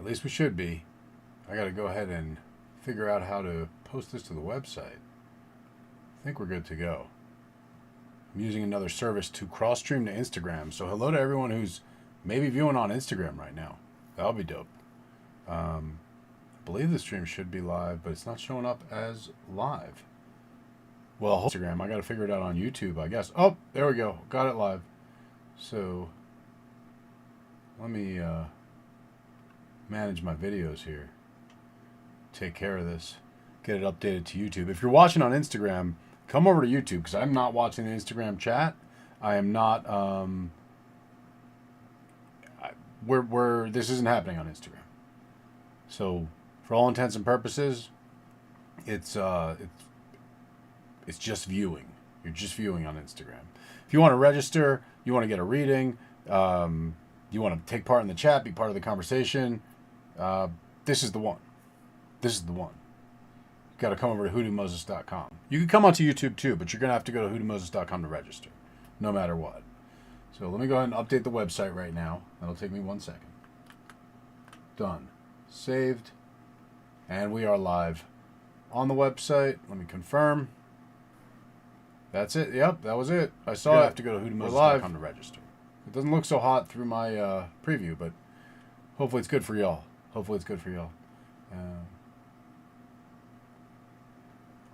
least we should be. I got to go ahead and figure out how to post this to the website. I think we're good to go. I'm using another service to cross-stream to Instagram. So hello to everyone who's maybe viewing on Instagram right now. That'll be dope. I believe the stream should be live, but it's not showing up as live. Well, Instagram, I got to figure it out on YouTube, I guess. Oh, there we go. Got it live. So let me manage my videos here. Take care of this. Get it updated to YouTube. If you're watching on Instagram, come over to YouTube because I'm not watching the Instagram chat. I am not. This isn't happening on Instagram. So, for all intents and purposes, it's just viewing. You're just viewing on Instagram. If you want to register, you want to get a reading, you want to take part in the chat, be part of the conversation, this is the one. This is the one. You got to come over to hoodoomoses.com. You can come onto YouTube too, but you're going to have to go to hoodoomoses.com to register, no matter what. So let me go ahead and update the website right now. That'll take me 1 second. Done. Saved. And we are live on the website. Let me confirm. That's it. Yep, that was it. I saw it. I have to go to hoodoomoses.com to register. It doesn't look so hot through my preview, but hopefully it's good for y'all. Hopefully it's good for y'all.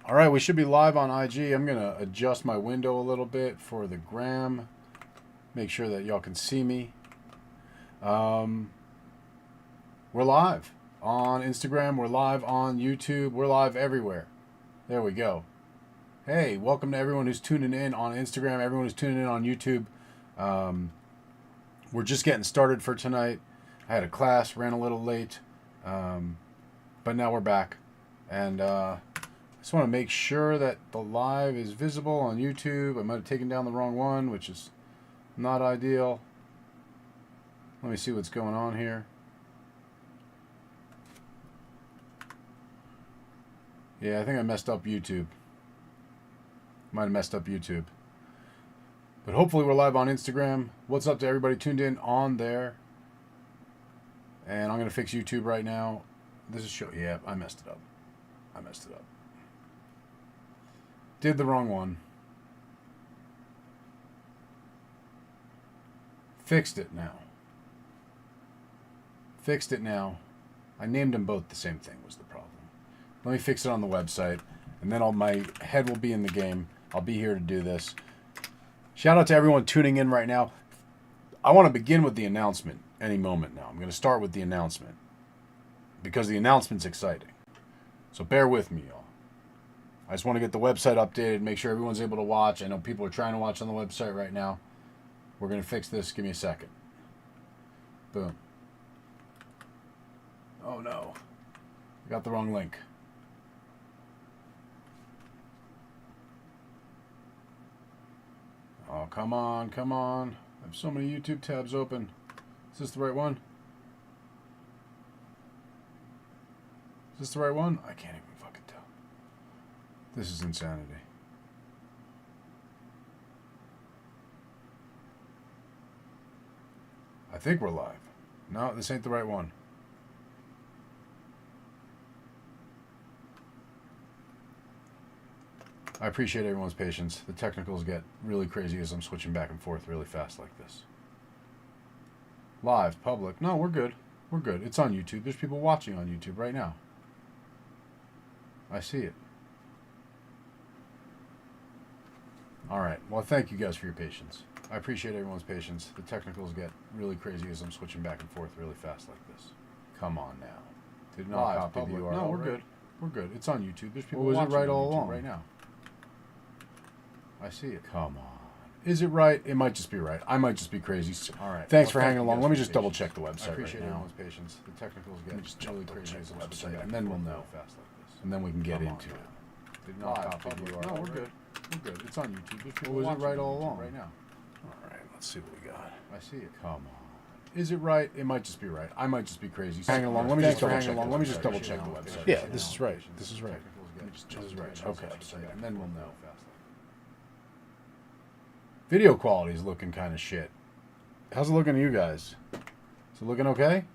All right, we should be live on IG. I'm going to adjust my window a little bit for the gram. Make sure that y'all can see me. We're live on Instagram. We're live on YouTube. We're live everywhere. There we go. Hey, welcome to everyone who's tuning in on Instagram, everyone who's tuning in on YouTube. We're just getting started for tonight. I had a class, ran a little late, but now we're back. And I just want to make sure that the live is visible on YouTube. I might have taken down the wrong one, which is not ideal. Let me see what's going on here. Yeah, I think I messed up YouTube. Might have messed up YouTube. But hopefully we're live on Instagram. What's up to everybody tuned in on there? And I'm going to fix YouTube right now. This is show. Yeah, I messed it up. I messed it up. Did the wrong one. Fixed it now. Fixed it now. I named them both the same thing was the problem. Let me fix it on the website. And then my head will be in the game. I'll be here to do this. Shout out to everyone tuning in right now. I want to begin with the announcement any moment now. I'm going to start with the announcement because the announcement's exciting. So bear with me, y'all. I just want to get the website updated, make sure everyone's able to watch. I know people are trying to watch on the website right now. We're going to fix this. Give me a second. Boom. Oh, no. I got the wrong link. Oh, come on, come on. I have so many YouTube tabs open. Is this the right one? Is this the right one? I can't even fucking tell. This is insanity. I think we're live. No, this ain't the right one. I appreciate everyone's patience. The technicals get really crazy as I'm switching back and forth really fast like this. Live, public. No, we're good. We're good. It's on YouTube. There's people watching on YouTube right now. I see it. All right. Well, thank you guys for your patience. I appreciate everyone's patience. The technicals get really crazy as I'm switching back and forth really fast like this. Come on now. Did not Live, copy public. the URL. No, we're right? good. We're good. It's on YouTube. There's people Well, was it watching right on all YouTube along? right now. I see it. Come on. Is it right? It might just be right. I might just be crazy. All right. Thanks for Well, hanging thank along. you Let me guys just for double your check the website I appreciate right now. everyone's patience. The technicals get just really double crazy check as the I'm switching website, back, and then we'll know. fast like this. And then we can get Come on into now. it. Did Live, not copy the public. URL. No, we're right? good. We're good. It's on YouTube. There's people Well, was it watching right on all YouTube along? right now. All right. Let's see what we got. I see it. Come on. Is it right? It might just be right. I might just be crazy. Hang along. Let me just double check. Let me just double check the website. Yeah, this is right. This is right. This is right. Okay. And then we'll know. Video quality is looking kind of shit. How's it looking to you guys? Is it looking okay?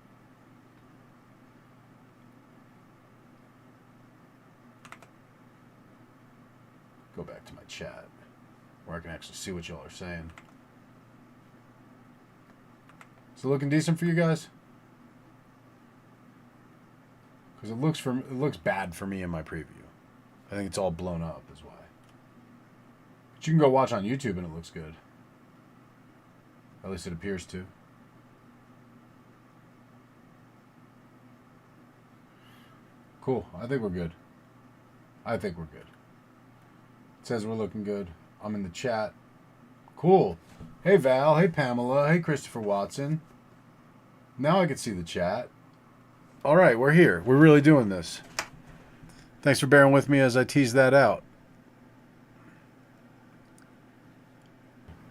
chat where I can actually see what y'all are saying. Is it looking decent for you guys? Because it looks bad for me in my preview. I think it's all blown up is why. But you can go watch on YouTube and it looks good. At least it appears to. Cool. I think we're good. It says we're looking good. I'm in the chat. Cool. Hey Val. Hey Pamela. Hey Christopher Watson. Now I can see the chat. All right, we're here. We're really doing this. Thanks for bearing with me as I tease that out.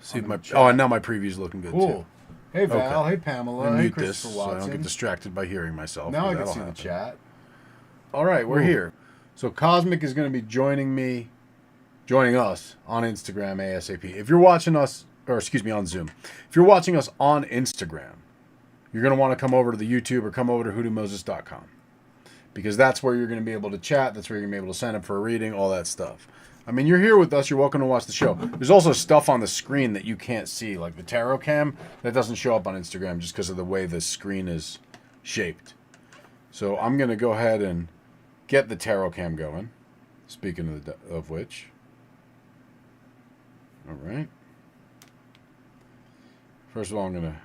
See if and now my preview's looking good too. Hey Val. Okay. Hey Pamela. Hey Christopher Watson. So I don't get distracted by hearing myself. Now I can see the chat. All right, we're here. So Cosmic is going to be joining us on Instagram ASAP. If you're watching us, on Zoom. If you're watching us on Instagram, you're going to want to come over to the YouTube or come over to hoodoomoses.com. Because that's where you're going to be able to chat. That's where you're going to be able to sign up for a reading, all that stuff. I mean, you're here with us. You're welcome to watch the show. There's also stuff on the screen that you can't see, like the tarot cam, that doesn't show up on Instagram just because of the way the screen is shaped. So I'm going to go ahead and get the tarot cam going. Speaking of which. All right. First of all, I'm going to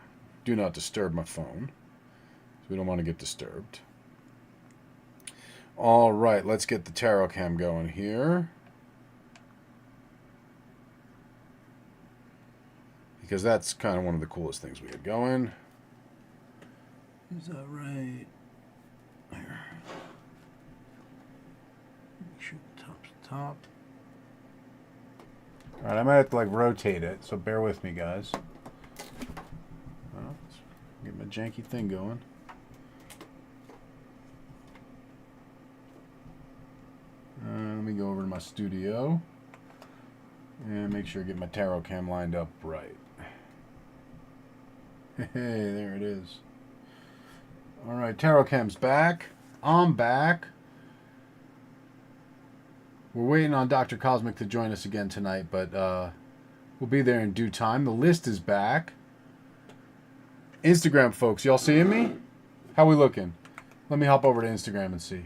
do not disturb my phone. So we don't want to get disturbed. All right, let's get the tarot cam going here. Because that's kind of one of the coolest things we had going. Is that right? There. Make sure the top's the top. All right, I might have to rotate it, so bear with me, guys. Well, let's get my janky thing going. Let me go over to my studio and make sure I get my tarot cam lined up right. Hey, there it is. All right, tarot cam's back. I'm back. We're waiting on Dr. Cosmic to join us again tonight, but we'll be there in due time. The list is back. Instagram folks, y'all seeing me? How we looking? Let me hop over to Instagram and see.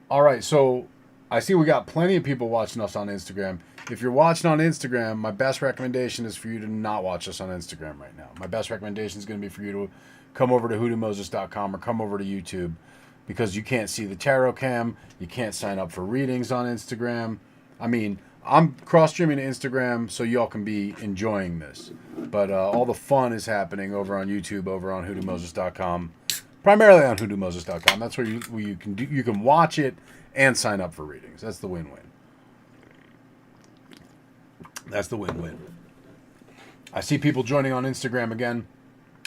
All right, so I see we got plenty of people watching us on Instagram. If you're watching on Instagram, my best recommendation is for you to not watch us on Instagram right now. My best recommendation is going to be for you to come over to hoodoomoses.com or come over to YouTube, because you can't see the tarot cam. You can't sign up for readings on Instagram. I mean, I'm cross-streaming to Instagram so y'all can be enjoying this. But all the fun is happening over on YouTube, over on hoodoomoses.com. Primarily on hoodoomoses.com. That's where you can watch it and sign up for readings. That's the win-win. That's the win-win. I see people joining on Instagram again.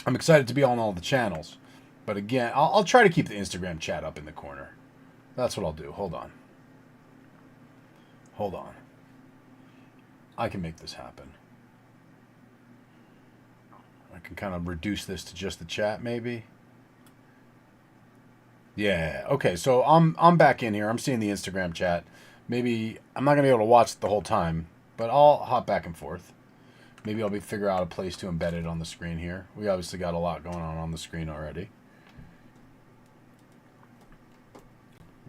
I'm excited to be on all the channels. But again, I'll try to keep the Instagram chat up in the corner. That's what I'll do. Hold on. Hold on. I can make this happen. I can kind of reduce this to just the chat, maybe. Yeah. Okay. So I'm back in here. I'm seeing the Instagram chat. Maybe I'm not gonna be able to watch it the whole time, but I'll hop back and forth. Maybe I'll figure out a place to embed it on the screen here. We obviously got a lot going on the screen already.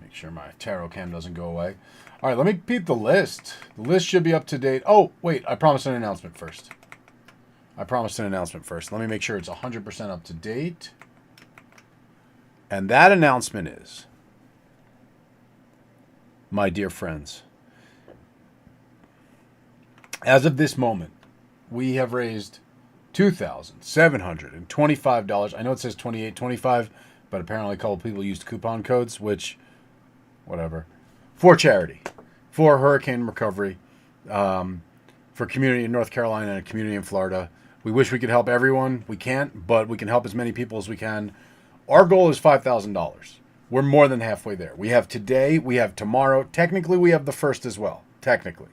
Make sure my tarot cam doesn't go away. All right, let me peep the list. The list should be up to date. Oh, wait, I promised an announcement first. Let me make sure it's 100% up to date. And that announcement is, my dear friends, as of this moment, we have raised $2,725. I know it says $28.25, but apparently a couple people used coupon codes, which, whatever, for charity, for hurricane recovery, for community in North Carolina and a community in Florida. We wish we could help everyone. We can't, but we can help as many people as we can. Our goal is $5,000. We're more than halfway there. We have today, we have tomorrow. Technically, we have the first as well. Technically.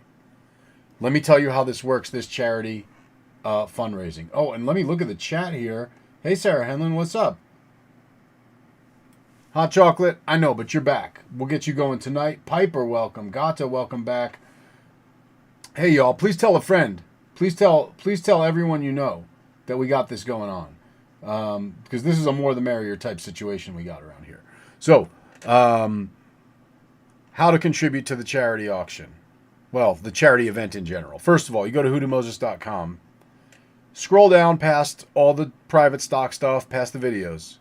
Let me tell you how this works, this charity fundraising. Oh, and let me look at the chat here. Hey, Sarah Henlon, what's up? Hot chocolate, I know, but you're back. We'll get you going tonight. Piper, welcome. Gata, welcome back. Hey, y'all, please tell a friend. Please tell everyone you know that we got this going on. Because this is a more the merrier type situation we got around here. So, how to contribute to the charity auction. Well, the charity event in general. First of all, you go to hoodoomoses.com. Scroll down past all the private stock stuff, past the videos.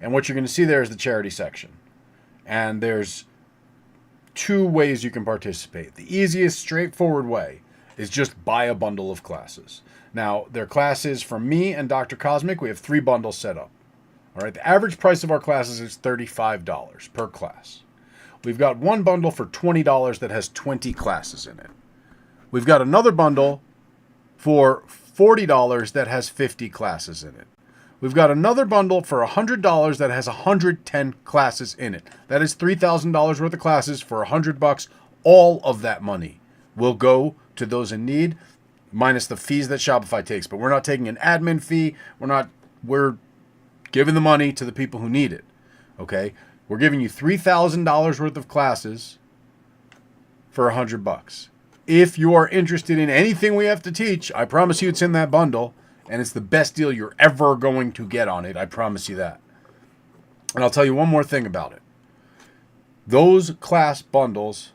And what you're going to see there is the charity section. And there's 2 ways you can participate. The easiest, straightforward way is just buy a bundle of classes. Now, they're classes from me and Dr. Cosmic. We have 3 bundles set up. All right, the average price of our classes is $35 per class. We've got one bundle for $20 that has 20 classes in it. We've got another bundle for $40 that has 50 classes in it. We've got another bundle for $100 that has 110 classes in it. That is $3,000 worth of classes for $100. All of that money will go to those in need, minus the fees that Shopify takes. But we're not taking an admin fee. We're giving the money to the people who need it. Okay? We're giving you $3,000 worth of classes for $100. If you are interested in anything we have to teach, I promise you it's in that bundle. And it's the best deal you're ever going to get on it. I promise you that. And I'll tell you one more thing about it. Those class bundles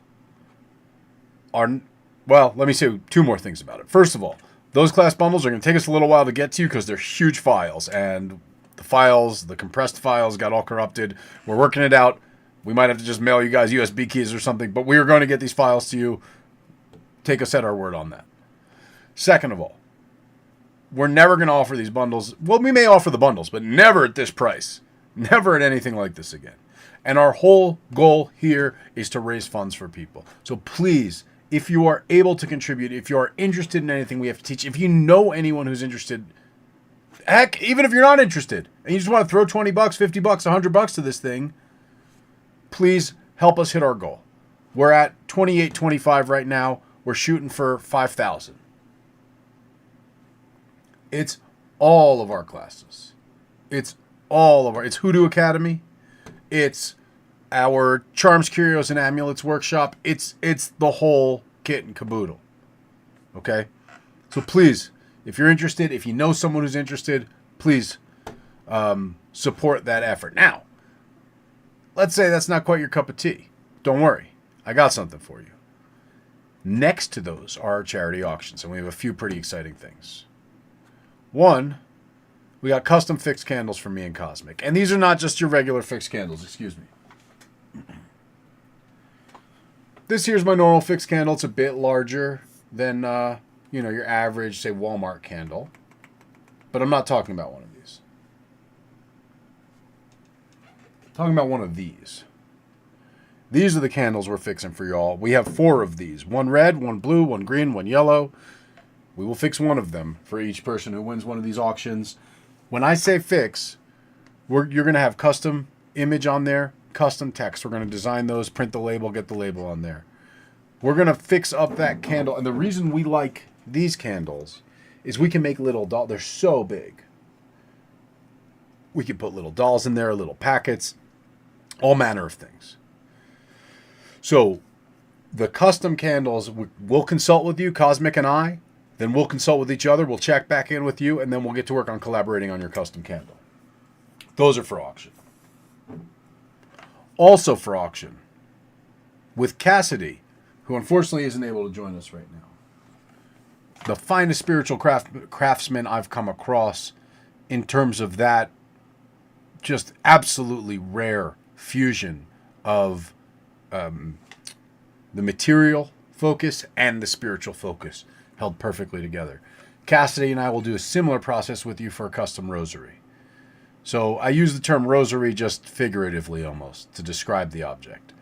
are, well, let me say 2 more things about it. First of all, those class bundles are going to take us a little while to get to because they're huge files. And the compressed files got all corrupted. We're working it out. We might have to just mail you guys USB keys or something. But we are going to get these files to you. Take us at our word on that. Second of all, we're never going to offer these bundles. Well, we may offer the bundles, but never at this price. Never at anything like this again. And our whole goal here is to raise funds for people. So please, if you are able to contribute, if you are interested in anything we have to teach, if you know anyone who's interested, heck, even if you're not interested, and you just want to throw $20, $50, $100 to this thing, please help us hit our goal. We're at $28.25 right now. We're shooting for $5,000. It's all of our classes. It's Hoodoo Academy. It's our Charms, Curios, and Amulets workshop. It's the whole kit and caboodle. Okay? So please, if you're interested, if you know someone who's interested, please support that effort. Now, let's say that's not quite your cup of tea. Don't worry. I got something for you. Next to those are our charity auctions, and we have a few pretty exciting things. One, we got custom fixed candles from me and Cosmic. And these are not just your regular fixed candles, excuse me. This here's my normal fixed candle. It's a bit larger than, your average, say, Walmart candle. But I'm not talking about one of these. I'm talking about one of these. These are the candles we're fixing for y'all. We have 4 of these. 1 red, 1 blue, 1 green, 1 yellow. We will fix one of them for each person who wins one of these auctions. When I say fix, you're going to have custom image on there, custom text. We're going to design those, print the label, get the label on there. We're going to fix up that candle. And the reason we like these candles is we can make little dolls. They're so big. We can put little dolls in there, little packets, all manner of things. So the custom candles, we'll consult with you, Cosmic and I. Then we'll consult with each other. We'll check back in with you, and then we'll get to work on collaborating on your custom candle. Those are for auction. Also for auction, with Cassidy, who unfortunately isn't able to join us right now. The finest spiritual craftsman I've come across in terms of that just absolutely rare fusion of the material focus and the spiritual focus. Held perfectly together. Cassidy and I will do a similar process with you for a custom rosary. So I use the term rosary just figuratively almost to describe the object.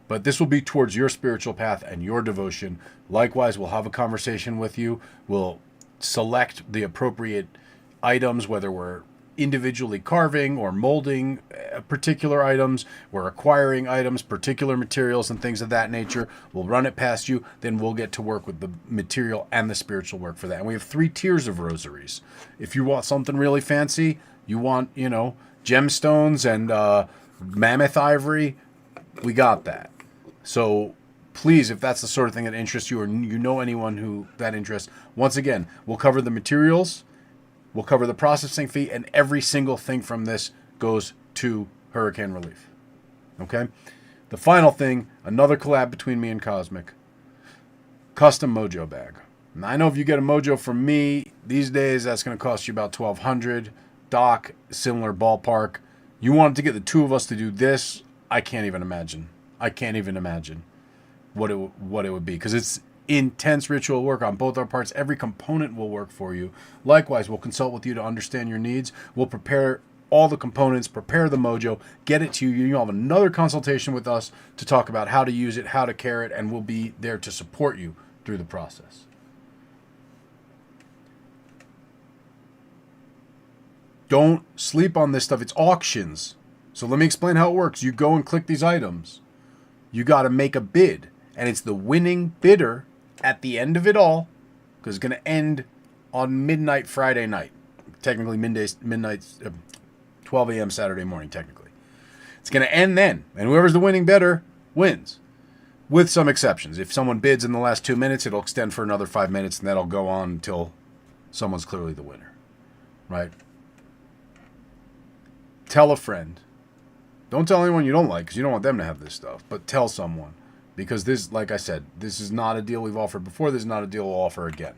But this will be towards your spiritual path and your devotion. Likewise, we'll have a conversation with you. We'll select the appropriate items, whether we're individually carving or molding particular items. We're acquiring items, particular materials and things of that nature. We'll run it past you. Then we'll get to work with the material and the spiritual work for that. And we have 3 tiers of rosaries. If you want something really fancy, you want, gemstones and Mammoth ivory, we got that. So please, if that's the sort of thing that interests you or you know anyone who that interests, once again, we'll cover the materials, we'll cover the processing fee, and every single thing from this goes to hurricane relief. Okay? The final thing, another collab between me and Cosmic. Custom Mojo bag. Now, I know if you get a Mojo from me, these days that's going to cost you about $1,200. Doc, similar ballpark. You wanted to get the two of us to do this, I can't even imagine. I can't even imagine what it would be, because it's intense ritual work on both our parts. Every component will work for you. Likewise, we'll consult with you to understand your needs. We'll prepare all the components, prepare the Mojo, get it to you. You'll have another consultation with us to talk about how to use it, how to care it, and we'll be there to support you through the process. Don't sleep on this stuff. It's auctions. So let me explain how it works. You go and click these items. You got to make a bid. And it's the winning bidder at the end of it all, because it's going to end on midnight Friday night. Technically midnight, 12 a.m. Saturday morning, technically. It's going to end then. And whoever's the winning bidder wins. With some exceptions. If someone bids in the last 2 minutes, it'll extend for another 5 minutes, and that'll go on until someone's clearly the winner. Right? Tell a friend. Don't tell anyone you don't like, because you don't want them to have this stuff. But tell someone. Because this, like I said, this is not a deal we've offered before. This is not a deal we'll offer again.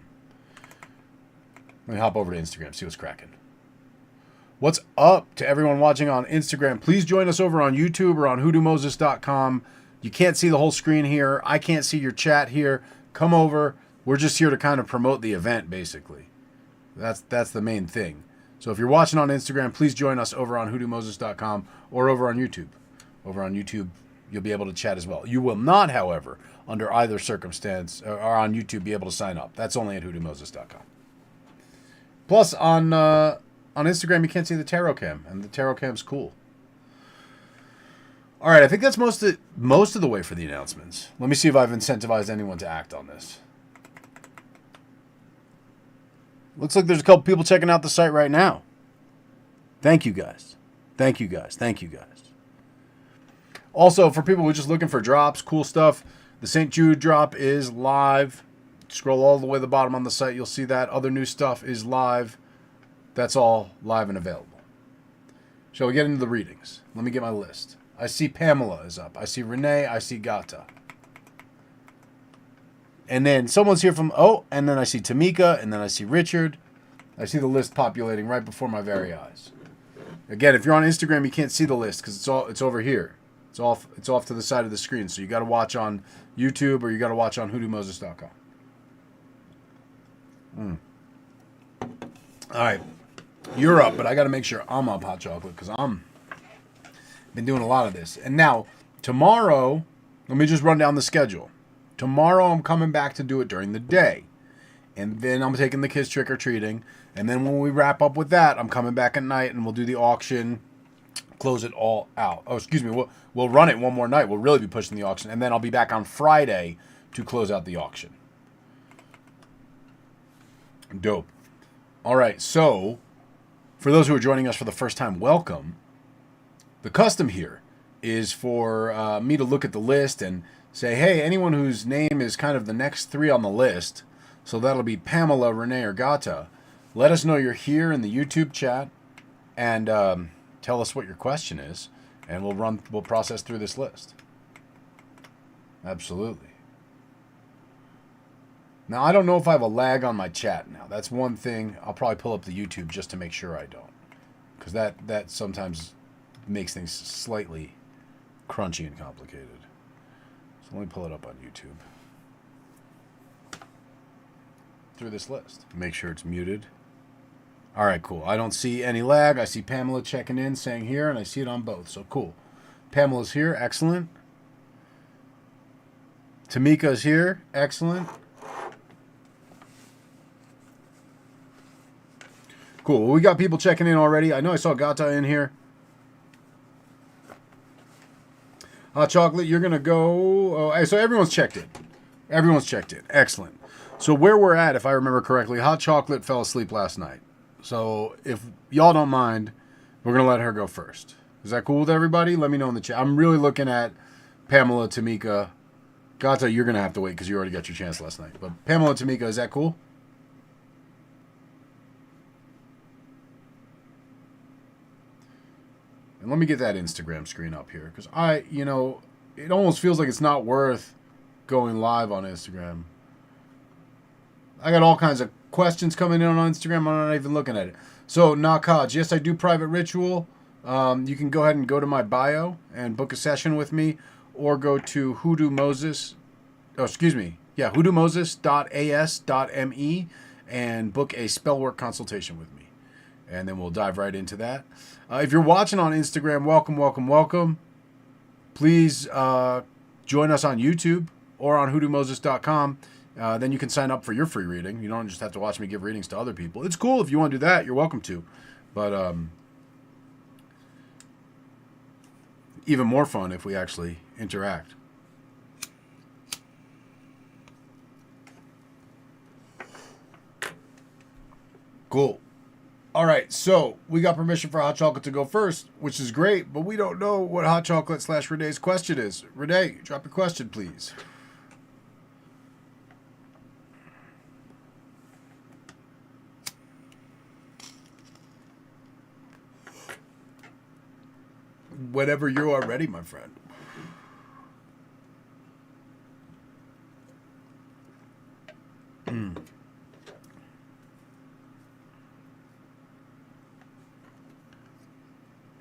Let me hop over to Instagram, see what's cracking. What's up to everyone watching on Instagram? Please join us over on YouTube or on hoodoomoses.com. You can't see the whole screen here. I can't see your chat here. Come over. We're just here to kind of promote the event, basically. That's the main thing. So if you're watching on Instagram, please join us over on hoodoomoses.com or over on YouTube. Over on YouTube, you'll be able to chat as well. You will not, however, under either circumstance, or on YouTube, be able to sign up. That's only at hoodoomoses.com. Plus, on Instagram, you can't see the tarot cam, and the tarot cam's cool. All right, I think that's most of the way for the announcements. Let me see if I've incentivized anyone to act on this. Looks like there's a couple people checking out the site right now. Thank you, guys. Thank you, guys. Thank you, guys. Also, for people who are just looking for drops, cool stuff, the St. Jude drop is live. Scroll all the way to the bottom on the site. You'll see that. Other new stuff is live. That's all live and available. Shall we get into the readings? Let me get my list. I see Pamela is up. I see Renee. I see Gata. And then someone's here from, and then I see Tamika, and then I see Richard. I see the list populating right before my very eyes. Again, if you're on Instagram, you can't see the list because it's over here. It's off to the side of the screen. So you got to watch on YouTube or you got to watch on hoodoomoses.com. All right. You're up, but I got to make sure I'm up, Hot Chocolate, because been doing a lot of this. And now, tomorrow, let me just run down the schedule. Tomorrow, I'm coming back to do it during the day. And then I'm taking the kids trick-or-treating. And then when we wrap up with that, I'm coming back at night and we'll do the auction, close it all out. Oh, excuse me. We'll run it one more night. We'll really be pushing the auction. And then I'll be back on Friday to close out the auction. Dope. All right. So, for those who are joining us for the first time, welcome. The custom here is for me to look at the list and say, hey, anyone whose name is kind of the next three on the list, so that'll be Pamela, Renee, or Gata, let us know you're here in the YouTube chat and tell us what your question is, and we'll process through this list. Absolutely. Now, I don't know if I have a lag on my chat now. That's one thing. I'll probably pull up the YouTube just to make sure I don't, because that sometimes makes things slightly crunchy and complicated. So let me pull it up on YouTube. Through this list. Make sure it's muted. All right, cool. I don't see any lag. I see Pamela checking in, saying here, and I see it on both. So cool. Pamela's here. Excellent. Tamika's here. Excellent. Cool. Well, we got people checking in already. I know I saw Gata in here. Hot Chocolate, you're going to go... Oh, so everyone's checked in. Everyone's checked in. Excellent. So where we're at, if I remember correctly, Hot Chocolate fell asleep last night. So if y'all don't mind, we're going to let her go first. Is that cool with everybody? Let me know in the chat. I'm really looking at Pamela, Tamika. Gata, you're going to have to wait because you already got your chance last night. But Pamela and Tamika, is that cool? And let me get that Instagram screen up here because it almost feels like it's not worth going live on Instagram. I got all kinds of questions coming in on Instagram. I'm not even looking at it. So, Nakaj, yes, I do private ritual. You can go ahead and go to my bio and book a session with me, or go to hoodoo-moses.as.me and book a spellwork consultation with me. And then we'll dive right into that. If you're watching on Instagram, welcome, welcome, welcome. Please join us on YouTube or on hoodoo-moses.com. Then you can sign up for your free reading. You don't just have to watch me give readings to other people. It's cool if you want to do that. You're welcome to. But even more fun if we actually interact. Cool. All right, so we got permission for hot chocolate to go first, which is great, but we don't know what hot chocolate / Renee's question is. Renee, drop your question, please. Whenever you are ready, my friend.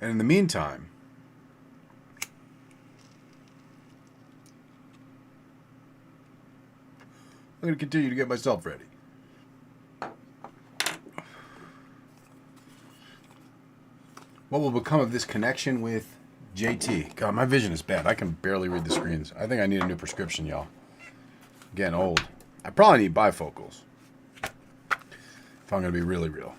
And in the meantime, I'm going to continue to get myself ready. What will become of this connection with JT? God, my vision is bad. I can barely read the screens. I think I need a new prescription, y'all. I'm getting old. I probably need bifocals if I'm going to be really real.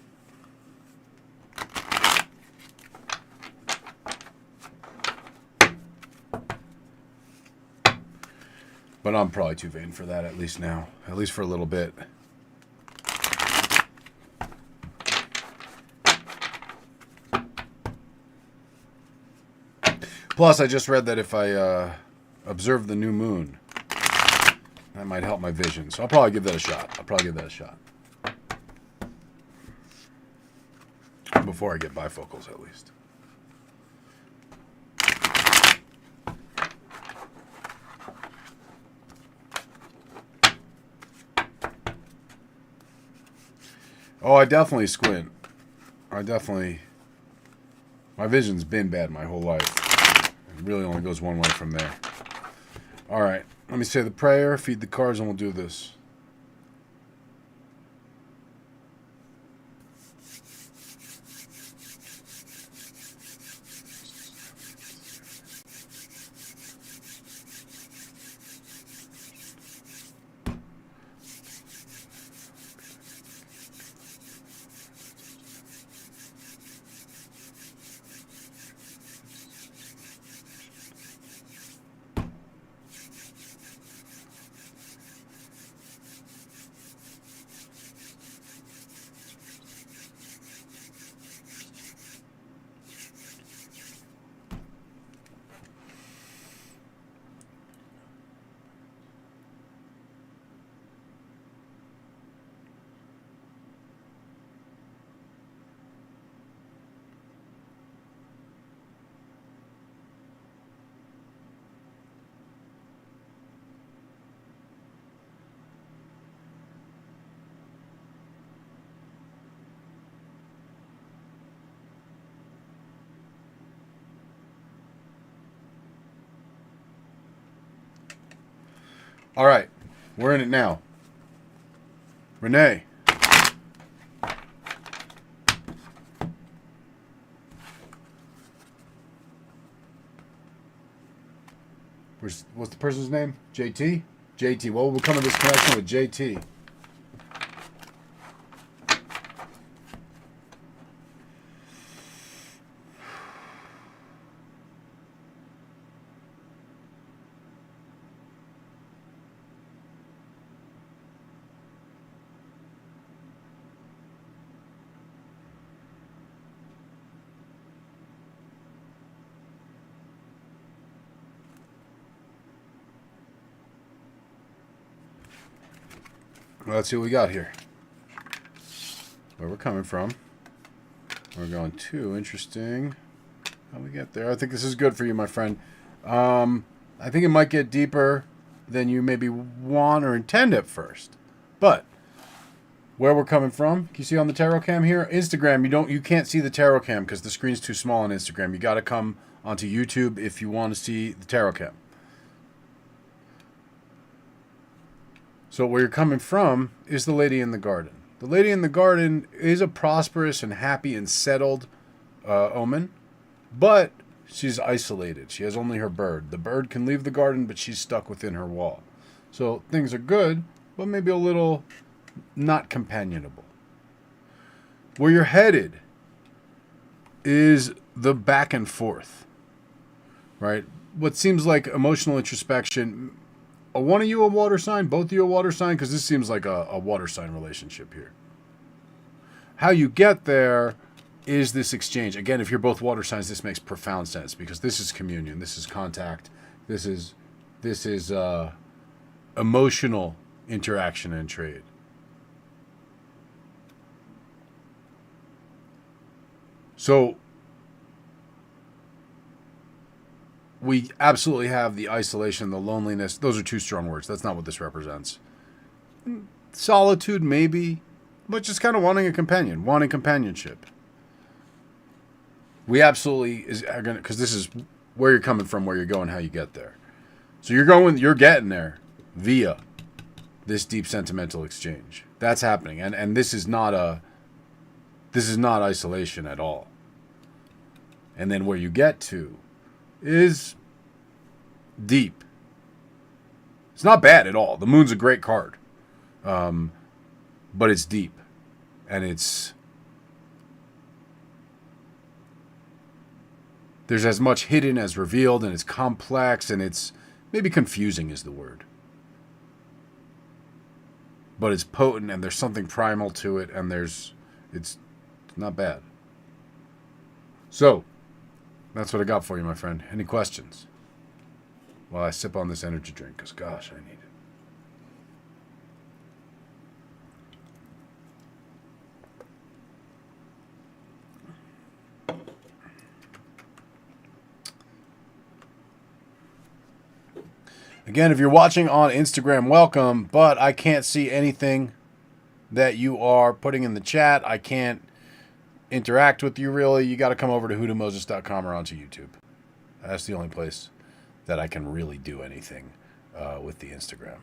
But I'm probably too vain for that, at least now. At least for a little bit. Plus, I just read that if I observe the new moon, that might help my vision. So I'll probably give that a shot. Before I get bifocals, at least. Oh, I definitely squint. My vision's been bad my whole life. It really only goes one way from there. All right, let me say the prayer, feed the cards, and we'll do this. All right, we're in it now. Renee. What's the person's name? JT? JT. What will become of this connection with JT? Well, let's see what we got here. Where we're coming from. We're going to. Interesting. How we get there. I think this is good for you, my friend. I think it might get deeper than you maybe want or intend at first. But where we're coming from, can you see on the tarot cam here? Instagram, you can't see the tarot cam because the screen's too small on Instagram. You got to come onto YouTube if you want to see the tarot cam. So where you're coming from is the lady in the garden. The lady in the garden is a prosperous and happy and settled omen, but she's isolated. She has only her bird. The bird can leave the garden, but she's stuck within her wall. So things are good, but maybe a little not companionable. Where you're headed is the back and forth, right? What seems like emotional introspection. One of you a water sign? Both of you a water sign? Because this seems like a water sign relationship here. How you get there is this exchange. Again, if you're both water signs, this makes profound sense because this is communion. This is contact. This is emotional interaction and trade. So we absolutely have the isolation, the loneliness. Those are two strong words. That's not what this represents. Solitude, maybe, but just kind of wanting a companion, wanting companionship. We absolutely are going to, because this is where you're coming from, where you're going, how you get there. So you're getting there via this deep sentimental exchange. That's happening. And this is not isolation at all. And then where you get to is deep. It's not bad at all. The moon's a great card. But it's deep. And there's as much hidden as revealed, and it's complex, and it's maybe confusing is the word. But it's potent, and there's something primal to it, and it's not bad. So, that's what I got for you, my friend. Any questions? While I sip on this energy drink, because gosh, I need it. Again, if you're watching on Instagram, welcome, but I can't see anything that you are putting in the chat. I can't interact with you, really. You got to come over to hoodooMoses.com or onto YouTube. That's the only place that I can really do anything with the Instagram.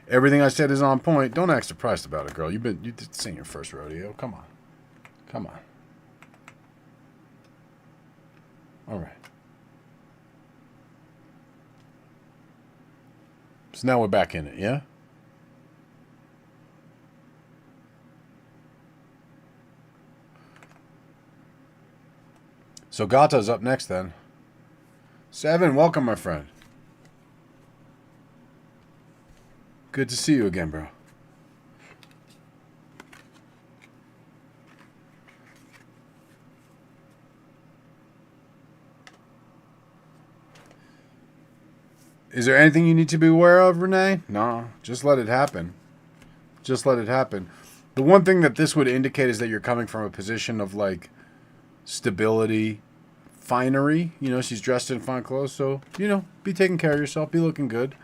Everything I said is on point. Don't act surprised about it, girl. This ain't your first rodeo. Come on. Come on. All right. So now we're back in it, yeah? So Gata's up next then. 7, welcome, my friend. Good to see you again, bro. Is there anything you need to be aware of, Renee? No, just let it happen. Just let it happen. The one thing that this would indicate is that you're coming from a position of, like, stability, finery. You know, she's dressed in fine clothes, so, you know, be taking care of yourself, be looking good.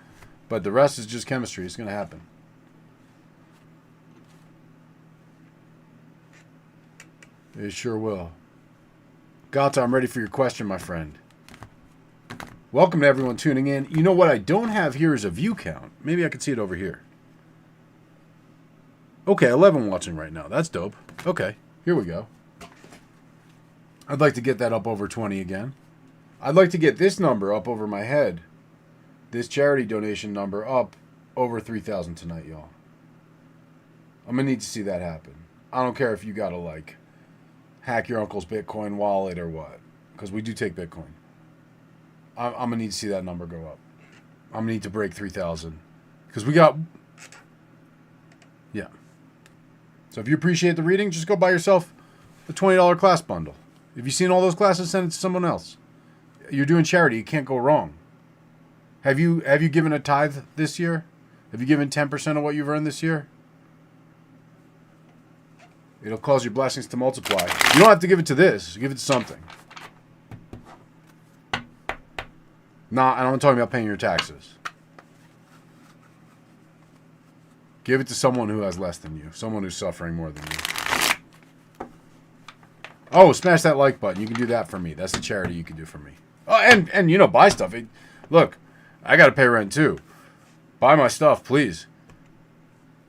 But the rest is just chemistry. It's going to happen. It sure will. Gata, I'm ready for your question, my friend. Welcome to everyone tuning in. You know what I don't have here is a view count. Maybe I could see it over here. Okay, 11 watching right now. That's dope. Okay, here we go. I'd like to get that up over 20 again. I'd like to get this number up over my head. This charity donation number up over 3,000 tonight, y'all. I'm going to need to see that happen. I don't care if you got to, like, hack your uncle's Bitcoin wallet or what. Because we do take Bitcoin. I'm going to need to see that number go up. I'm going to need to break 3,000. Because we got... Yeah. So if you appreciate the reading, just go buy yourself a $20 class bundle. If you've seen all those classes, send it to someone else. you're doing charity. You can't go wrong. Have you given a tithe this year? Have you given 10% of what you've earned this year? It'll cause your blessings to multiply. You don't have to give it to this. Give it to something. Nah, I'm talking about paying your taxes. Give it to someone who has less than you. Someone who's suffering more than you. Oh, smash that like button. You can do that for me. That's the charity you can do for me. Oh, and you know, buy stuff. Look, I got to pay rent too. Buy my stuff, please.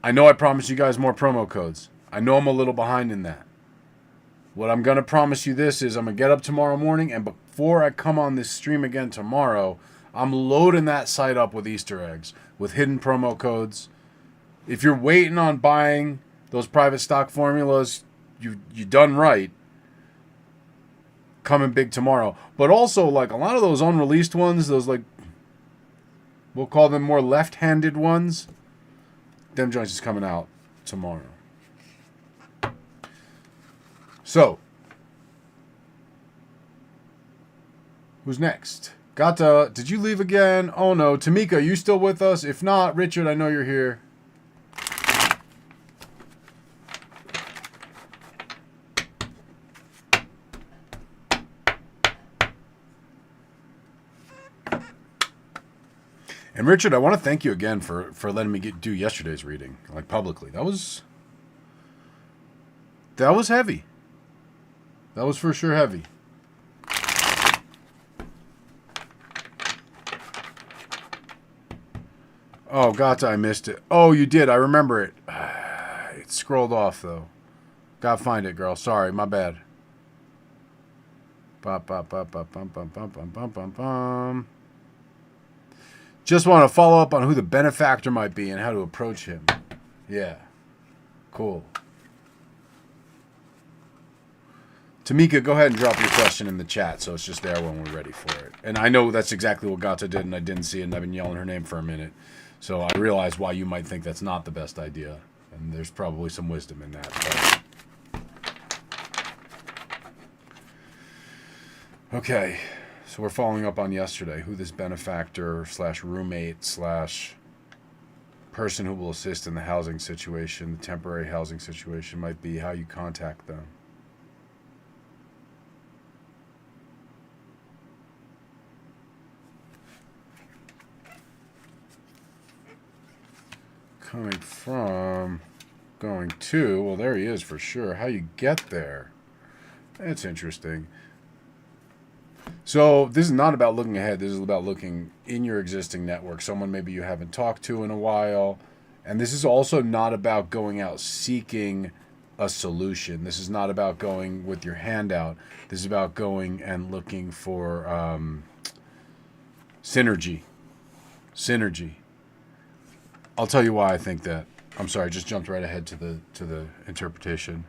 I know I promised you guys more promo codes. I know I'm a little behind in that. What I'm going to promise you this is I'm going to get up tomorrow morning, and before I come on this stream again tomorrow, I'm loading that site up with Easter eggs, with hidden promo codes. If you're waiting on buying those private stock formulas, you done right. Coming big tomorrow. But also, like, a lot of those unreleased ones, those, like, we'll call them more left-handed ones, them joints is coming out tomorrow. So, who's next? Gata, did you leave again? Oh no. Tamika, you still with us? If not, Richard, I know you're here. And Richard, I want to thank you again for letting me do yesterday's reading, like publicly. That was heavy. That was for sure heavy. Oh, gotcha, I missed it. Oh, you did. I remember it. It scrolled off, though. Gotta find it, girl. Sorry, my bad. Just want to follow up on who the benefactor might be and how to approach him. Yeah. Cool. Tamika, go ahead and drop your question in the chat so it's just there when we're ready for it. And I know that's exactly what Gata did, and I didn't see it, and I've been yelling her name for a minute. So I realize why you might think that's not the best idea. And there's probably some wisdom in that. But... Okay. So we're following up on yesterday. Who this benefactor / roommate / person who will assist in the housing situation, the temporary housing situation might be, how you contact them. Coming from, going to, well, there he is for sure. How you get there? That's interesting. So this is not about looking ahead. This is about looking in your existing network, someone maybe you haven't talked to in a while. And this is also not about going out seeking a solution. This is not about going with your hand out. This is about going and looking for synergy. Synergy. I'll tell you why I think that. I'm sorry, I just jumped right ahead to the interpretation.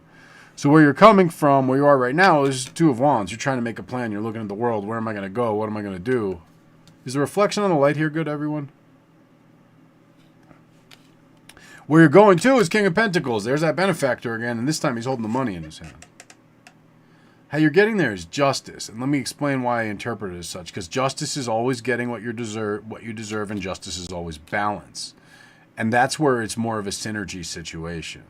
So where you're coming from, where you are right now, is Two of Wands. You're trying to make a plan. You're looking at the world. Where am I going to go? What am I going to do? Is the reflection on the light here good, everyone? Where you're going to is King of Pentacles. There's that benefactor again, and this time he's holding the money in his hand. How you're getting there is justice. And let me explain why I interpret it as such. Because justice is always getting what you deserve, and justice is always balance. And that's where it's more of a synergy situation.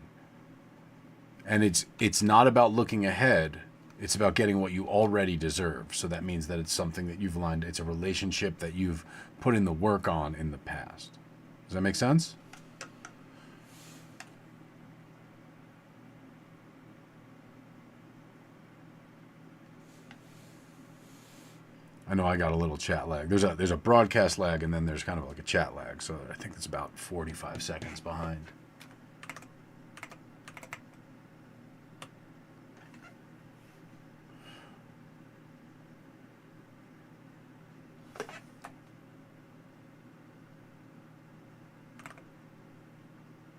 And it's not about looking ahead. It's about getting what you already deserve. So that means that it's something that you've aligned. It's a relationship that you've put in the work on in the past. Does that make sense? I know I got a little chat lag. There's a broadcast lag, and then there's kind of like a chat lag. So I think it's about 45 seconds behind.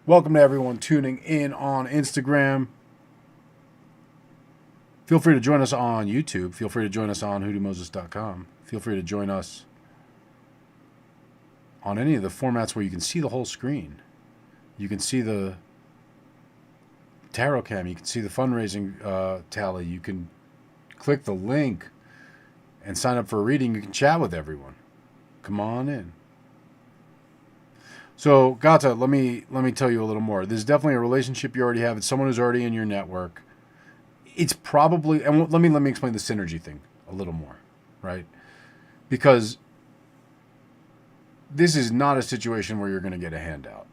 Welcome to everyone tuning in on Instagram. Feel free to join us on YouTube. Feel free to join us on hoodoomoses.com. Feel free to join us on any of the formats where you can see the whole screen. You can see the tarot cam. You can see the fundraising tally. You can click the link and sign up for a reading. You can chat with everyone. Come on in. So, Gata, let me tell you a little more. There's definitely a relationship you already have. It's someone who's already in your network. It's probably, and let me explain the synergy thing a little more, right? Because this is not a situation where you're going to get a handout.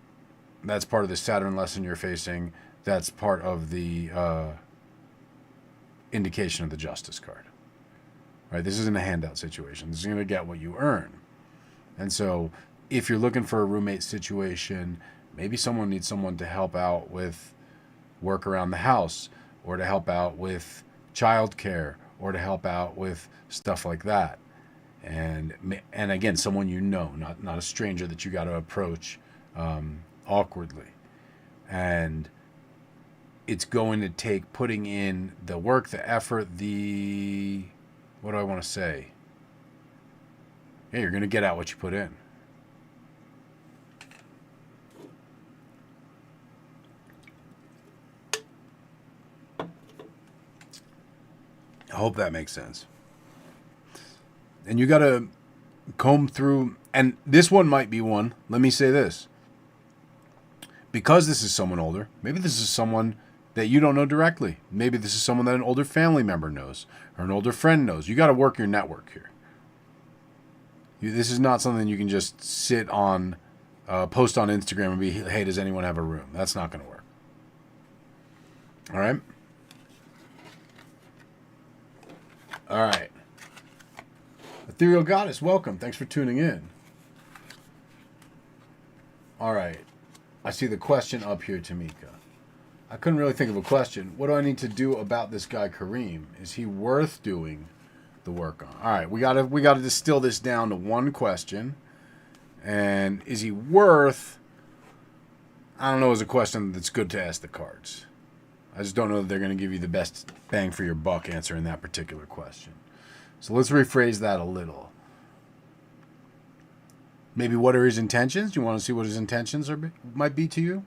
That's part of the Saturn lesson you're facing. That's part of the indication of the Justice card, right? This isn't a handout situation. This is going to get what you earn. And so if you're looking for a roommate situation, maybe someone needs someone to help out with work around the house, or to help out with childcare, or to help out with stuff like that. And again, someone you know, not a stranger that you got to approach awkwardly. And it's going to take putting in the work, the effort, what do I want to say? Yeah, you're going to get out what you put in. I hope that makes sense. And you got to comb through, and this one might be one. Let me say this. Because this is someone older, maybe this is someone that you don't know directly. Maybe this is someone that an older family member knows, or an older friend knows. You got to work your network here. This is not something you can just sit on, post on Instagram and be, hey, does anyone have a room? That's not going to work. All right? All right. Ethereal Goddess, welcome. Thanks for tuning in. All right. I see the question up here, Tamika. I couldn't really think of a question. What do I need to do about this guy, Kareem? Is he worth doing the work on? All right. We gotta distill this down to one question. And is he worth... I don't know, is a question that's good to ask the cards. I just don't know that they're going to give you the best bang for your buck answer in that particular question. So let's rephrase that a little. Maybe what are his intentions? Do you want to see what his intentions might be to you?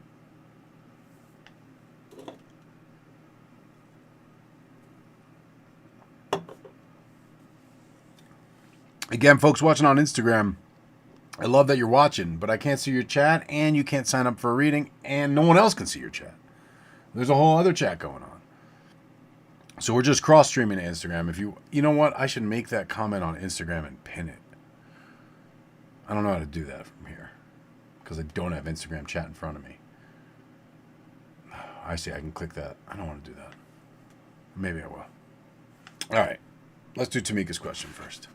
Again, folks watching on Instagram, I love that you're watching, but I can't see your chat, and you can't sign up for a reading, and no one else can see your chat. There's a whole other chat going on. So we're just cross-streaming to Instagram. You know what? I should make that comment on Instagram and pin it. I don't know how to do that from here because I don't have Instagram chat in front of me. I see. I can click that. I don't want to do that. Maybe I will. All right. Let's do Tamika's question first.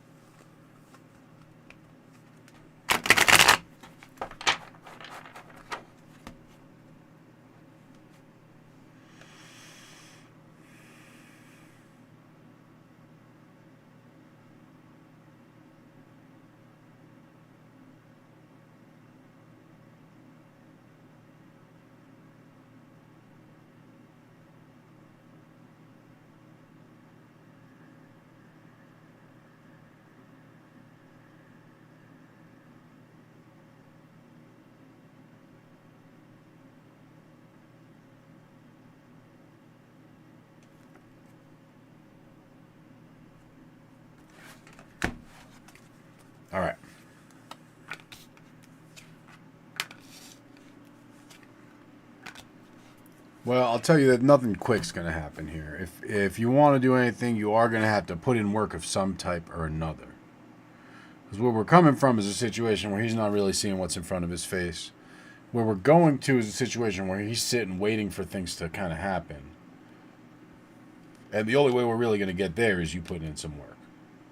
All right. Well, I'll tell you that nothing quick's going to happen here. If you want to do anything, you are going to have to put in work of some type or another. Because where we're coming from is a situation where he's not really seeing what's in front of his face. Where we're going to is a situation where he's sitting waiting for things to kind of happen. And the only way we're really going to get there is you putting in some work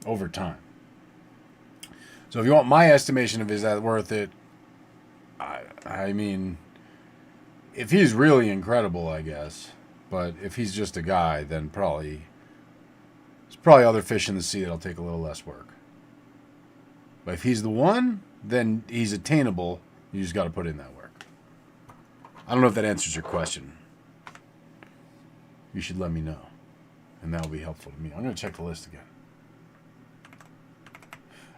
over time. So if you want my estimation of is that worth it, I mean, if he's really incredible, I guess. But if he's just a guy, then there's probably other fish in the sea that'll take a little less work. But if he's the one, then he's attainable. You just got to put in that work. I don't know if that answers your question. You should let me know. And that'll be helpful to me. I'm going to check the list again.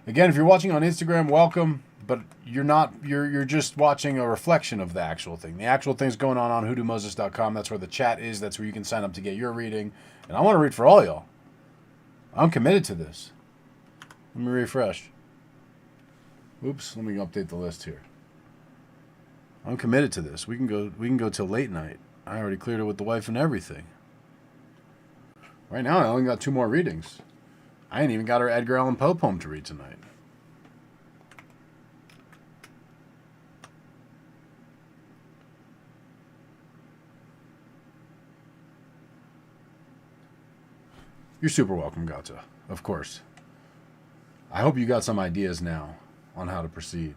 Again, if you're watching on Instagram, welcome, but you're just watching a reflection of the actual thing. The actual thing's going on hoodoomoses.com. That's where the chat is. That's where you can sign up to get your reading. And I want to read for all y'all. I'm committed to this. Let me refresh. Oops, let me update the list here. I'm committed to this. We can go till late night. I already cleared it with the wife and everything. Right now, I only got 2 more readings. I ain't even got our Edgar Allan Poe poem to read tonight. You're super welcome, Gata. Of course. I hope you got some ideas now on how to proceed.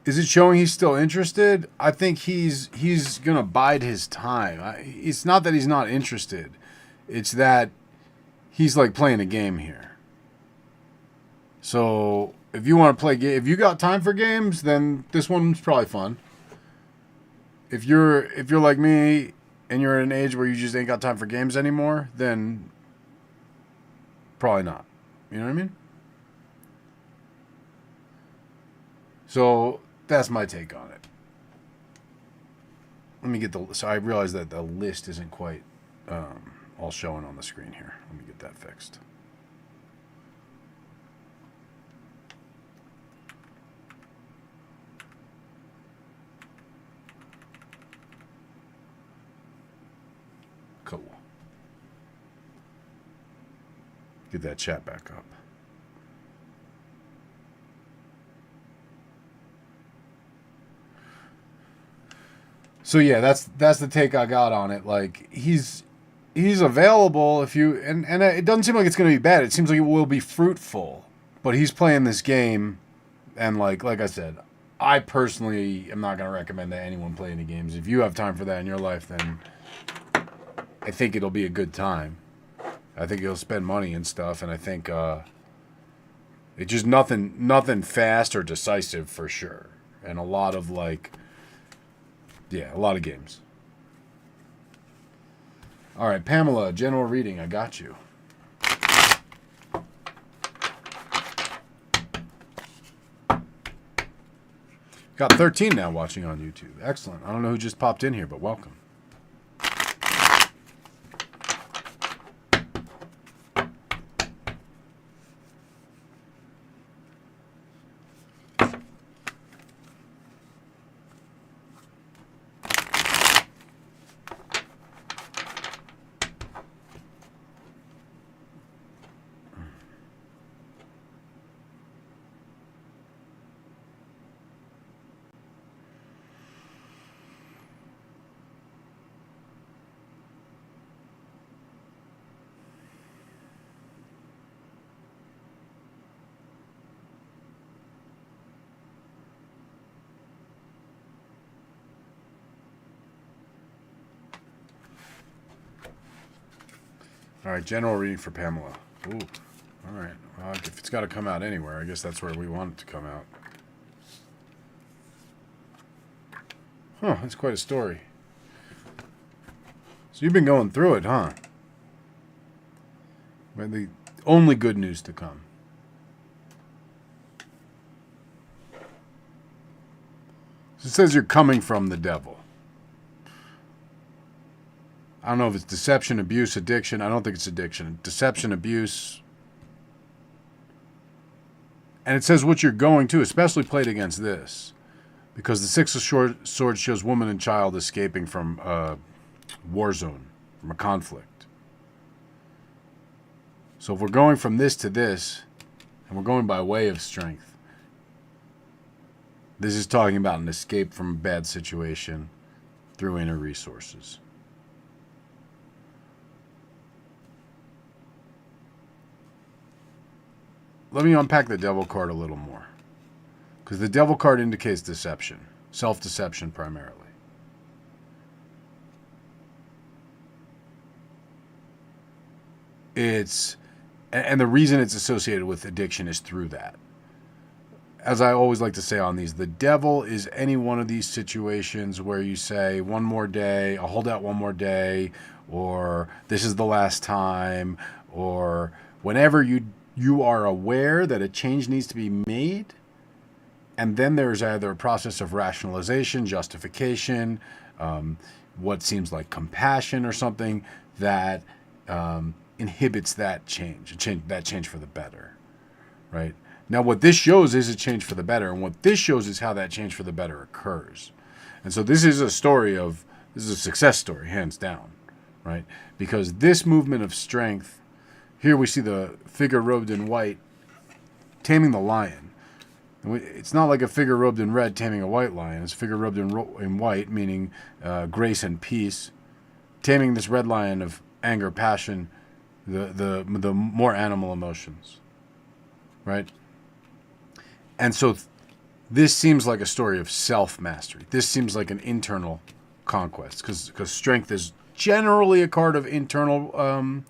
Is it showing he's still interested? I think he's going to bide his time. It's not that he's not interested. It's that he's like playing a game here. So if you want to play, if you got time for games, then this one's probably fun. If you're like me and you're at an age where you just ain't got time for games anymore, then probably not. You know what I mean? So that's my take on it. Let me get so I realize that the list isn't quite all showing on the screen here. Let me get that fixed. Cool. Get that chat back up. So yeah, that's the take I got on it. Like he's available if you and it doesn't seem like it's going to be bad. It seems like it will be fruitful. But he's playing this game, and like I said, I personally am not going to recommend that anyone play any games. If you have time for that in your life, then I think it'll be a good time. I think you'll spend money and stuff, and I think it's just nothing fast or decisive for sure, and a lot of a lot of games. All right, Pamela, general reading. I got you. Got 13 now watching on YouTube. Excellent. I don't know who just popped in here, but welcome. All right, general reading for Pamela. Ooh, all right. Well, if it's got to come out anywhere, I guess that's where we want it to come out. Huh, that's quite a story. So you've been going through it, huh? But the only good news to come. So it says you're coming from the devil. I don't know if it's deception, abuse, addiction. I don't think it's addiction. Deception, abuse. And it says what you're going to, especially played against this. Because the Six of Swords shows woman and child escaping from a war zone, from a conflict. So if we're going from this to this, and we're going by way of strength, this is talking about an escape from a bad situation through inner resources. Let me unpack the devil card a little more. Because the devil card indicates deception. Self-deception primarily. And the reason it's associated with addiction is through that. As I always like to say on these, the devil is any one of these situations where you say, one more day, I'll hold out one more day, or this is the last time, or whenever you are aware that a change needs to be made, and then there's either a process of rationalization, justification, what seems like compassion or something that inhibits that change for the better, right? Now, what this shows is a change for the better, and what this shows is how that change for the better occurs. And so this is a success story, hands down, right? Because this movement of strength, here we see the figure robed in white taming the lion. It's not like a figure robed in red taming a white lion. It's a figure robed in white, meaning grace and peace, taming this red lion of anger, passion, the more animal emotions, right? And so this seems like a story of self-mastery. This seems like an internal conquest, because strength is generally a card of internal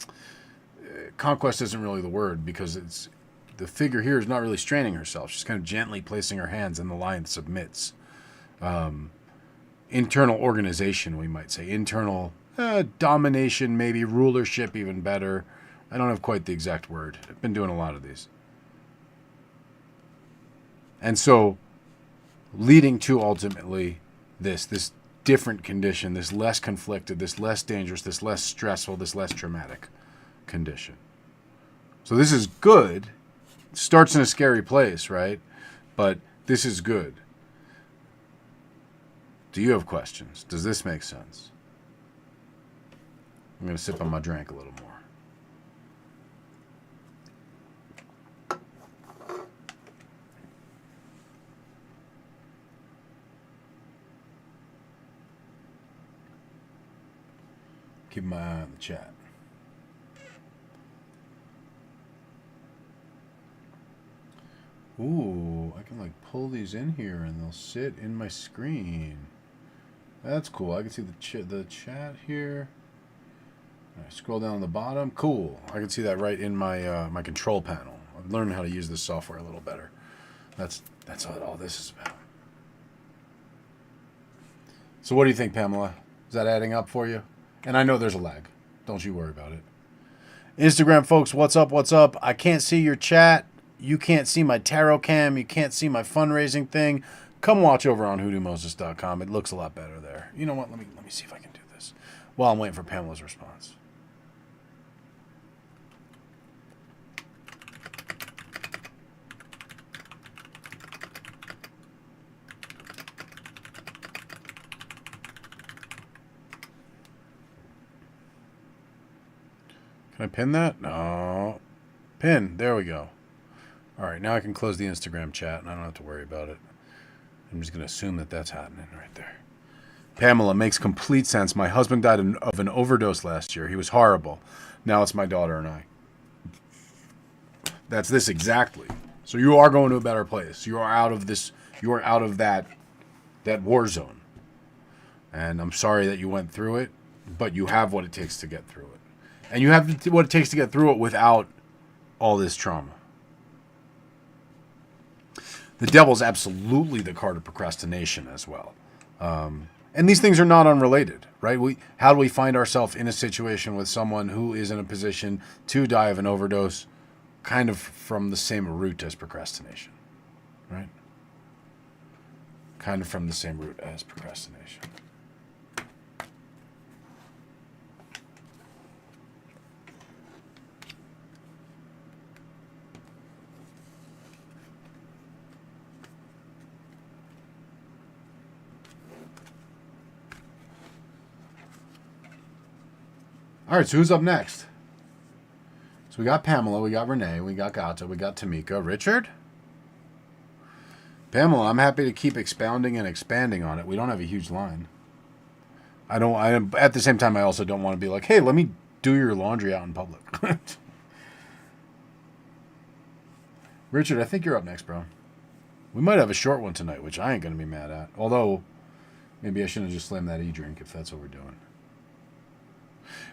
conquest. Isn't really the word, because it's the figure here is not really straining herself. She's kind of gently placing her hands, and the lion submits. Internal organization, we might say. Internal domination, maybe rulership, even better. I don't have quite the exact word. I've been doing a lot of these. And so, leading to ultimately this different condition, this less conflicted, this less dangerous, this less stressful, this less traumatic condition. So this is good. It starts in a scary place, right? But this is good. Do you have questions? Does this make sense? I'm going to sip on my drink a little more. Keep my eye on the chat. Ooh, I can like pull these in here and they'll sit in my screen. That's cool. I can see the chat here. I scroll down the bottom. Cool. I can see that right in my my control panel. I've learned how to use this software a little better. That's what all this is about. So what do you think, Pamela? Is that adding up for you? And I know there's a lag. Don't you worry about it. Instagram folks, what's up? What's up? I can't see your chat. You can't see my tarot cam. You can't see my fundraising thing. Come watch over on hoodoomoses.com. It looks a lot better there. You know what? Let me see if I can do this while I'm waiting for Pamela's response. Can I pin that? No. Pin. There we go. All right, now I can close the Instagram chat, and I don't have to worry about it. I'm just going to assume that that's happening right there. Pamela, makes complete sense. My husband died of an overdose last year. He was horrible. Now it's my daughter and I. That's this exactly. So you are going to a better place. You are out of this. You are out of that war zone. And I'm sorry that you went through it, but you have what it takes to get through it. And you have what it takes to get through it without all this trauma. The devil's absolutely the card of procrastination as well. And these things are not unrelated, right? How do we find ourselves in a situation with someone who is in a position to die of an overdose, kind of from the same root as procrastination, right? Kind of from the same root as procrastination. All right, so who's up next? So we got Pamela, we got Renee, we got Gata, we got Tamika. Richard? Pamela, I'm happy to keep expounding and expanding on it. We don't have a huge line. At the same time, I also don't want to be like, hey, let me do your laundry out in public. Richard, I think you're up next, bro. We might have a short one tonight, which I ain't going to be mad at. Although, maybe I shouldn't have just slammed that e-drink if that's what we're doing.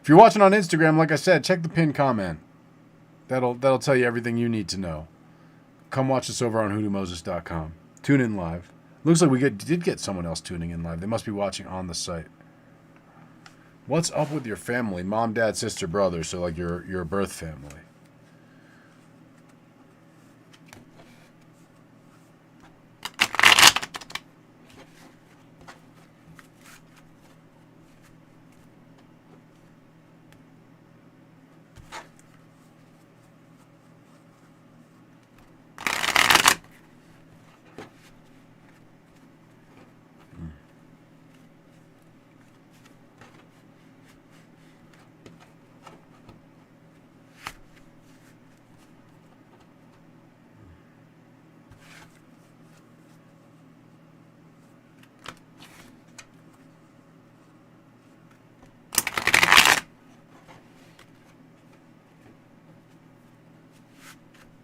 If you're watching on Instagram, like I said, check the pinned comment. That'll tell you everything you need to know. Come watch us over on hoodoomoses.com. Tune in live. Looks like we did get someone else tuning in live. They must be watching on the site. What's up with your family? Mom, dad, sister, brother. So like your birth family.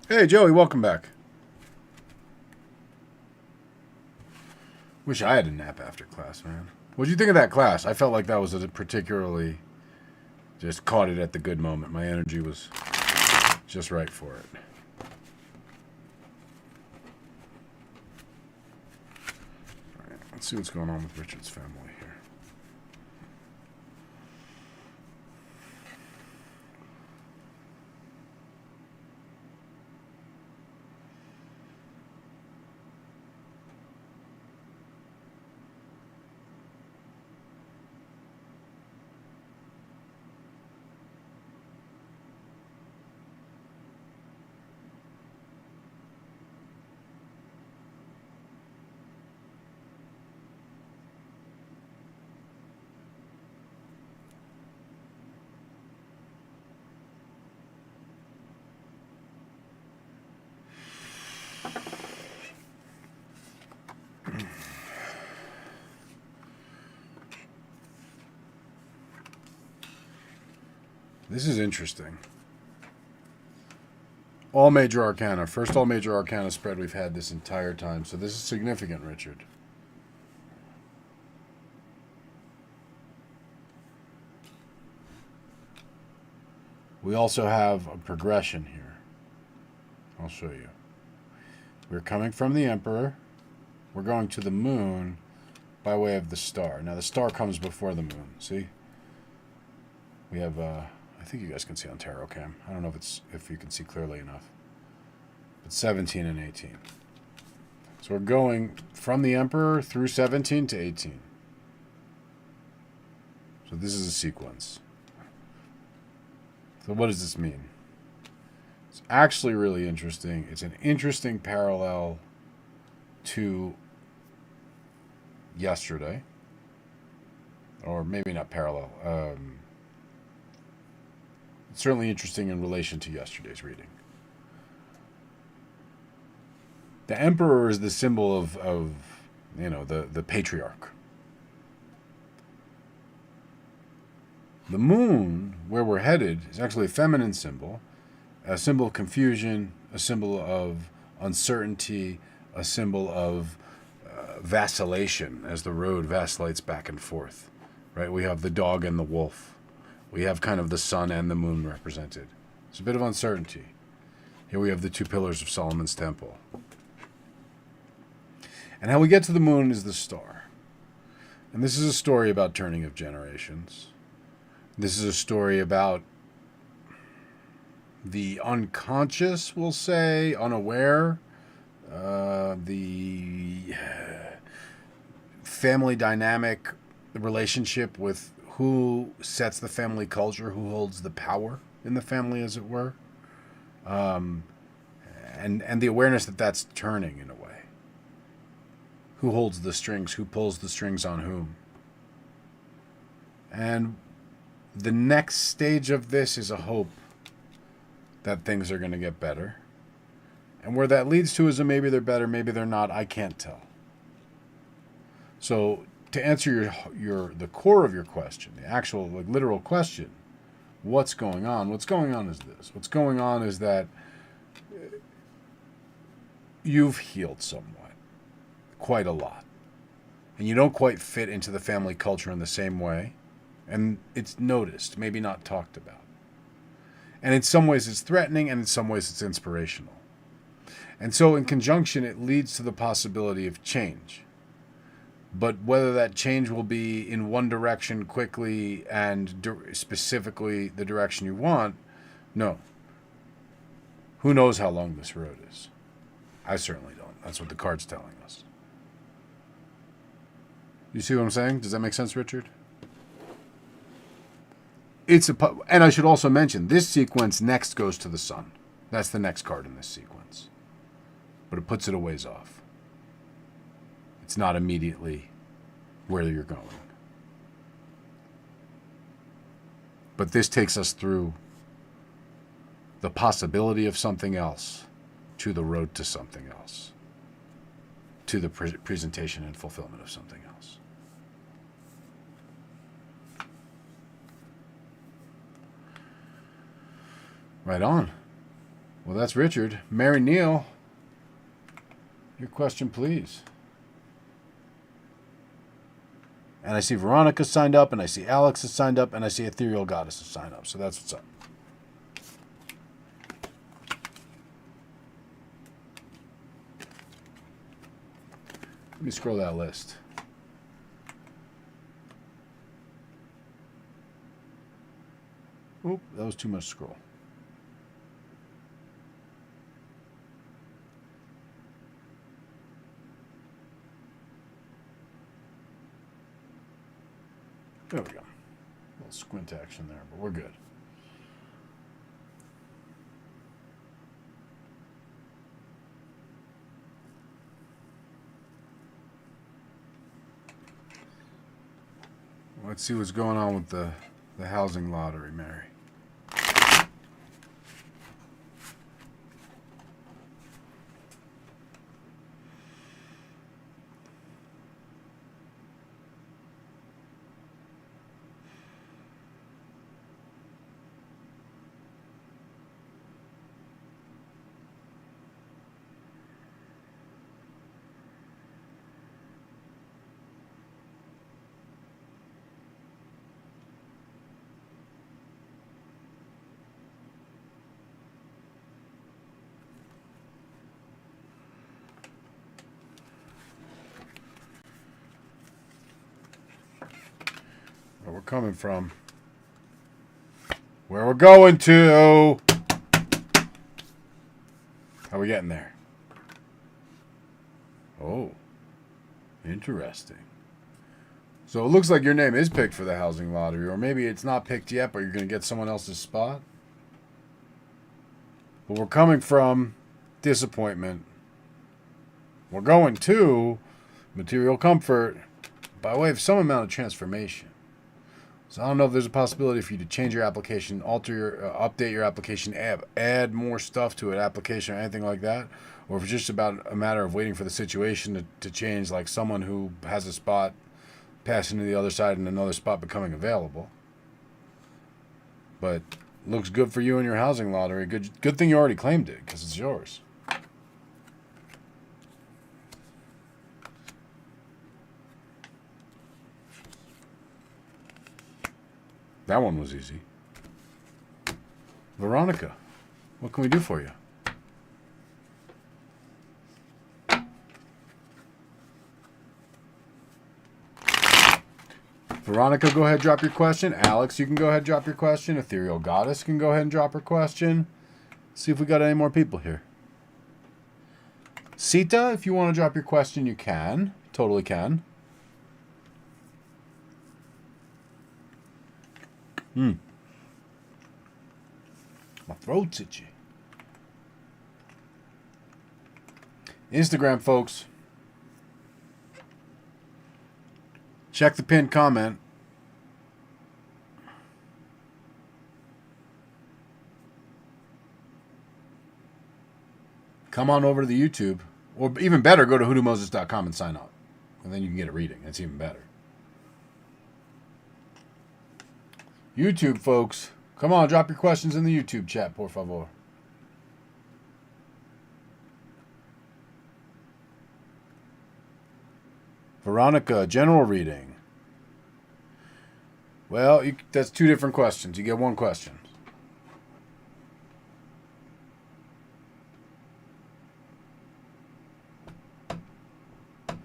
Hey, Joey, welcome back. Wish I had a nap after class, man. What'd you think of that class? I felt like that was a particularly... Just caught it at the good moment. My energy was just right for it. All right, let's see what's going on with Richard's family here. This is interesting. All major arcana. First all major arcana spread we've had this entire time. So this is significant, Richard. We also have a progression here. I'll show you. We're coming from the Emperor. We're going to the moon by way of the star. Now the star comes before the moon. See? We have... I think you guys can see on Tarot Cam. I don't know if you can see clearly enough. But 17 and 18. So we're going from the Emperor through 17 to 18. So this is a sequence. So what does this mean? It's actually really interesting. It's an interesting parallel to yesterday. Or maybe not parallel. Certainly interesting in relation to yesterday's reading. The Emperor is the symbol of the patriarch. The moon, where we're headed, is actually a feminine symbol, a symbol of confusion, a symbol of uncertainty, a symbol of vacillation as the road vacillates back and forth. Right? We have the dog and the wolf. We have kind of the sun and the moon represented. There's a bit of uncertainty. Here we have the two pillars of Solomon's temple. And how we get to the moon is the star. And this is a story about turning of generations. This is a story about the unconscious, we'll say, unaware, the family dynamic, the relationship with who sets the family culture, who holds the power in the family, as it were, and the awareness that that's turning in a way. Who holds the strings? Who pulls the strings on whom? And the next stage of this is a hope that things are going to get better. And where that leads to is a maybe they're better, maybe they're not. I can't tell. So to answer the core of your question, the actual literal question, what's going on? What's going on is this. What's going on is that you've healed somewhat, quite a lot. And you don't quite fit into the family culture in the same way. And it's noticed, maybe not talked about. And in some ways it's threatening, and in some ways it's inspirational. And so in conjunction, it leads to the possibility of change. But whether that change will be in one direction quickly and specifically the direction you want, no. Who knows how long this road is? I certainly don't. That's what the card's telling us. You see what I'm saying? Does that make sense, Richard? And I should also mention, this sequence next goes to the sun. That's the next card in this sequence. But it puts it a ways off. It's not immediately where you're going. But this takes us through the possibility of something else to the road to something else, to the presentation and fulfillment of something else. Right on. Well, that's Richard. Mary Neal, your question, please. And I see Veronica signed up, and I see Alex is signed up, and I see Ethereal Goddess is signed up. So that's what's up. Let me scroll that list. Oop, that was too much scroll. There we go. A little squint action there, but we're good. Let's see what's going on with the housing lottery, Mary. Where we're coming from. Where we're going to. How are we getting there? Oh, interesting. So it looks like your name is picked for the housing lottery, or maybe it's not picked yet, but you're going to get someone else's spot. But we're coming from disappointment. We're going to material comfort by way of some amount of transformation. So I don't know if there's a possibility for you to change your application, alter your, update your application, add more stuff to an application or anything like that, or if it's just about a matter of waiting for the situation to change, like someone who has a spot passing to the other side and another spot becoming available. But looks good for you in your housing lottery. Good thing you already claimed it because it's yours. That one was easy. Veronica, what can we do for you? Veronica, go ahead, drop your question. Alex, you can go ahead, drop your question. Ethereal Goddess can go ahead and drop her question. See if we got any more people here. Sita, if you want to drop your question, you can. Totally can. My throat's itchy. Instagram, folks. Check the pinned comment. Come on over to the YouTube. Or even better, go to hoodooMoses.com and sign up. And then you can get a reading. That's even better. YouTube, folks. Come on, drop your questions in the YouTube chat, por favor. Veronica, general reading. Well, that's two different questions. You get one question.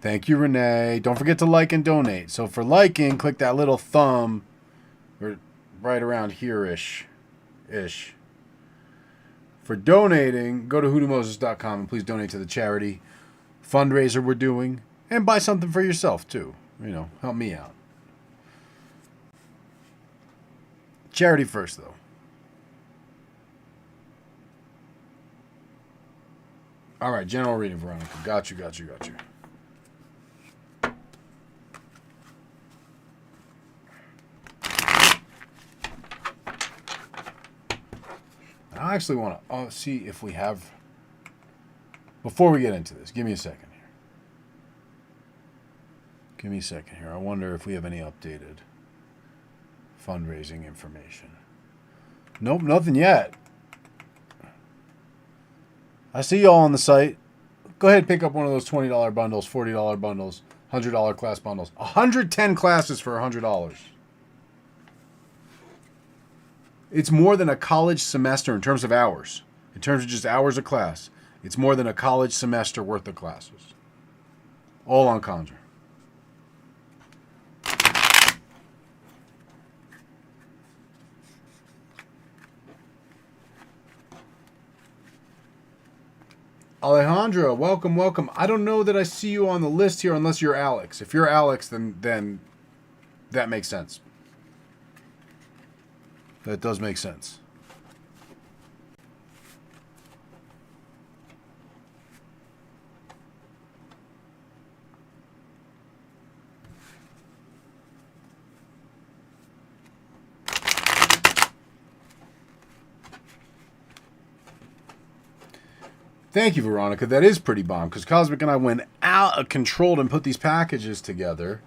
Thank you, Renee. Don't forget to like and donate. So for liking, click that little thumb right around here-ish. For donating, go to hoodooMoses.com and please donate to the charity fundraiser we're doing. And buy something for yourself, too. You know, help me out. Charity first, though. All right, general reading, Veronica. Got you. I actually want to see if we have... Before we get into this, give me a second here. I wonder if we have any updated fundraising information. Nope, nothing yet. I see y'all on the site. Go ahead and pick up one of those $20 bundles, $40 bundles, $100 class bundles. 110 classes for $100. It's more than a college semester in terms of hours. In terms of just hours of class. It's more than a college semester worth of classes. All on Conjure. Alejandra, welcome, welcome. I don't know that I see you on the list here unless you're Alex. If you're Alex, then that makes sense. That does make sense. Thank you, Veronica. That is pretty bomb because Cosmic and I went out of control and put these packages together.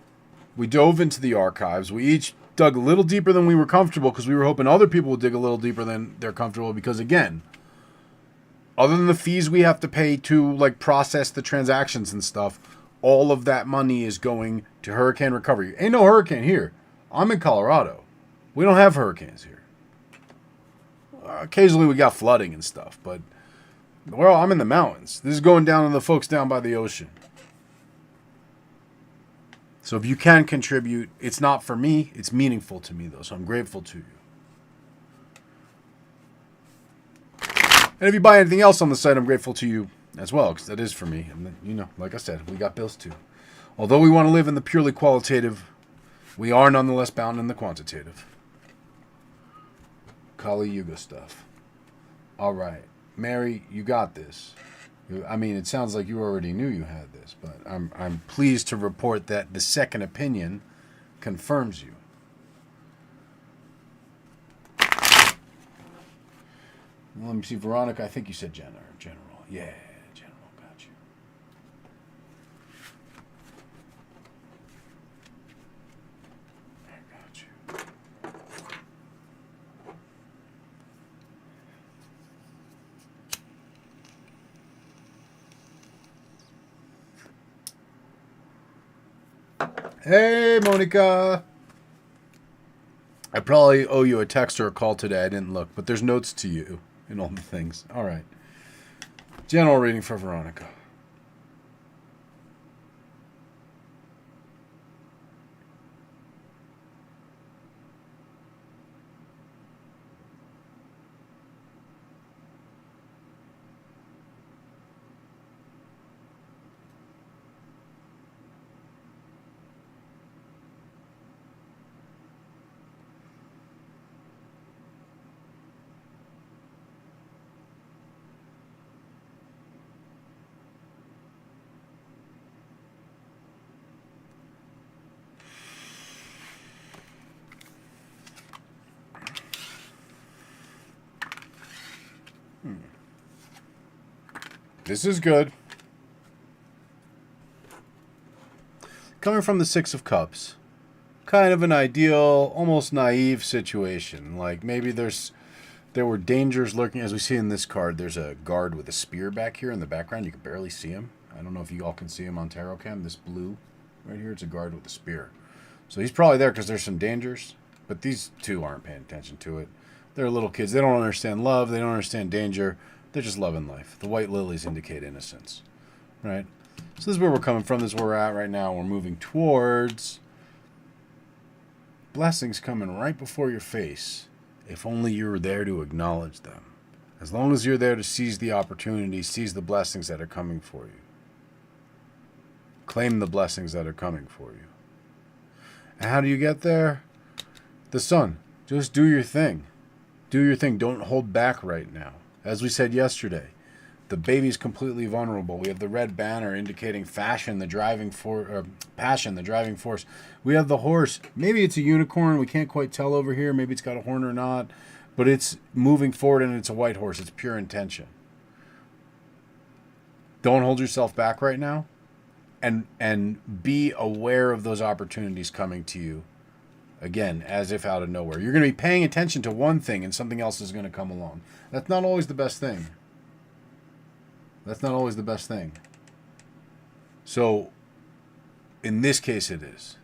We dove into the archives. We each dug a little deeper than we were comfortable because we were hoping other people would dig a little deeper than they're comfortable because, again, other than the fees we have to pay to like process the transactions and stuff, all of that money is going to hurricane recovery. Ain't no hurricane here. I'm in Colorado. We don't have hurricanes here. Occasionally we got flooding and stuff, but well, I'm in the mountains. This is going down to the folks down by the ocean. So if you can contribute, it's not for me. It's meaningful to me, though. So I'm grateful to you. And if you buy anything else on the site, I'm grateful to you as well, because that is for me. And, you know, like I said, we got bills too. Although we want to live in the purely qualitative, we are nonetheless bound in the quantitative. Kali Yuga stuff. All right. Mary, you got this. I mean, it sounds like you already knew you had this, but I'm pleased to report that the second opinion confirms you. Well, let me see, Veronica. I think you said general. Yeah, general. Got you. I got you. Hey, Monica. I probably owe you a text or a call today. I didn't look, but there's notes to you and all the things. All right. General reading for Veronica. This is good. Coming from the Six of Cups, kind of an ideal, almost naive situation. Like maybe there were dangers lurking. As we see in this card, there's a guard with a spear back here in the background. You can barely see him. I don't know if you all can see him on Tarot Cam. This blue right here, it's a guard with a spear. So he's probably there because there's some dangers. But these two aren't paying attention to it. They're little kids. They don't understand love. They don't understand danger. They're just loving life. The white lilies indicate innocence, right? So this is where we're coming from. This is where we're at right now. We're moving towards blessings coming right before your face. If only you were there to acknowledge them. As long as you're there to seize the opportunity, seize the blessings that are coming for you. Claim the blessings that are coming for you. And how do you get there? The sun. Just do your thing. Do your thing. Don't hold back right now. As we said yesterday, the baby's completely vulnerable. We have the red banner indicating passion, the driving force. We have the horse. Maybe it's a unicorn. We can't quite tell over here. Maybe it's got a horn or not. But it's moving forward and it's a white horse. It's pure intention. Don't hold yourself back right now. And be aware of those opportunities coming to you. Again, as if out of nowhere. You're going to be paying attention to one thing and something else is going to come along. That's not always the best thing. That's not always the best thing. So, in this case, it is.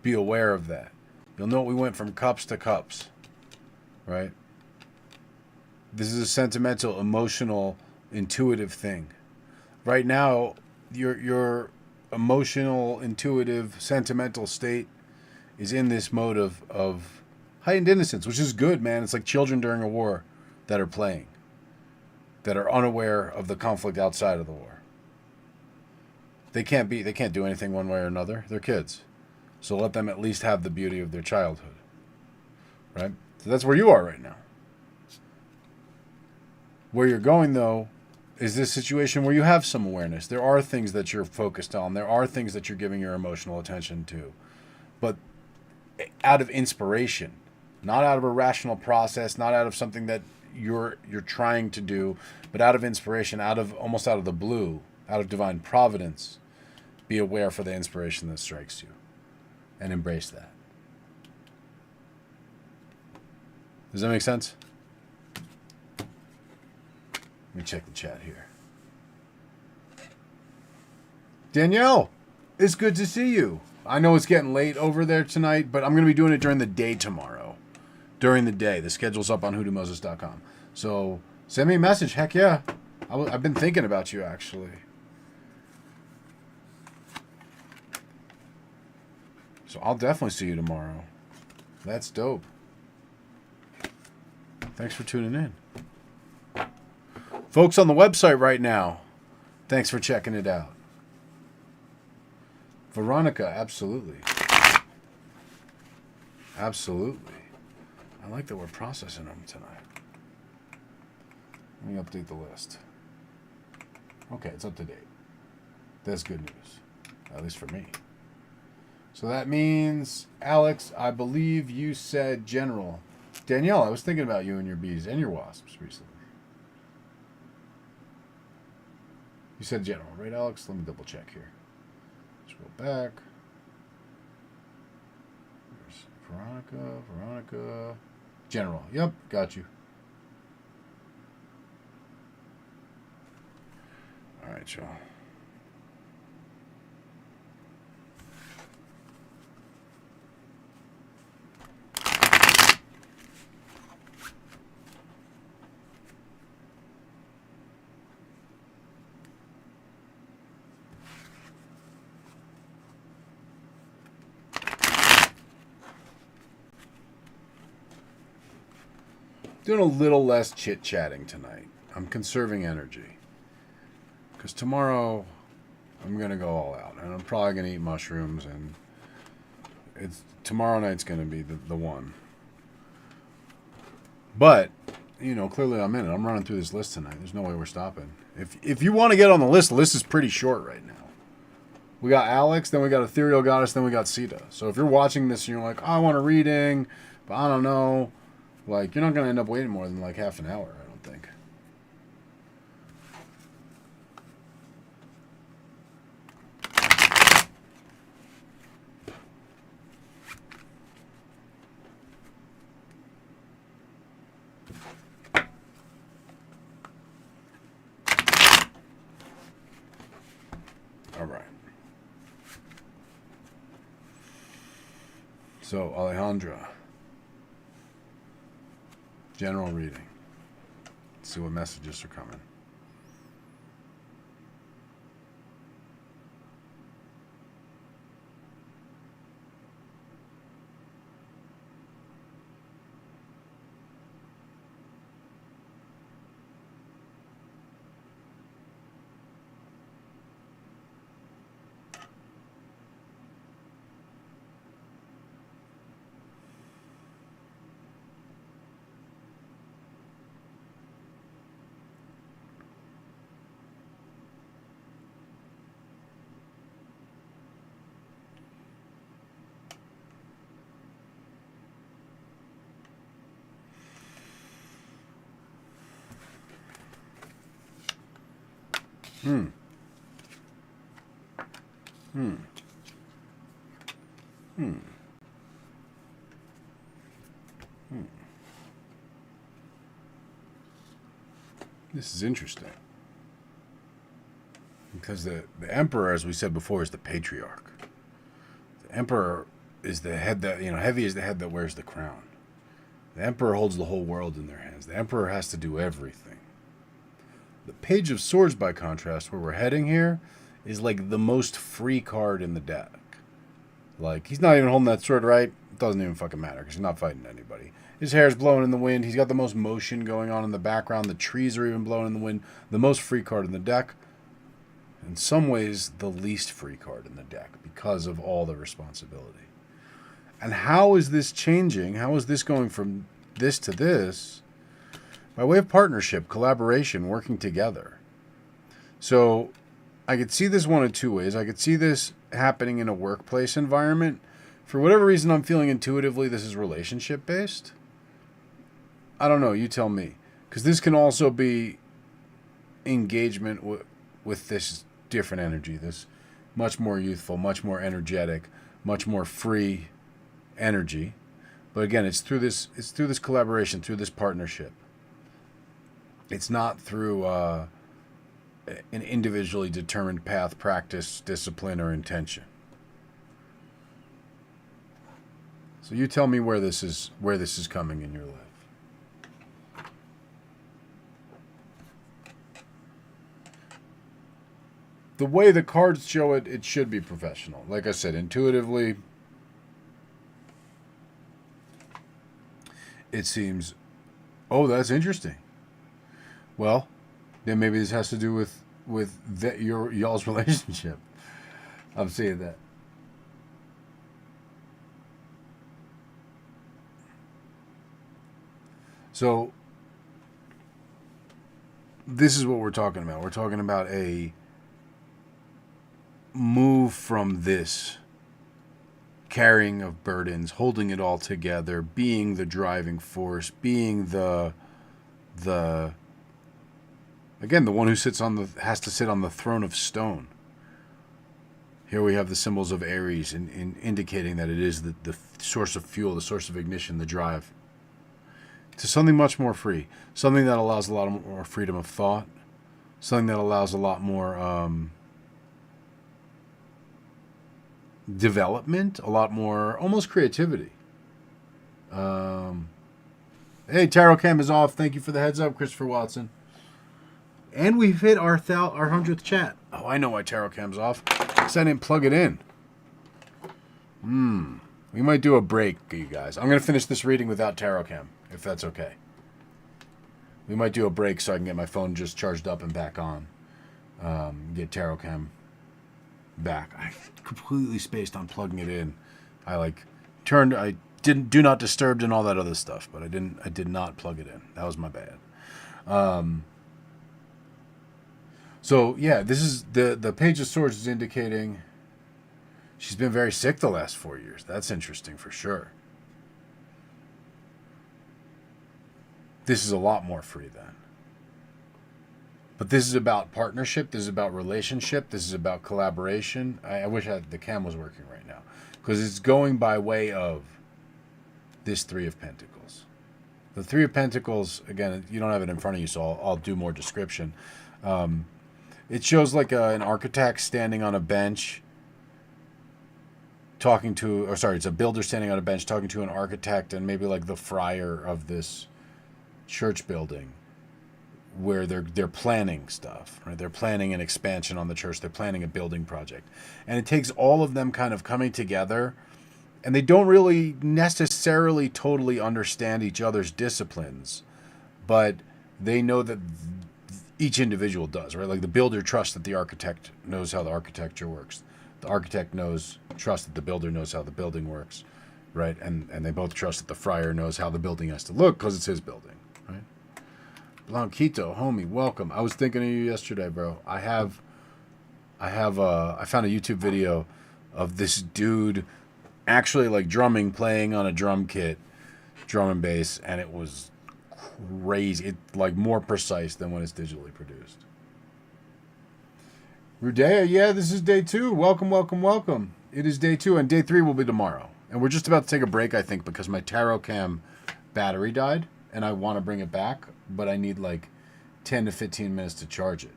Be aware of that. You'll note we went from cups to cups, right? This is a sentimental, emotional, intuitive thing. Right now, your emotional, intuitive, sentimental state is in this mode of heightened innocence, which is good, man. It's like children during a war that are playing, that are unaware of the conflict outside of the war. They can't do anything one way or another. They're kids. So let them at least have the beauty of their childhood. Right? So that's where you are right now. Where you're going, though, is this situation where you have some awareness. There are things that you're focused on. There are things that you're giving your emotional attention to. But out of inspiration, not out of a rational process, not out of something that you're trying to do, but out of inspiration, almost out of the blue, out of divine providence. Be aware for the inspiration that strikes you and embrace that. Does that make sense? Let me check the chat here. Danielle, it's good to see you. I know it's getting late over there tonight, but I'm going to be doing it during the day tomorrow. During the day. The schedule's up on hoodoomoses.com. So send me a message. Heck yeah. I've been thinking about you, actually. So I'll definitely see you tomorrow. That's dope. Thanks for tuning in. Folks on the website right now, thanks for checking it out. Veronica, absolutely. Absolutely. I like that we're processing them tonight. Let me update the list. Okay, it's up to date. That's good news. At least for me. So that means, Alex, I believe you said general. Danielle, I was thinking about you and your bees and your wasps recently. You said general, right, Alex? Let me double check here. Scroll back. There's Veronica. General. Yep, got you. All right, y'all. Doing a little less chit-chatting tonight. I'm conserving energy. Because tomorrow, I'm going to go all out. And I'm probably going to eat mushrooms. And tomorrow night's going to be the one. But, clearly I'm in it. I'm running through this list tonight. There's no way we're stopping. If you want to get on the list is pretty short right now. We got Alex, then we got Ethereal Goddess, then we got Sita. So if you're watching this and you're like, I want a reading, but I don't know. Like, you're not going to end up waiting more than like half an hour, I don't think. All right. So, Alejandra. General reading. Let's see what messages are coming. This is interesting. Because the emperor, as we said before, is the patriarch. The emperor is the head that, heavy is the head that wears the crown. The emperor holds the whole world in their hands. The emperor has to do everything. The Page of Swords, by contrast, where we're heading here, is like the most free card in the deck. Like, he's not even holding that sword right. It doesn't even fucking matter because he's not fighting anybody. His hair's blowing in the wind. He's got the most motion going on in the background. The trees are even blowing in the wind. The most free card in the deck. In some ways, the least free card in the deck because of all the responsibility. And how is this changing? How is this going from this to this? By way of partnership, collaboration, working together. So I could see this one of two ways. I could see this happening in a workplace environment. For whatever reason, I'm feeling intuitively this is relationship-based. I don't know. You tell me. Because this can also be engagement with this different energy. This much more youthful, much more energetic, much more free energy. But again, it's through this collaboration, through this partnership. It's not through an individually determined path, practice, discipline, or intention. So you tell me where this is coming in your life. The way the cards show it, it should be professional. Like I said, intuitively, it seems, oh, that's interesting. Well, then maybe this has to do with y'all's relationship. I'm seeing that. So this is what we're talking about. We're talking about a move from this carrying of burdens, holding it all together, being the driving force, being the again, the one who has to sit on the throne of stone. Here we have the symbols of Aries in indicating that it is the source of fuel, the source of ignition, the drive. To something much more free. Something that allows a lot more freedom of thought. Something that allows a lot more development, a lot more almost creativity. Hey, Tarot Cam is off. Thank you for the heads up, Christopher Watson. And we've hit our 100th chat. Oh, I know why Tarot Cam's off. Because I didn't plug it in. We might do a break, you guys. I'm going to finish this reading without Tarot Cam, if that's okay. We might do a break so I can get my phone just charged up and back on. Get Tarot Cam back. I completely spaced on plugging it in. I do not disturbed and all that other stuff, but I did not plug it in. That was my bad. So yeah, this is the Page of Swords is indicating she's been very sick the last 4 years. That's interesting for sure. This is a lot more free then. But this is about partnership. This is about relationship. This is about collaboration. I wish the cam was working right now. Because it's going by way of this Three of Pentacles. The Three of Pentacles, again, you don't have it in front of you, so I'll do more description. It shows like an architect standing on a bench it's a builder standing on a bench talking to an architect and maybe like the friar of this church building where they're planning stuff, right? They're planning an expansion on the church. They're planning a building project. And it takes all of them kind of coming together, and they don't really necessarily totally understand each other's disciplines, but they know that each individual does, right? Like the builder trusts that the architect knows how the architecture works. The architect trusts that the builder knows how the building works, right? And they both trust that the friar knows how the building has to look because it's his building, right? Blanquito, homie, welcome. I was thinking of you yesterday, bro. I found a YouTube video of this dude actually like playing on a drum kit, drum and bass, and it was crazy. It like more precise than when it's digitally produced. Rudea, yeah, this is day 2. Welcome, welcome, welcome. It is day 2, and day 3 will be tomorrow. And we're just about to take a break, I think, because my Tarot Cam battery died, and I want to bring it back, but I need like 10 to 15 minutes to charge it.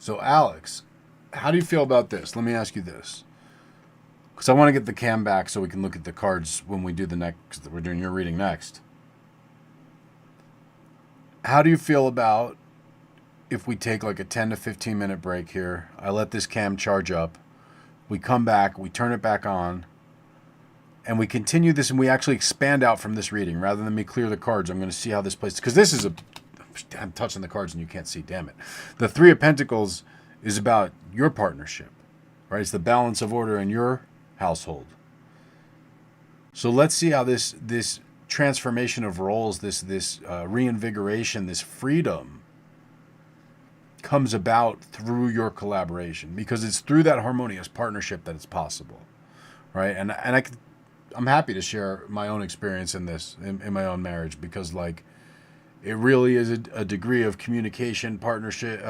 So, Alex, how do you feel about this? Let me ask you this. Because I want to get the cam back so we can look at the cards when we do the next, we're doing your reading next. How do you feel about if we take like a 10 to 15 minute break here? I let this cam charge up. We come back, we turn it back on, and we continue this, and we actually expand out from this reading. Rather than me clear the cards, I'm going to see how this plays. Because this is a... I'm touching the cards and you can't see, damn it. The Three of Pentacles is about your partnership, right? It's the balance of order in your household. So let's see how this transformation of roles, this reinvigoration, this freedom comes about through your collaboration, because it's through that harmonious partnership that it's possible, right? And I'm happy to share my own experience in this, in my own marriage, because like it really is a degree of communication, partnership,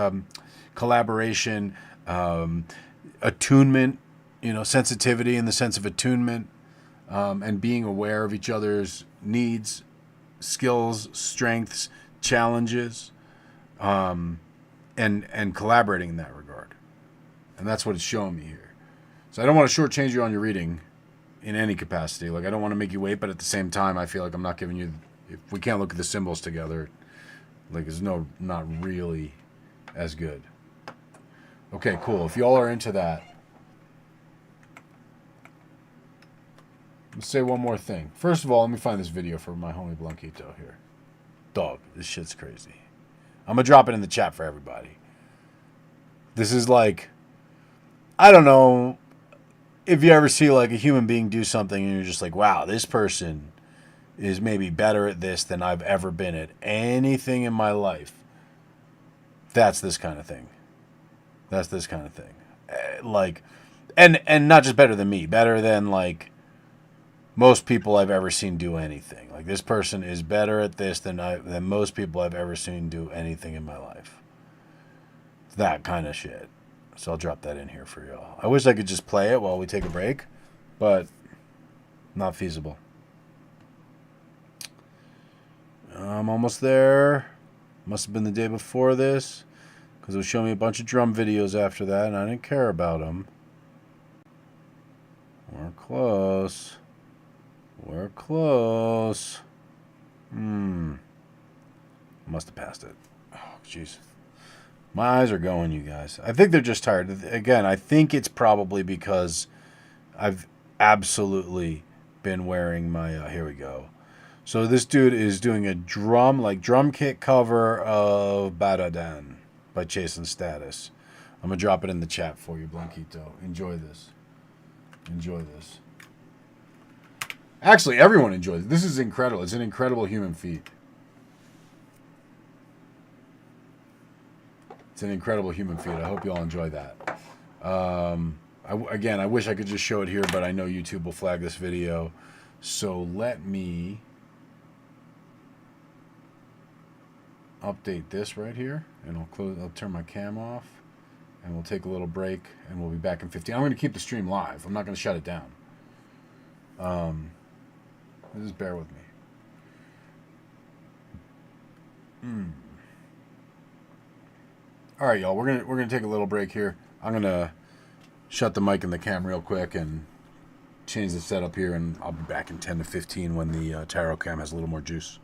collaboration, attunement, sensitivity in the sense of attunement, and being aware of each other's needs, skills, strengths, challenges, and collaborating in that regard. And that's what it's showing me here. So I don't want to shortchange you on your reading in any capacity. Like, I don't want to make you wait, but at the same time, I feel like I'm not giving you... If we can't look at the symbols together, like, it's not really as good. Okay, cool. If y'all are into that, let's say one more thing. First of all, let me find this video for my homie Blanquito here. Dog, this shit's crazy. I'm going to drop it in the chat for everybody. This is like, I don't know if you ever see like a human being do something and you're just like, wow, this person is maybe better at this than I've ever been at anything in my life. That's this kind of thing. That's this kind of thing. Like, and not just better than me, better than like most people I've ever seen do anything. Like, this person is better at this than most people I've ever seen do anything in my life. That kind of shit. So I'll drop that in here for y'all. I wish I could just play it while we take a break, but not feasible. I'm almost there. Must have been the day before this, because it was showing me a bunch of drum videos after that, and I didn't care about them. We're close. We're close. Must have passed it. Oh, jeez. My eyes are going, you guys. I think they're just tired. Again, I think it's probably because I've absolutely been wearing my... here we go. So this dude is doing a drum kit cover of Badadan by Chase and Status. I'm going to drop it in the chat for you, Blanquito. Enjoy this. Enjoy this. Actually, everyone enjoys it. This is incredible. It's an incredible human feat. It's an incredible human feat. I hope you all enjoy that. Again, I wish I could just show it here, but I know YouTube will flag this video. So let me update this right here, and I'll turn my cam off, and we'll take a little break, and we'll be back in 15. I'm going to keep the stream live. I'm not going to shut it down. Just bear with me. All right, y'all. We're gonna take a little break here. I'm gonna shut the mic and the cam real quick and change the setup here, and I'll be back in 10 to 15 when the tarot cam has a little more juice.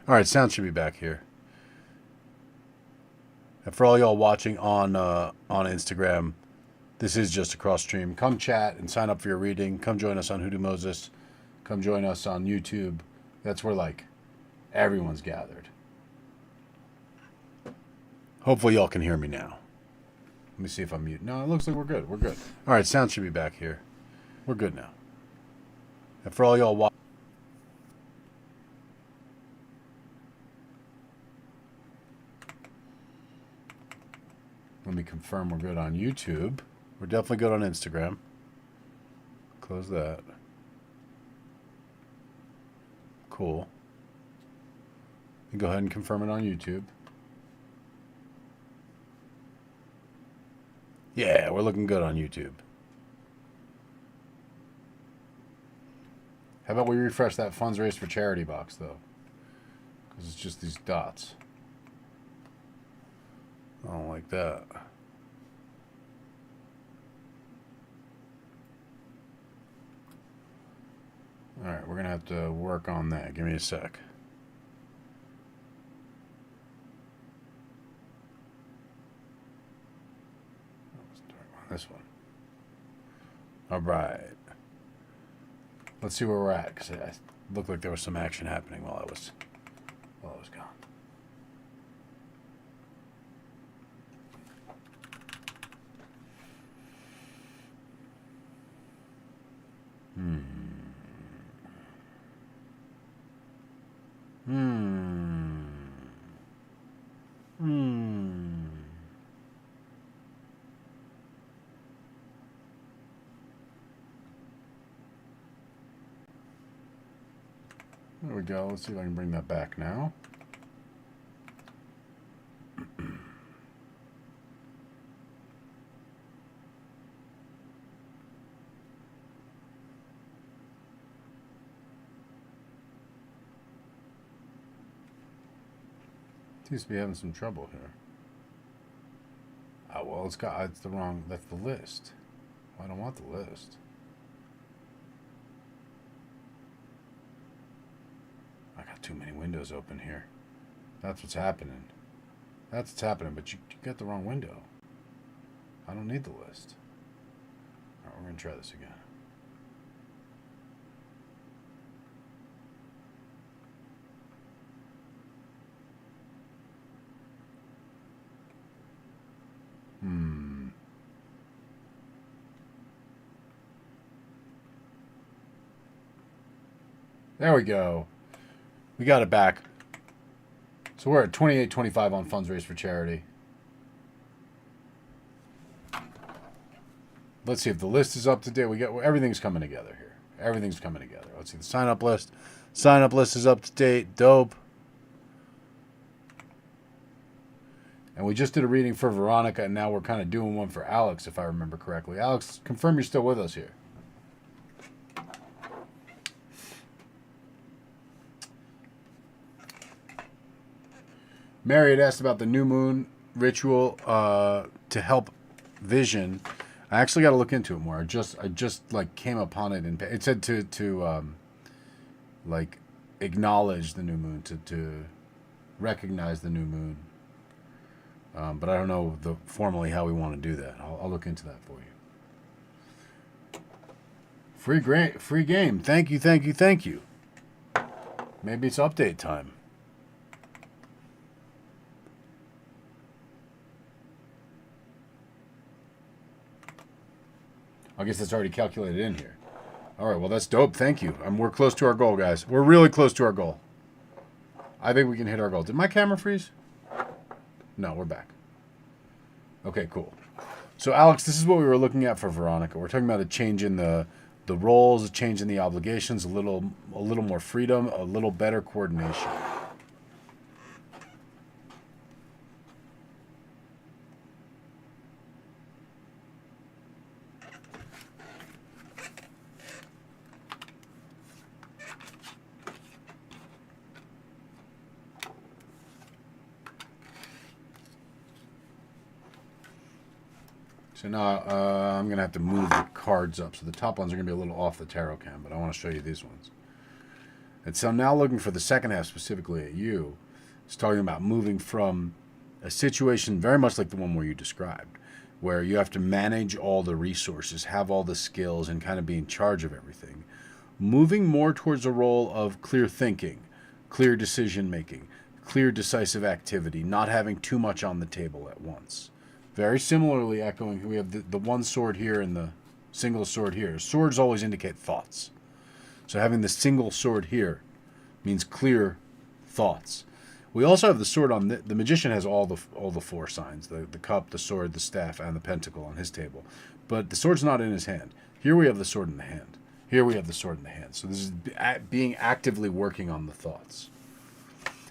All right, sound should be back here. And for all y'all watching on Instagram, this is just a cross stream. Come chat and sign up for your reading. Come join us on Hoodoo Moses. Come join us on YouTube. That's where like everyone's gathered. Hopefully y'all can hear me now. Let me see if I'm mute. No, it looks like we're good. We're good. All right, sound should be back here. We're good now. And for all y'all watching. Let me confirm we're good on YouTube. We're definitely good on Instagram. Close that. Cool. And go ahead and confirm it on YouTube. Yeah, we're looking good on YouTube. How about we refresh that funds raised for charity box, though? Because it's just these dots. I don't like that. All right, we're going to have to work on that. Give me a sec. This one. All right. Let's see where we're at, because it looked like there was some action happening while I was gone. There we go. Let's see if I can bring that back now. Seems to be having some trouble here. Oh, well, it's the wrong, that's the list. I don't want the list. I got too many windows open here. That's what's happening. That's what's happening, but you got the wrong window. I don't need the list. All right, we're going to try this again. There we go. We got it back. So we're at 28.25 on funds raised for charity. Let's see if the list is up to date. Everything's coming together here. Everything's coming together. Let's see the sign up list. Sign up list is up to date. Dope. And we just did a reading for Veronica, and now we're kind of doing one for Alex, if I remember correctly. Alex, confirm you're still with us here. Mary had asked about the new moon ritual to help vision. I actually got to look into it more. I just like came upon it, and it said to like acknowledge the new moon, to recognize the new moon. But I don't know formally how we want to do that. I'll look into that for you. Free game. Thank you. Maybe it's update time. I guess that's already calculated in here. All right, well, that's dope. Thank you. We're close to our goal, guys. We're really close to our goal. I think we can hit our goal. Did my camera freeze? No, we're back. Okay, cool. So, Alex, this is what we were looking at for Veronica. We're talking about a change in the roles, a change in the obligations, a little more freedom, a little better coordination. So now I'm going to have to move the cards up. So the top ones are going to be a little off the tarot cam, but I want to show you these ones. And so I'm now looking for the second half specifically at you. It's talking about moving from a situation very much like the one where you described, where you have to manage all the resources, have all the skills, and kind of be in charge of everything. Moving more towards a role of clear thinking, clear decision making, clear decisive activity, not having too much on the table at once. Very similarly echoing, we have the one sword here and the single sword here. Swords always indicate thoughts. So having the single sword here means clear thoughts. We also have the sword on the magician has all the four signs: the cup, the sword, the staff, and the pentacle on his table. But the sword's not in his hand. Here we have the sword in the hand. Here we have the sword in the hand. So this is being actively working on the thoughts.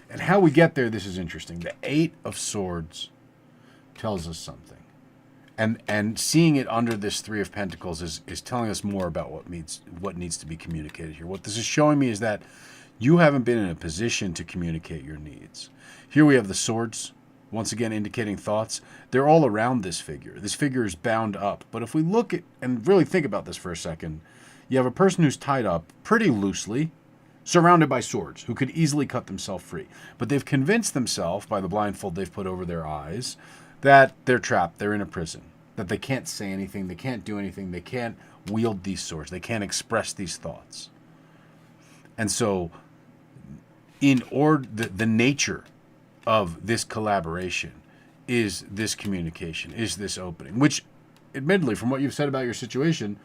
And how we get there, this is interesting. The Eight of Swords tells us something. And seeing it under this Three of Pentacles is telling us more about what needs to be communicated here. What this is showing me is that you haven't been in a position to communicate your needs. Here we have the swords, once again indicating thoughts. They're all around this figure. This figure is bound up. But if we look at and really think about this for a second, you have a person who's tied up pretty loosely, surrounded by swords, who could easily cut themselves free. But they've convinced themselves, by the blindfold they've put over their eyes, that they're trapped, they're in a prison, that they can't say anything, they can't do anything, they can't wield these swords, they can't express these thoughts. And so, the nature of this collaboration is this communication, is this opening, which, admittedly, from what you've said about your situation,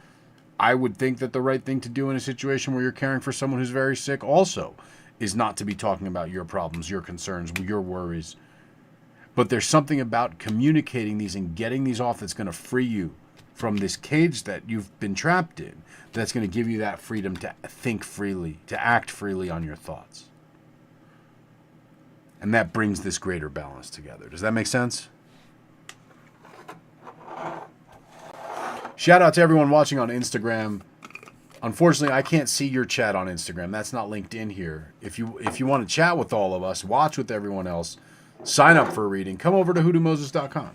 I would think that the right thing to do in a situation where you're caring for someone who's very sick also is not to be talking about your problems, your concerns, your worries. But there's something about communicating these and getting these off that's going to free you from this cage that you've been trapped in, that's going to give you that freedom to think freely, to act freely on your thoughts. And that brings this greater balance together. Does that make sense? Shout out to everyone watching on Instagram. Unfortunately, I can't see your chat on Instagram. That's not linked in here. If you want to chat with all of us, watch with everyone else, sign up for a reading, come over to hoodoomoses.com.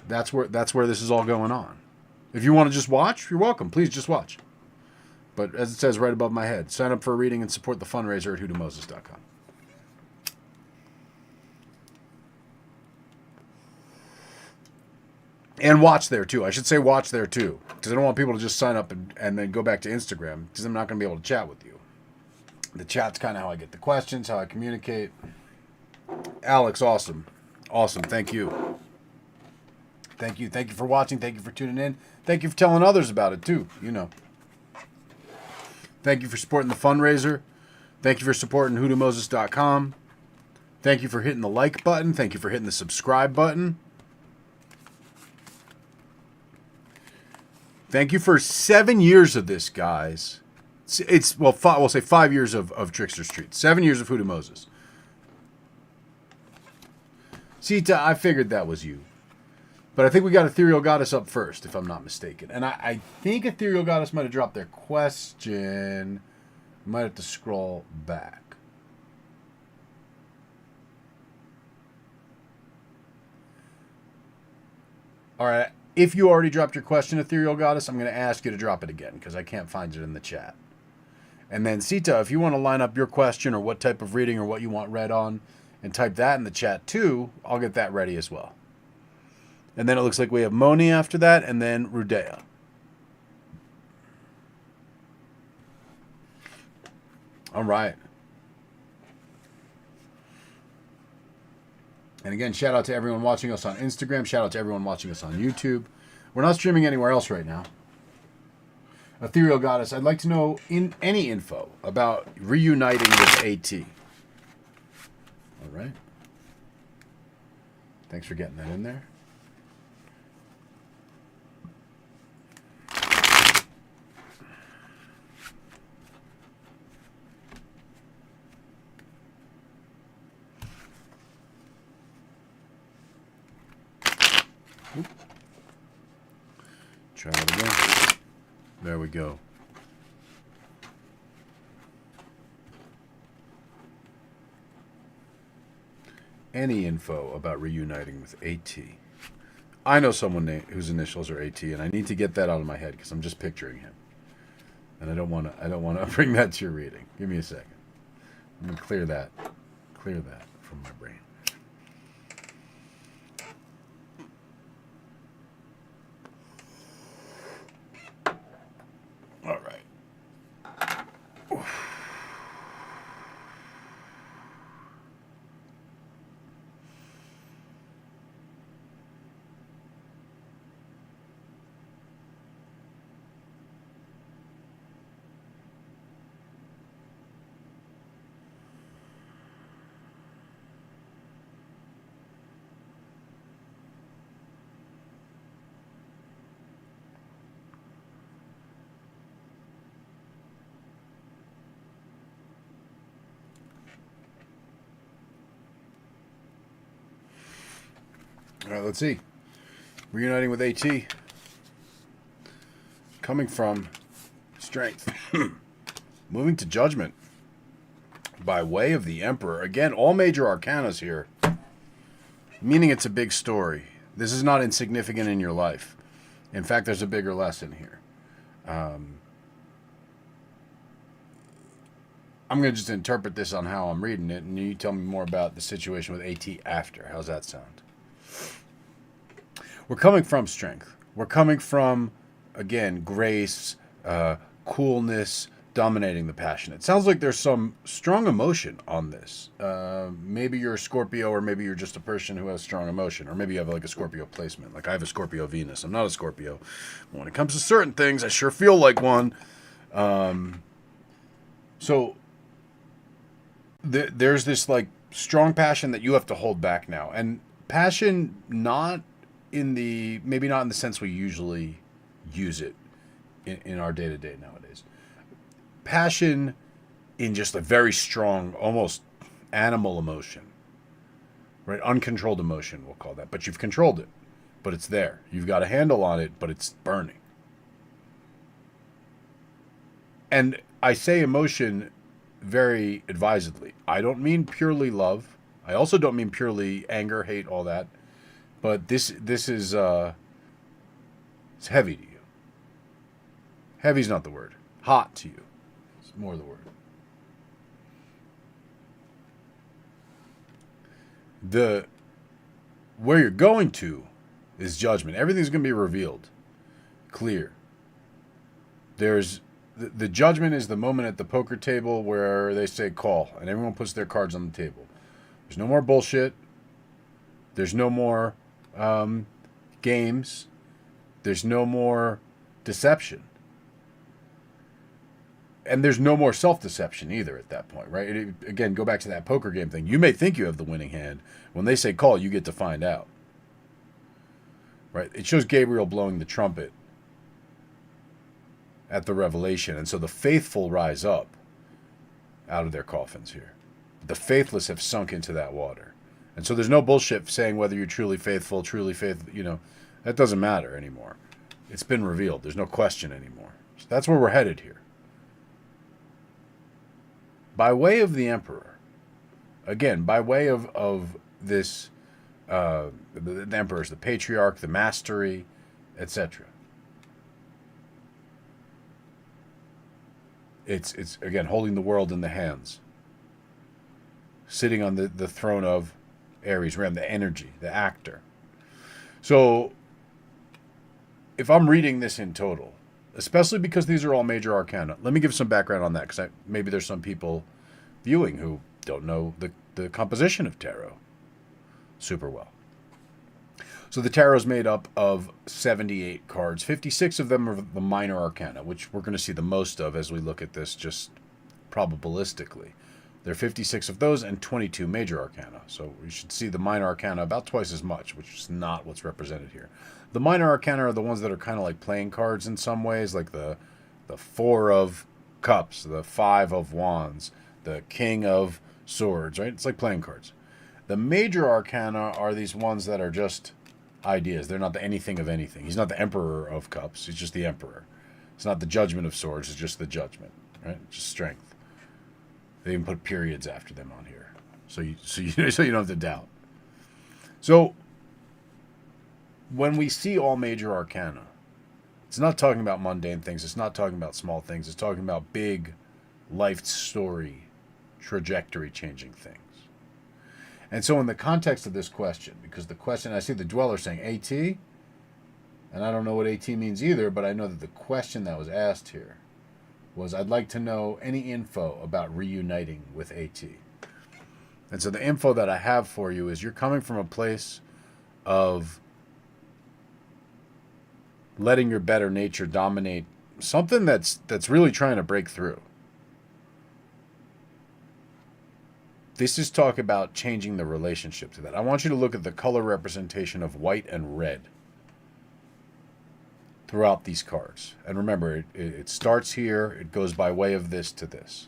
That's where this is all going on. If you want to just watch, you're welcome. Please just watch. But as it says right above my head, sign up for a reading and support the fundraiser at hoodoomoses.com. And watch there, too. I should say watch there, too. Because I don't want people to just sign up and then go back to Instagram. Because I'm not going to be able to chat with you. The chat's kind of how I get the questions, how I communicate. Alex, awesome. Awesome. Thank you. Thank you. Thank you for watching. Thank you for tuning in. Thank you for telling others about it, too. You know. Thank you for supporting the fundraiser. Thank you for supporting hoodoomoses.com. Thank you for hitting the like button. Thank you for hitting the subscribe button. Thank you for 7 years of this, guys. We'll say 5 years of Trickster Street. 7 years of Hoodoo Moses. Sita, I figured that was you. But I think we got Ethereal Goddess up first, if I'm not mistaken. And I think Ethereal Goddess might have dropped their question. Might have to scroll back. All right. If you already dropped your question, Ethereal Goddess, I'm going to ask you to drop it again because I can't find it in the chat. And then Sita, if you want to line up your question or what type of reading or what you want read on and type that in the chat too, I'll get that ready as well. And then it looks like we have Moni after that and then Rudea. All right. And again, shout out to everyone watching us on Instagram. Shout out to everyone watching us on YouTube. We're not streaming anywhere else right now. Ethereal Goddess, I'd like to know any info about reuniting with AT. All right. Thanks for getting that in there. Try it again. There we go. Any info about reuniting with AT? I know someone whose initials are AT, and I need to get that out of my head because I'm just picturing him. and I don't want to bring that to your reading. Give me a second. I'm gonna clear that from my brain. All right. All right, let's see. Reuniting with AT. Coming from strength. Moving to judgment. By way of the Emperor. Again, all major arcanas here. Meaning it's a big story. This is not insignificant in your life. In fact, there's a bigger lesson here. I'm going to just interpret this on how I'm reading it, and you tell me more about the situation with AT after. How's that sound? We're coming from strength. We're coming from, again, grace, coolness, dominating the passion. It sounds like there's some strong emotion on this. Maybe you're a Scorpio, or maybe you're just a person who has strong emotion, or maybe you have like a Scorpio placement. Like I have a Scorpio Venus. I'm not a Scorpio. But when it comes to certain things, I sure feel like one. So there's this like strong passion that you have to hold back now, and passion not in the maybe not in the sense we usually use it in our day-to-day nowadays. Passion in just a very strong, almost animal emotion, right? Uncontrolled emotion, we'll call that. But you've controlled it, but it's there. You've got a handle on it, but it's burning. And I say emotion very advisedly. I don't mean purely love. I also don't mean purely anger, hate, all that. But this is it's heavy to you. Heavy's not the word. Hot to you. It's more the word. Where you're going to is judgment. Everything's going to be revealed. Clear. There's the judgment is the moment at the poker table where they say call and everyone puts their cards on the table. There's no more bullshit. There's no more games. There's no more deception. And there's no more self-deception either at that point, right? Again, go back to that poker game thing. You may think you have the winning hand. When they say call, you get to find out. Right? It shows Gabriel blowing the trumpet at the revelation. And so the faithful rise up out of their coffins here. The faithless have sunk into that water. And so there's no bullshit saying whether you're truly faithful, that doesn't matter anymore. It's been revealed. There's no question anymore. So that's where we're headed here. By way of the Emperor, again, by way of this, the Emperor's the patriarch, the mastery, etc. It's again holding the world in the hands, sitting on the throne of Aries, Ram, the energy, the actor. So if I'm reading this in total, especially because these are all major arcana, let me give some background on that, because maybe there's some people viewing who don't know the composition of tarot super well. So the tarot is made up of 78 cards. 56 of them are the minor arcana, which we're going to see the most of as we look at this just probabilistically. There are 56 of those and 22 major arcana. So we should see the minor arcana about twice as much, which is not what's represented here. The minor arcana are the ones that are kind of like playing cards in some ways, like the Four of Cups, the Five of Wands, the King of Swords, right? It's like playing cards. The major arcana are these ones that are just ideas. They're not the anything of anything. He's not the Emperor of Cups. He's just the Emperor. It's not the Judgment of Swords. It's just the Judgment, right? Just strength. They even put periods after them on here, so you don't have to doubt. So when we see all major arcana, It's not talking about mundane things. It's not talking about small things. It's talking about big life story, trajectory changing things. And so in the context of this question, because the question, I see the dweller saying AT, and I don't know what AT means either, but I know that the question that was asked here was, I'd like to know any info about reuniting with AT. And so the info that I have for you is you're coming from a place of letting your better nature dominate something that's really trying to break through. This is talk about changing the relationship to that. I want you to look at the color representation of white and red throughout these cards. And remember, it starts here, it goes by way of this to this.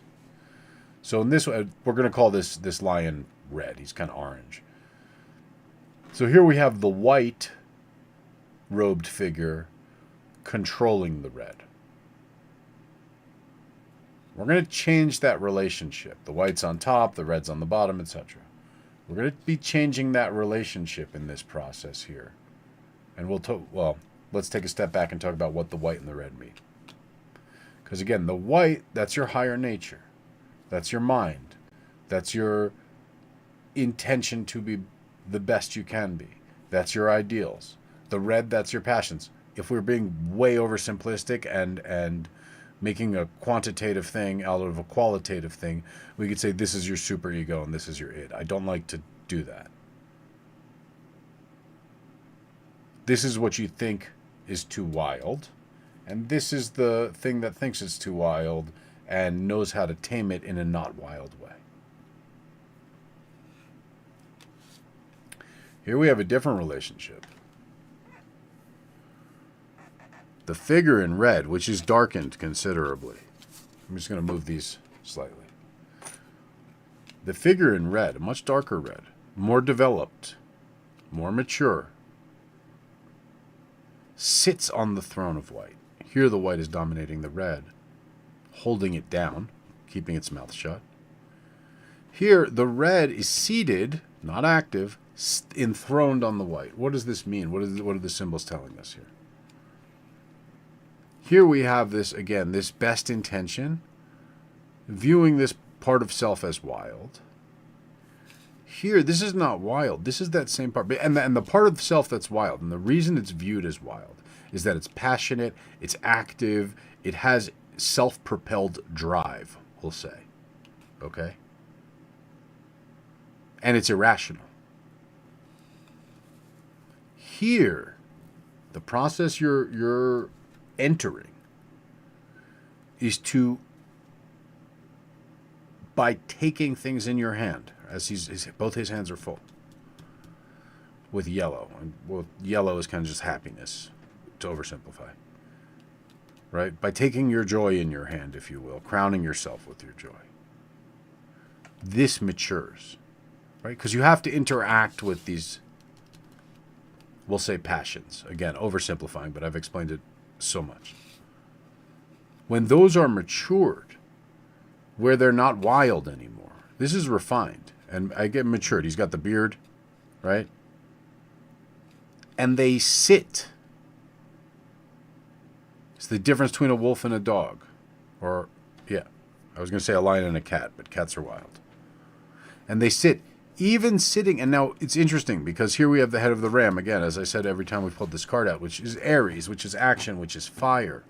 So in this one, we're going to call this lion red. He's kind of orange. So here we have the white robed figure controlling the red. We're going to change that relationship. The white's on top, the red's on the bottom, etc. We're going to be changing that relationship in this process here. And let's take a step back and talk about what the white and the red mean. Because again, the white, that's your higher nature. That's your mind. That's your intention to be the best you can be. That's your ideals. The red, that's your passions. If we're being way oversimplistic and making a quantitative thing out of a qualitative thing, we could say this is your superego and this is your id. I don't like to do that. This is what you think is too wild, and this is the thing that thinks it's too wild and knows how to tame it in a not wild way. Here we have a different relationship. The figure in red, which is darkened considerably. I'm just going to move these slightly. The figure in red, a much darker red, more developed, more mature, sits on the throne of white. Here the white is dominating the red, holding it down, keeping its mouth shut. Here the red is seated, not active, enthroned on the white. What does this mean? What are the symbols telling us here? Here we have this, again, this best intention, viewing this part of self as wild. Here, this is not wild. This is that same part. And the part of self that's wild, and the reason it's viewed as wild, is that it's passionate, it's active, it has self-propelled drive, we'll say. Okay? And it's irrational. Here, the process you're entering is to, by taking things in your hand, as both his hands are full with yellow, and yellow is kind of just happiness, to oversimplify, right? By taking your joy in your hand, if you will, crowning yourself with your joy, this matures, right? Because you have to interact with these, we'll say, passions. Again, oversimplifying, but I've explained it so much. When those are matured, where they're not wild anymore, this is refined. And I get matured. He's got the beard, right? And they sit. It's the difference between a wolf and a dog. Or, yeah, I was going to say a lion and a cat, but cats are wild. And they sit. Even sitting, and now it's interesting because here we have the head of the ram, again, as I said every time we pulled this card out, which is Aries, which is action, which is fire.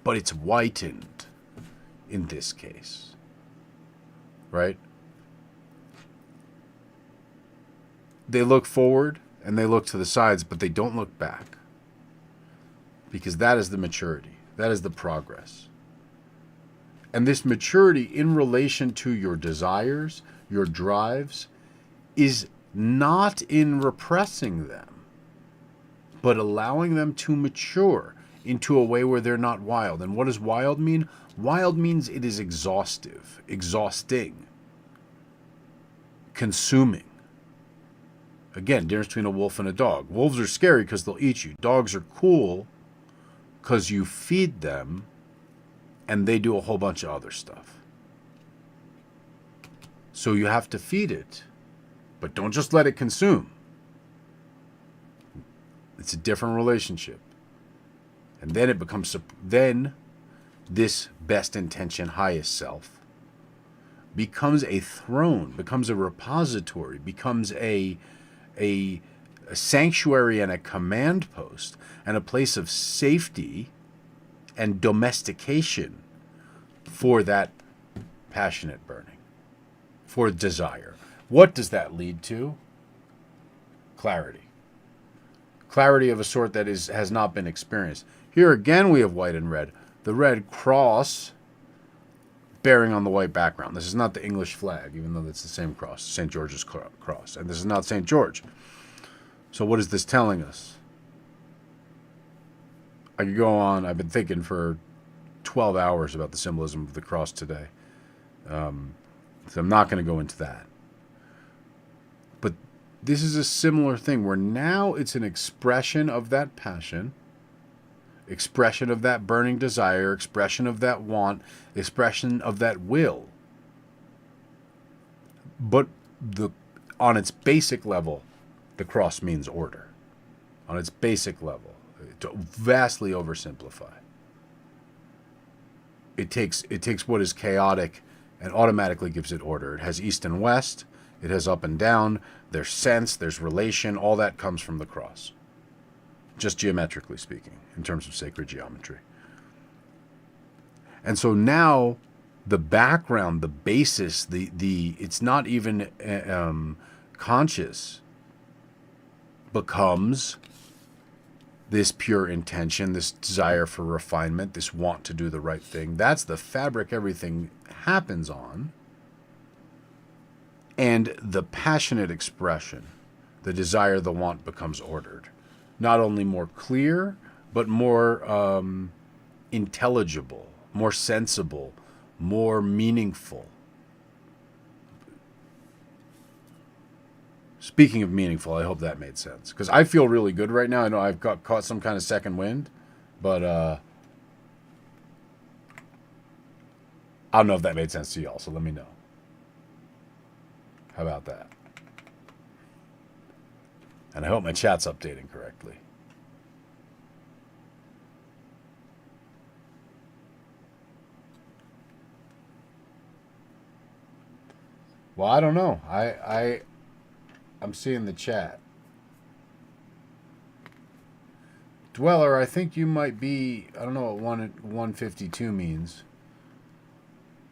But it's whitened in this case, right? They look forward and they look to the sides, but they don't look back. Because that is the maturity. That is the progress. And this maturity in relation to your desires, your drives, is not in repressing them, but allowing them to mature into a way where they're not wild. And what does wild mean? Wild means it is exhaustive, exhausting, consuming. Again, difference between a wolf and a dog. Wolves are scary because they'll eat you. Dogs are cool because you feed them and they do a whole bunch of other stuff. So you have to feed it, but don't just let it consume. It's a different relationship. And then it becomes, then this best intention, highest self becomes a throne, becomes a repository, becomes a sanctuary and a command post and a place of safety and domestication for that passionate burning, for desire. What does that lead to? Clarity. Clarity of a sort that has not been experienced. Here again we have white and red. The red cross bearing on the white background. This is not the English flag, even though it's the same cross, St. George's cross. And this is not St. George. So what is this telling us? I could go on. I've been thinking for 12 hours about the symbolism of the cross today. So I'm not going to go into that. But this is a similar thing where now it's an expression of that passion, expression of that burning desire, expression of that want, expression of that will. But on its basic level, the cross means order. On its basic level, to vastly oversimplify. It takes what is chaotic and automatically gives it order. It has east and west. It has up and down. There's sense. There's relation. All that comes from the cross. Just geometrically speaking, in terms of sacred geometry. And so now the background, the basis, it's not even conscious, becomes this pure intention, this desire for refinement, this want to do the right thing. That's the fabric everything happens on. And the passionate expression, the desire, the want becomes ordered. Not only more clear, but more intelligible, more sensible, more meaningful. Speaking of meaningful, I hope that made sense. Because I feel really good right now. I know I've caught some kind of second wind. But I don't know if that made sense to y'all. So let me know. How about that? And I hope my chat's updating correctly. Well, I don't know. I'm seeing the chat. Dweller, I think you might be, I don't know what 152 means.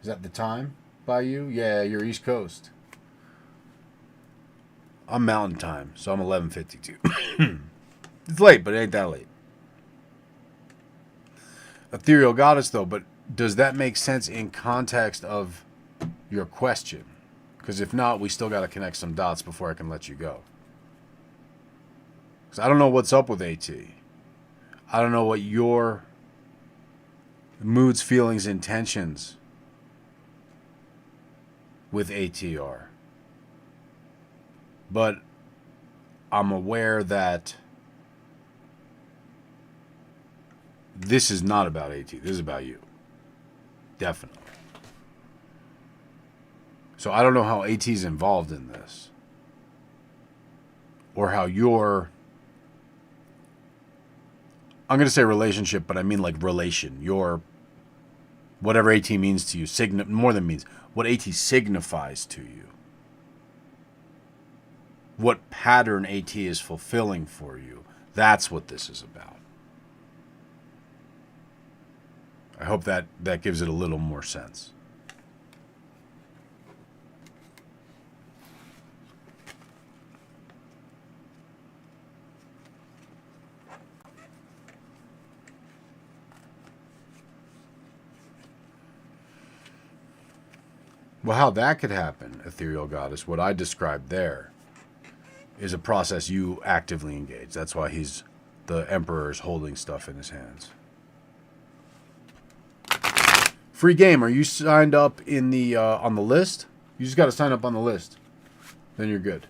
Is that the time by you? Yeah, you're East Coast. I'm Mountain Time, so I'm 11:52. It's late, but it ain't that late. Ethereal Goddess, though, but does that make sense in context of your question? Because if not, we still got to connect some dots before I can let you go. Because I don't know what's up with AT. I don't know what your moods, feelings, intentions with AT are. But I'm aware that this is not about AT. This is about you. Definitely. So I don't know how AT is involved in this. Or how your... I'm going to say relationship, but I mean like relation. Your... Whatever AT means to you. More than means. What AT signifies to you. What pattern AT is fulfilling for you. That's what this is about. I hope that gives it a little more sense. Well, how that could happen, Ethereal Goddess, what I described there is a process you actively engage. That's why the Emperor is holding stuff in his hands. Free game. Are you signed up in the on the list? You just got to sign up on the list. Then you're good.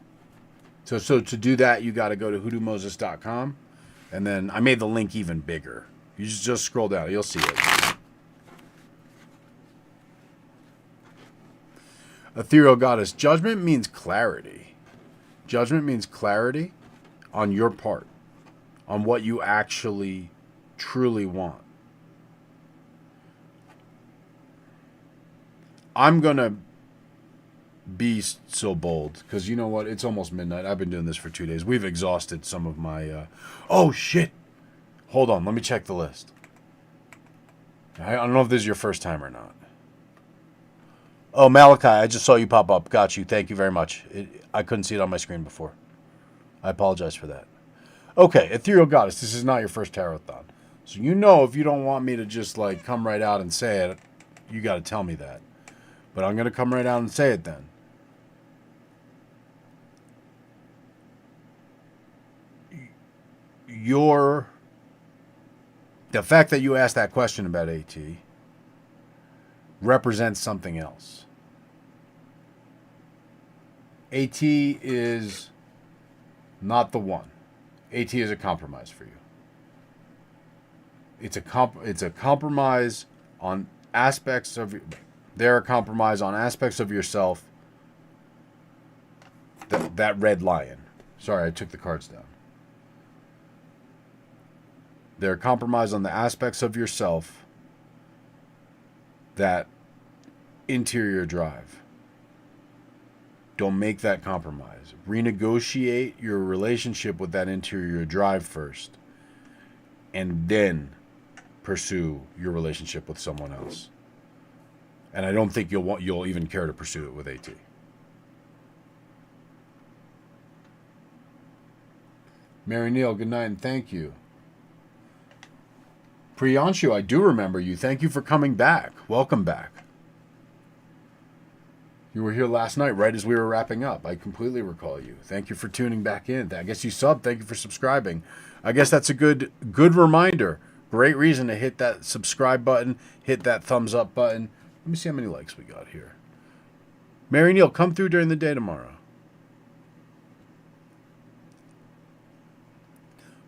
So to do that, you got to go to hoodoomoses.com. And then I made the link even bigger. You just scroll down. You'll see it. Ethereal Goddess. Judgment means clarity. Judgment means clarity on your part. On what you actually truly want. I'm going to be so bold because you know what? It's almost midnight. I've been doing this for 2 days. We've exhausted some of my. Oh, shit. Hold on. Let me check the list. I don't know if this is your first time or not. Oh, Malachi, I just saw you pop up. Got you. Thank you very much. I couldn't see it on my screen before. I apologize for that. Okay, Ethereal Goddess, this is not your first Tarothon. So you know if you don't want me to just like come right out and say it, you got to tell me that. But I'm going to come right out and say it then. The fact that you asked that question about AT represents something else. AT is not the one. AT is a compromise for you. It's a compromise on aspects of they're a compromise on aspects of yourself. That red lion. Sorry, I took the cards down. They're a compromise on the aspects of yourself that interior drive. Don't make that compromise. Renegotiate your relationship with that interior drive first, and then pursue your relationship with someone else. And I don't think you'll even care to pursue it with AT. Mary Neal, good night and thank you. Priyanshu, I do remember you. Thank you for coming back. Welcome back. You were here last night right as we were wrapping up. I completely recall you. Thank you for tuning back in. I guess you subbed. Thank you for subscribing. I guess that's a good reminder. Great reason to hit that subscribe button, hit that thumbs up button. Let me see how many likes we got here. Mary Neal, come through during the day tomorrow.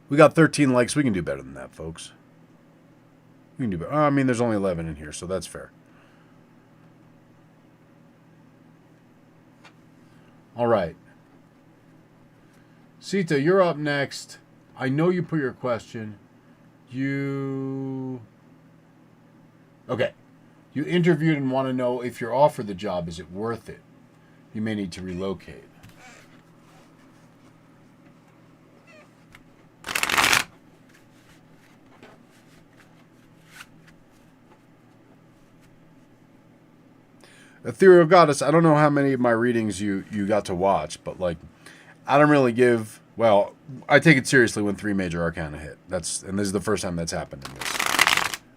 We got 13 likes. We can do better than that, folks. We can do better. I mean, there's only 11 in here, so that's fair. All right. Sita, you're up next. I know you put your question. Okay. You interviewed and want to know if you're offered the job, is it worth it? You may need to relocate. Ethereal Goddess, I don't know how many of my readings you got to watch, but like, I don't really give. Well, I take it seriously when 3 major arcana hit. And this is the first time that's happened in this.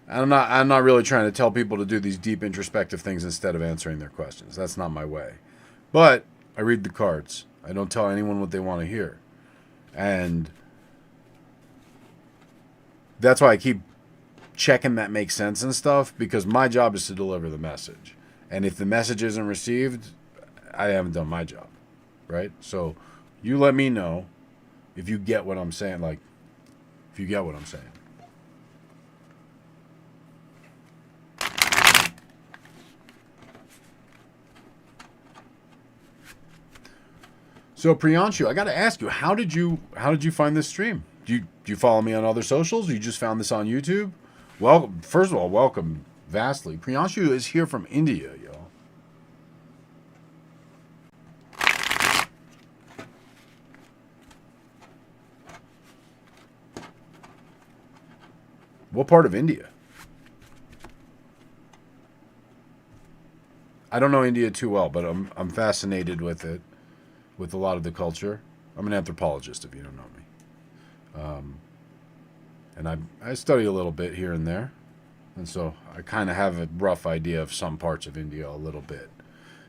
I'm not really trying to tell people to do these deep introspective things instead of answering their questions. That's not my way. But I read the cards. I don't tell anyone what they want to hear, and that's why I keep checking that makes sense and stuff, because my job is to deliver the message. And if the message isn't received, I haven't done my job, right? So you let me know if you get what I'm saying, like, if you get what I'm saying. So Priyanshu, I got to ask you, how did you find this stream? Do you follow me on other socials? You just found this on YouTube? Well, first of all, welcome vastly. Priyanshu is here from India, y'all. What part of India? I don't know India too well, but I'm fascinated with it, with a lot of the culture. I'm an anthropologist, if you don't know me. And I study a little bit here and there. And so I kind of have a rough idea of some parts of India a little bit.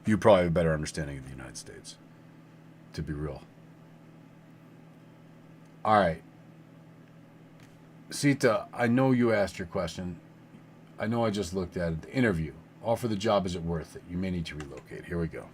You probably have a better understanding of the United States, to be real. All right. Sita, I know you asked your question. I know I just looked at it. The interview. Offer the job, is it worth it? You may need to relocate. Here we go.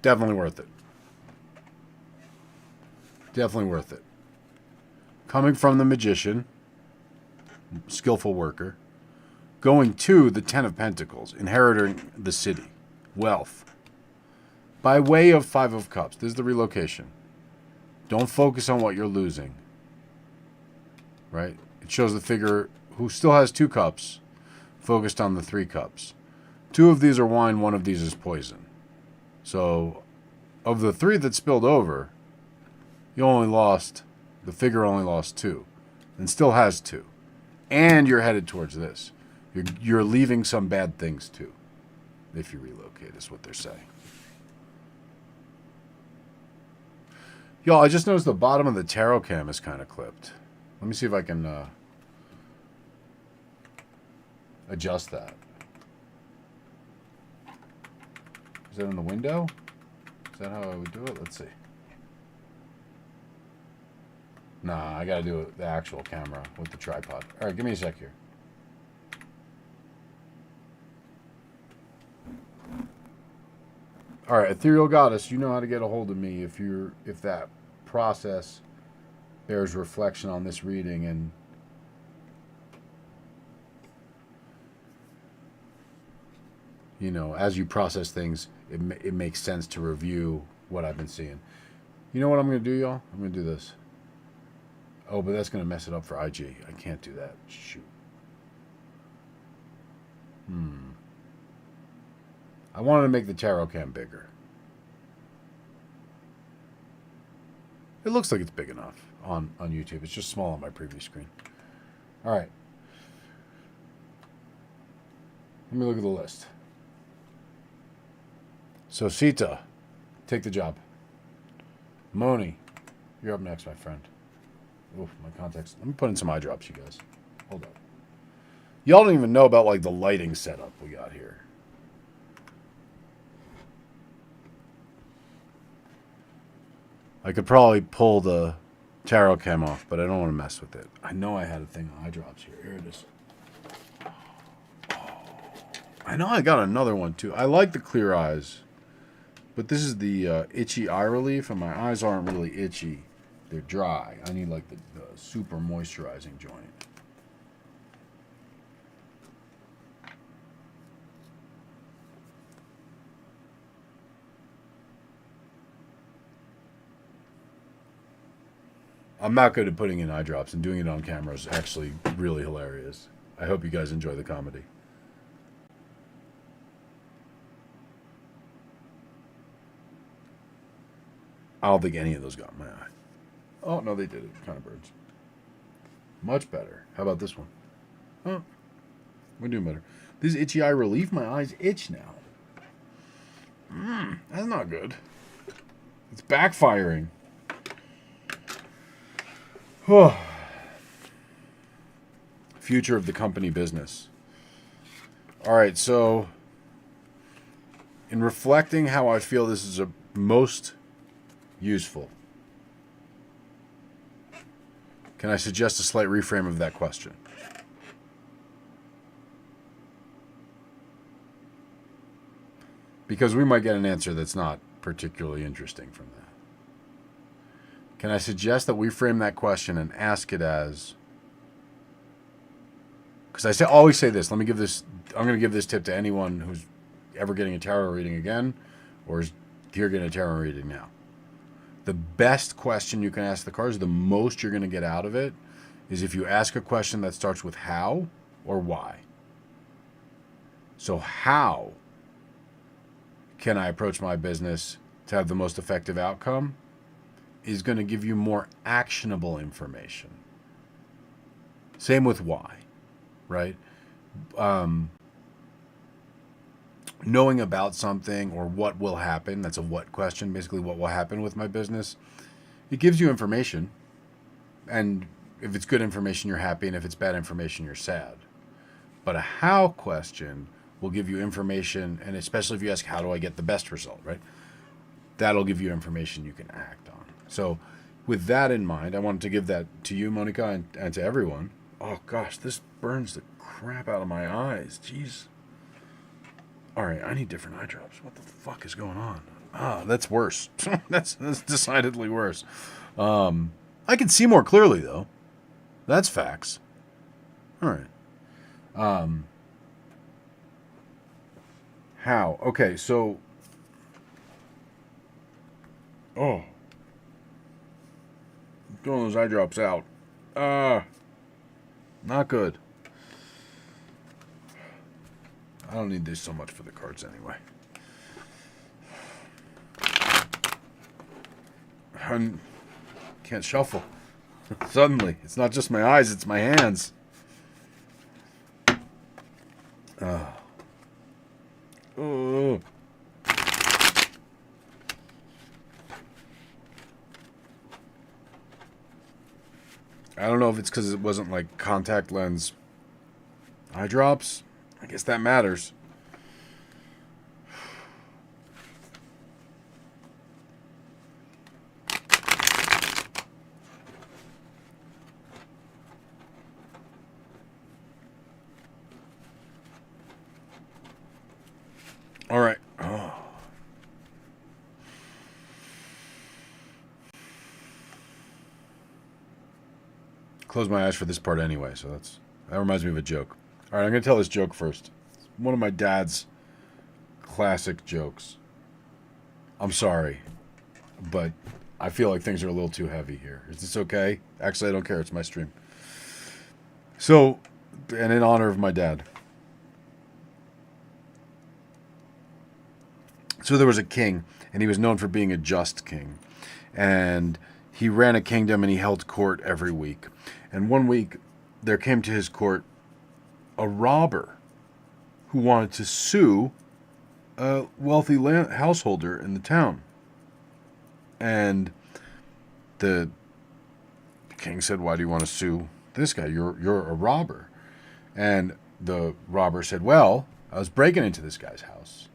Definitely worth it. Definitely worth it. Coming from the magician, skillful worker, going to the Ten of Pentacles, inheriting the city, wealth. By way of Five of Cups, this is the relocation. Don't focus on what you're losing. Right? It shows the figure who still has 2 cups, focused on the 3 cups. 2 of these are wine, 1 of these is poison. So, of the 3 that spilled over, the figure only lost 2, and still has 2. And you're headed towards this. You're leaving some bad things too, if you relocate, is what they're saying. Y'all, I just noticed the bottom of the tarot cam is kind of clipped. Let me see if I can adjust that. Is that in the window? Is that how I would do it? Let's see. Nah, I gotta do it the actual camera with the tripod. All right, give me a sec here. All right, Ethereal Goddess, you know how to get a hold of me if that process bears reflection on this reading, and you know, as you process things, it makes sense to review what I've been seeing. You know what I'm gonna do, y'all? I'm gonna do this. Oh, but that's gonna mess it up for IG. I can't do that. Shoot. I wanted to make the tarot cam bigger. It looks like it's big enough on YouTube. It's just small on my preview screen. All right. Let me look at the list. So, Sita, take the job. Moni, you're up next, my friend. Oof, my contacts. Let me put in some eye drops, you guys. Hold up. Y'all don't even know about, like, the lighting setup we got here. I could probably pull the tarot cam off, but I don't want to mess with it. I know I had a thing of eye drops here. Here it is. Oh, I know I got another one, too. I like the clear eyes. But this is the itchy eye relief, and my eyes aren't really itchy. They're dry. I need, like, the super moisturizing joint. I'm not good at putting in eye drops, and doing it on camera is actually really hilarious. I hope you guys enjoy the comedy. I don't think any of those got in my eye. Oh, no, they did it. Kind of birds. Much better. How about this one? Oh, we're doing better. This itchy eye relief, my eyes itch now. That's not good. It's backfiring. Future of the company business. All right, so in reflecting how I feel this is a most useful, can I suggest a slight reframe of that question? Because we might get an answer that's not particularly interesting from that. Can I suggest that we frame that question and ask it as... Because always say this. I'm going to give this tip to anyone who's ever getting a tarot reading again, or is here getting a tarot reading now. The best question you can ask the cards, the most you're going to get out of it, is if you ask a question that starts with how or why. So how can I approach my business to have the most effective outcome is going to give you more actionable information. Same with why, right? Knowing about something or what will happen, that's a what question, basically what will happen with my business. It gives you information, and if it's good information, you're happy, and if it's bad information, you're sad. But a how question will give you information, and especially if you ask, how do I get the best result, right? That'll give you information you can act on. So with that in mind, I wanted to give that to you, Monica, and to everyone. Oh, gosh, this burns the crap out of my eyes. Jeez. All right, I need different eye drops. What the fuck is going on? Ah, that's worse. That's decidedly worse. I can see more clearly, though. That's facts. All right. How? Okay, so... Oh. Throwing those eye drops out. Not good. I don't need this so much for the cards anyway. I can't shuffle. Suddenly. It's not just my eyes, it's my hands. Oh. I don't know if it's because it wasn't like contact lens eye drops. I guess that matters. All right. Oh. Close my eyes for this part anyway, so that reminds me of a joke. All right, I'm going to tell this joke first. It's one of my dad's classic jokes. I'm sorry, but I feel like things are a little too heavy here. Is this okay? Actually, I don't care. It's my stream. So, and in honor of my dad. So there was a king, and he was known for being a just king. And he ran a kingdom, and he held court every week. And one week, there came to his court a robber who wanted to sue a wealthy householder in the town. And the king said, "Why do you want to sue this guy? You're a robber." And the robber said, "Well, I was breaking into this guy's house.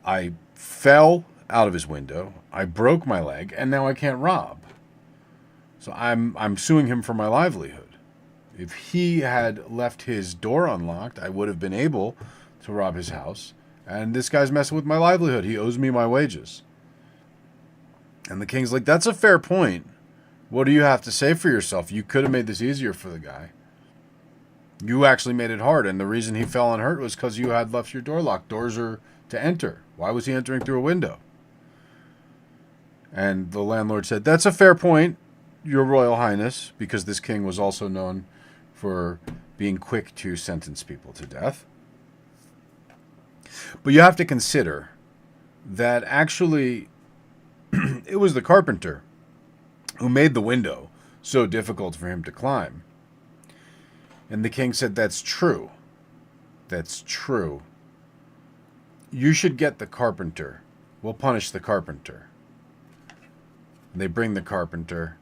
I fell out of his window, I broke my leg, and now I can't rob. So I'm suing him for my livelihood. If he had left his door unlocked, I would have been able to rob his house. And this guy's messing with my livelihood. He owes me my wages." And the king's like, "That's a fair point. What do you have to say for yourself? You could have made this easier for the guy. You actually made it hard, and the reason he fell unhurt was because you had left your door locked. Doors are to enter. Why was he entering through a window?" And the landlord said, "That's a fair point, Your Royal Highness," because this king was also known for being quick to sentence people to death. But you have to consider that actually it was the carpenter who made the window so difficult for him to climb. And the king said, "That's true. That's true. You should get the carpenter. We'll punish the carpenter." And they bring the carpenter,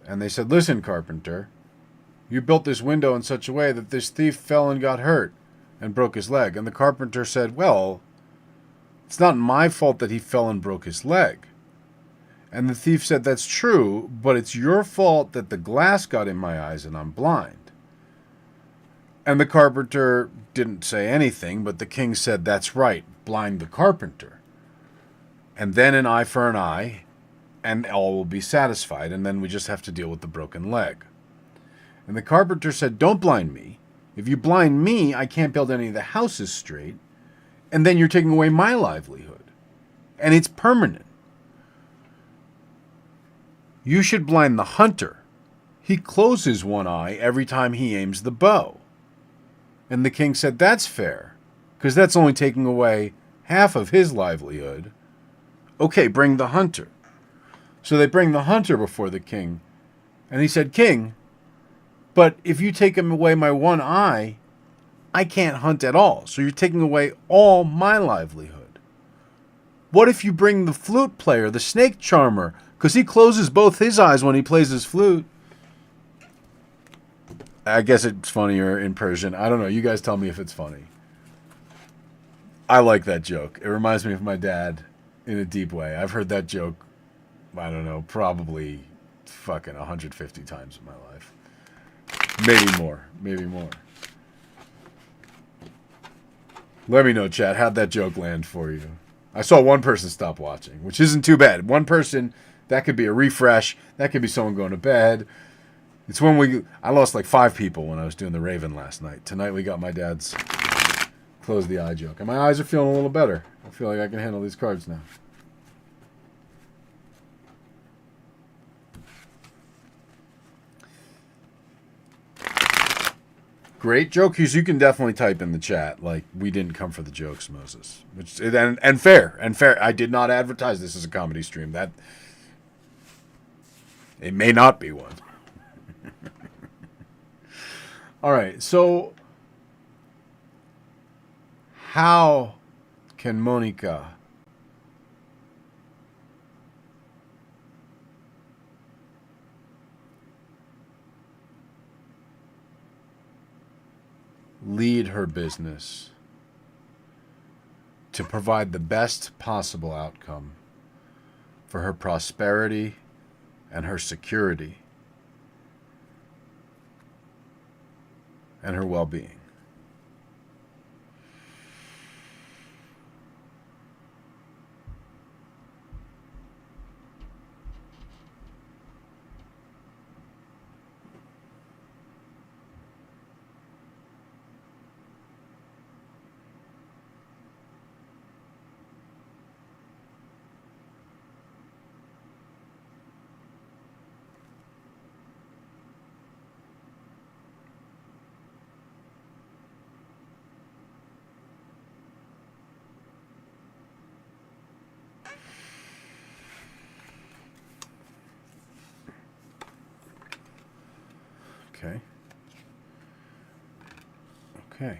and they said, "Listen, carpenter, you built this window in such a way that this thief fell and got hurt and broke his leg." And the carpenter said, "Well, it's not my fault that he fell and broke his leg." And the thief said, "That's true, but it's your fault that the glass got in my eyes and I'm blind." And the carpenter didn't say anything, but the king said, "That's right, blind the carpenter. And then an eye for an eye, and all will be satisfied, and then we just have to deal with the broken leg." And the carpenter said, "Don't blind me. If you blind me, I can't build any of the houses straight, and then you're taking away my livelihood. And it's permanent. You should blind the hunter. He closes one eye every time he aims the bow." And the king said, "That's fair, because that's only taking away half of his livelihood. Okay, bring the hunter." So they bring the hunter before the king, and he said, "King, but if you take him away my one eye, I can't hunt at all, so you're taking away all my livelihood. What if you bring the flute player, the snake charmer, because he closes both his eyes when he plays his flute?" I guess it's funnier in Persian. I don't know. You guys tell me if it's funny. I like that joke. It reminds me of my dad in a deep way. I've heard that joke, I don't know, probably fucking 150 times in my life. Maybe more. Maybe more. Let me know, chat. How'd that joke land for you? I saw one person stop watching, which isn't too bad. One person, that could be a refresh. That could be someone going to bed. It's when I lost like 5 people when I was doing the Raven last night. Tonight we got my dad's close the eye joke. And my eyes are feeling a little better. I feel like I can handle these cards now. Great jokes. You can definitely type in the chat like, we didn't come for the jokes, Moses. And fair. I did not advertise this as a comedy stream. That it may not be one. All right, so how can Monica lead her business to provide the best possible outcome for her prosperity and her security and her well-being? Okay. Okay.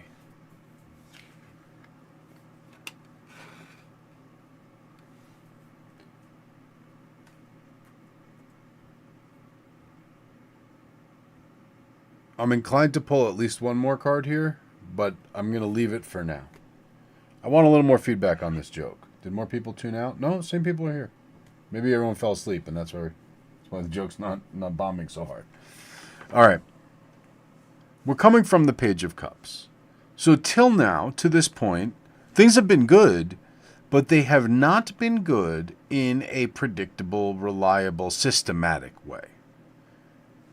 I'm inclined to pull at least one more card here, but I'm going to leave it for now. I want a little more feedback on this joke. Did more people tune out? No, same people are here. Maybe everyone fell asleep, and that's why the joke's not bombing so hard. All right. We're coming from the Page of Cups. So till now, to this point, things have been good, but they have not been good in a predictable, reliable, systematic way.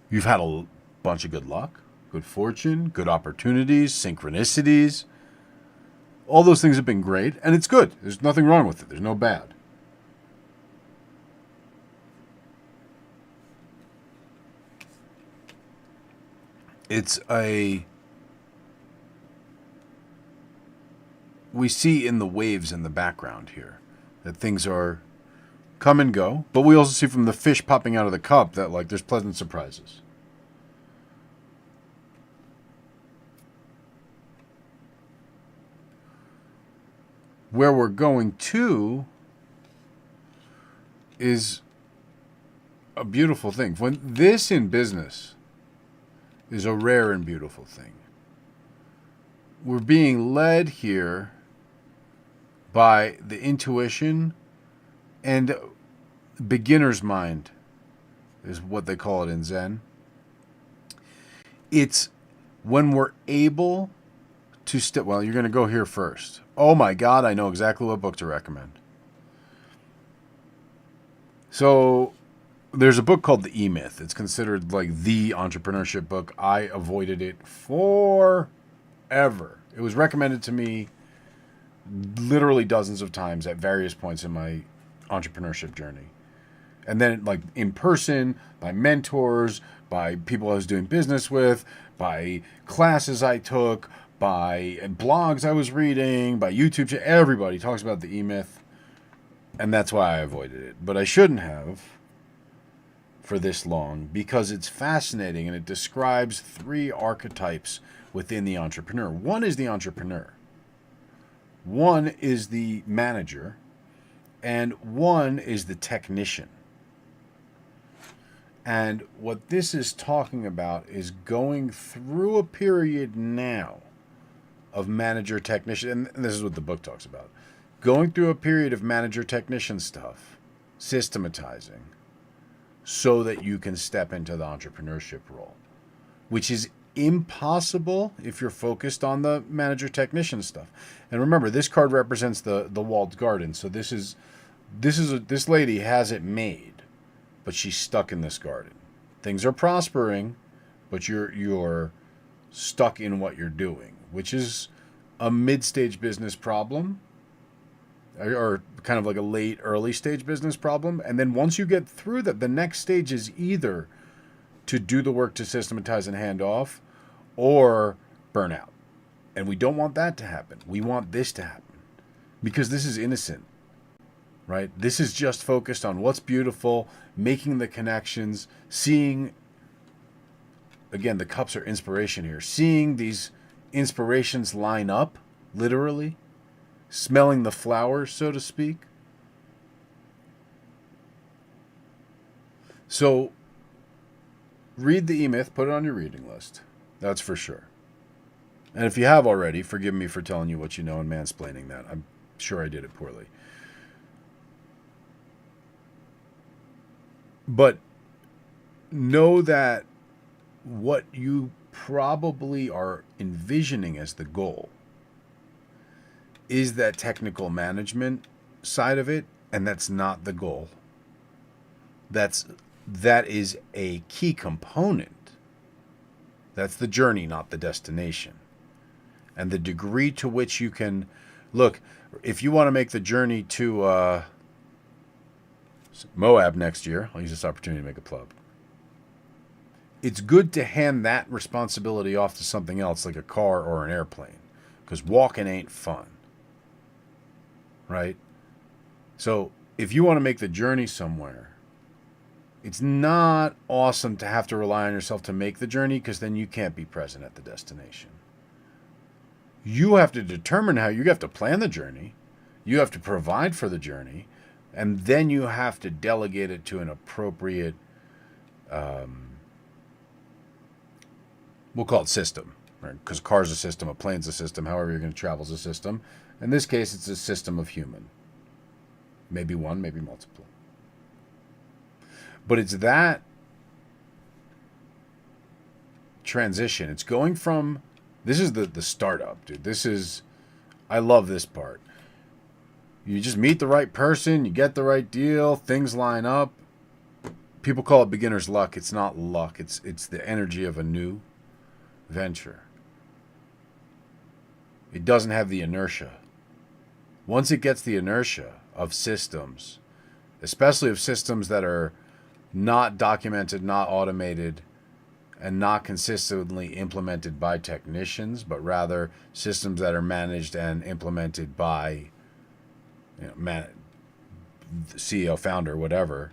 You've had a bunch of good luck, good fortune, good opportunities, synchronicities. All those things have been great, and it's good. There's nothing wrong with it. There's no bad. We see in the waves in the background here that things are come and go, but we also see from the fish popping out of the cup that like there's pleasant surprises. Where we're going to is a beautiful thing. When this in business is a rare and beautiful thing. We're being led here by the intuition and beginner's mind is what they call it in Zen. It's when we're able to well, you're going to go here first. Oh my God, I know exactly what book to recommend. So there's a book called The E-Myth. It's considered like the entrepreneurship book. I avoided it forever. It was recommended to me literally dozens of times at various points in my entrepreneurship journey. And then like in person, by mentors, by people I was doing business with, by classes I took, by blogs I was reading, by YouTube. Everybody talks about the E-Myth. And that's why I avoided it. But I shouldn't have for this long because it's fascinating and it describes 3 archetypes within the entrepreneur. One is the entrepreneur. One is the manager. And one is the technician. And what this is talking about is going through a period now of manager-technician, and this is what the book talks about, going through a period of manager-technician stuff, systematizing, so that you can step into the entrepreneurship role, which is impossible if you're focused on the manager technician stuff. And remember, this card represents the walled garden. So this lady has it made, but she's stuck in this garden. Things are prospering, but you're stuck in what you're doing, which is a mid-stage business problem, or kind of like a late, early stage business problem. And then once you get through that, the next stage is either to do the work to systematize and hand off, or burn out. And we don't want that to happen. We want this to happen because this is innocent, right? This is just focused on what's beautiful, making the connections, seeing, again, the cups are inspiration here, seeing these inspirations line up, literally, smelling the flowers, so to speak. So read the E-Myth, put it on your reading list. That's for sure. And if you have already, forgive me for telling you what you know and mansplaining that. I'm sure I did it poorly. But know that what you probably are envisioning as the goal is that technical management side of it, and that's not the goal. That is a key component. That's the journey, not the destination. And the degree to which you can look, if you want to make the journey to Moab next year, I'll use this opportunity to make a plug. It's good to hand that responsibility off to something else, like a car or an airplane, because walking ain't fun, right? So if you want to make the journey somewhere, it's not awesome to have to rely on yourself to make the journey, because then you can't be present at the destination. You have to determine how. You have to plan the journey. You have to provide for the journey. And then you have to delegate it to an appropriate, we'll call it system, right? Because a car's a system, a plane's a system, however you're going to travel is a system. In this case, it's a system of human. Maybe one, maybe multiple. But it's that transition. It's going from, this is the startup, dude. I love this part. You just meet the right person, you get the right deal, things line up. People call it beginner's luck. It's not luck. It's the energy of a new venture. It doesn't have the inertia. Once it gets the inertia of systems, especially of systems that are not documented, not automated, and not consistently implemented by technicians, but rather systems that are managed and implemented by CEO, founder, whatever,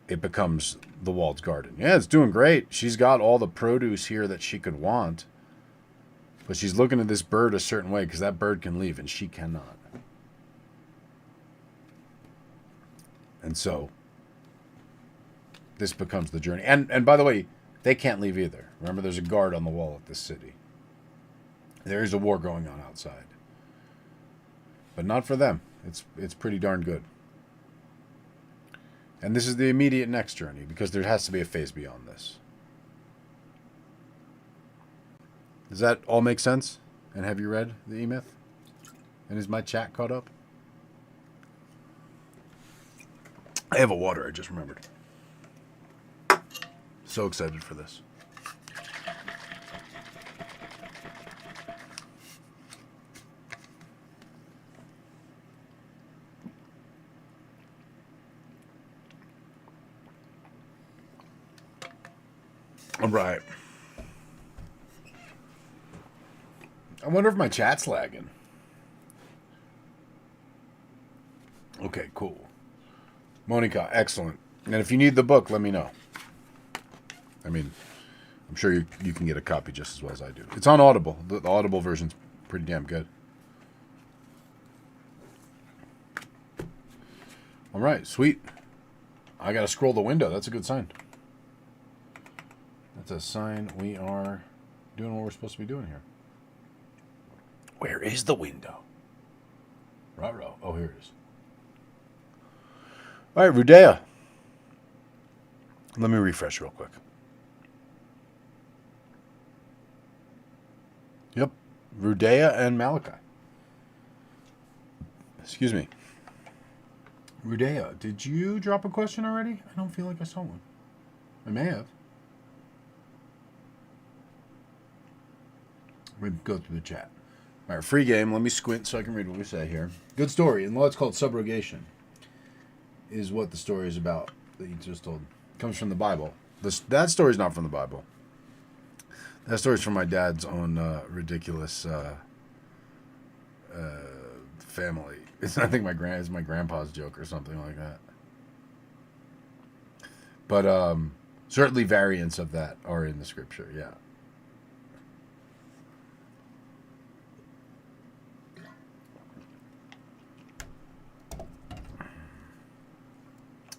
it becomes the walled garden. Yeah, it's doing great. She's got all the produce here that she could want, but she's looking at this bird a certain way because that bird can leave and she cannot. And so this becomes the journey. And by the way, they can't leave either. Remember, there's a guard on the wall at this city. There is a war going on outside. But not for them. It's pretty darn good. And this is the immediate next journey, because there has to be a phase beyond this. Does that all make sense? And have you read the E-Myth? And is my chat caught up? I have a water, I just remembered. So excited for this. All right. I wonder if my chat's lagging. Okay, cool. Monica, excellent. And if you need the book, let me know. I mean, I'm sure you can get a copy just as well as I do. It's on Audible. The Audible version's pretty damn good. All right, sweet. I got to scroll the window. That's a good sign. That's a sign we are doing what we're supposed to be doing here. Where is the window? Ruh-roh. Oh, here it is. All right, Rudea. Let me refresh real quick. Rudea and Malachi. Excuse me. Rudea, did you drop a question already? I don't feel like I saw one. I may have. We're going to go through the chat. All right, free game. Let me squint so I can read what we say here. Good story. In law, it's called subrogation. Is what the story is about that you just told. It comes from the Bible. That story is not from the Bible. That story is from my dad's own ridiculous family. I think it's my grandpa's joke or something like that. But certainly variants of that are in the scripture, yeah.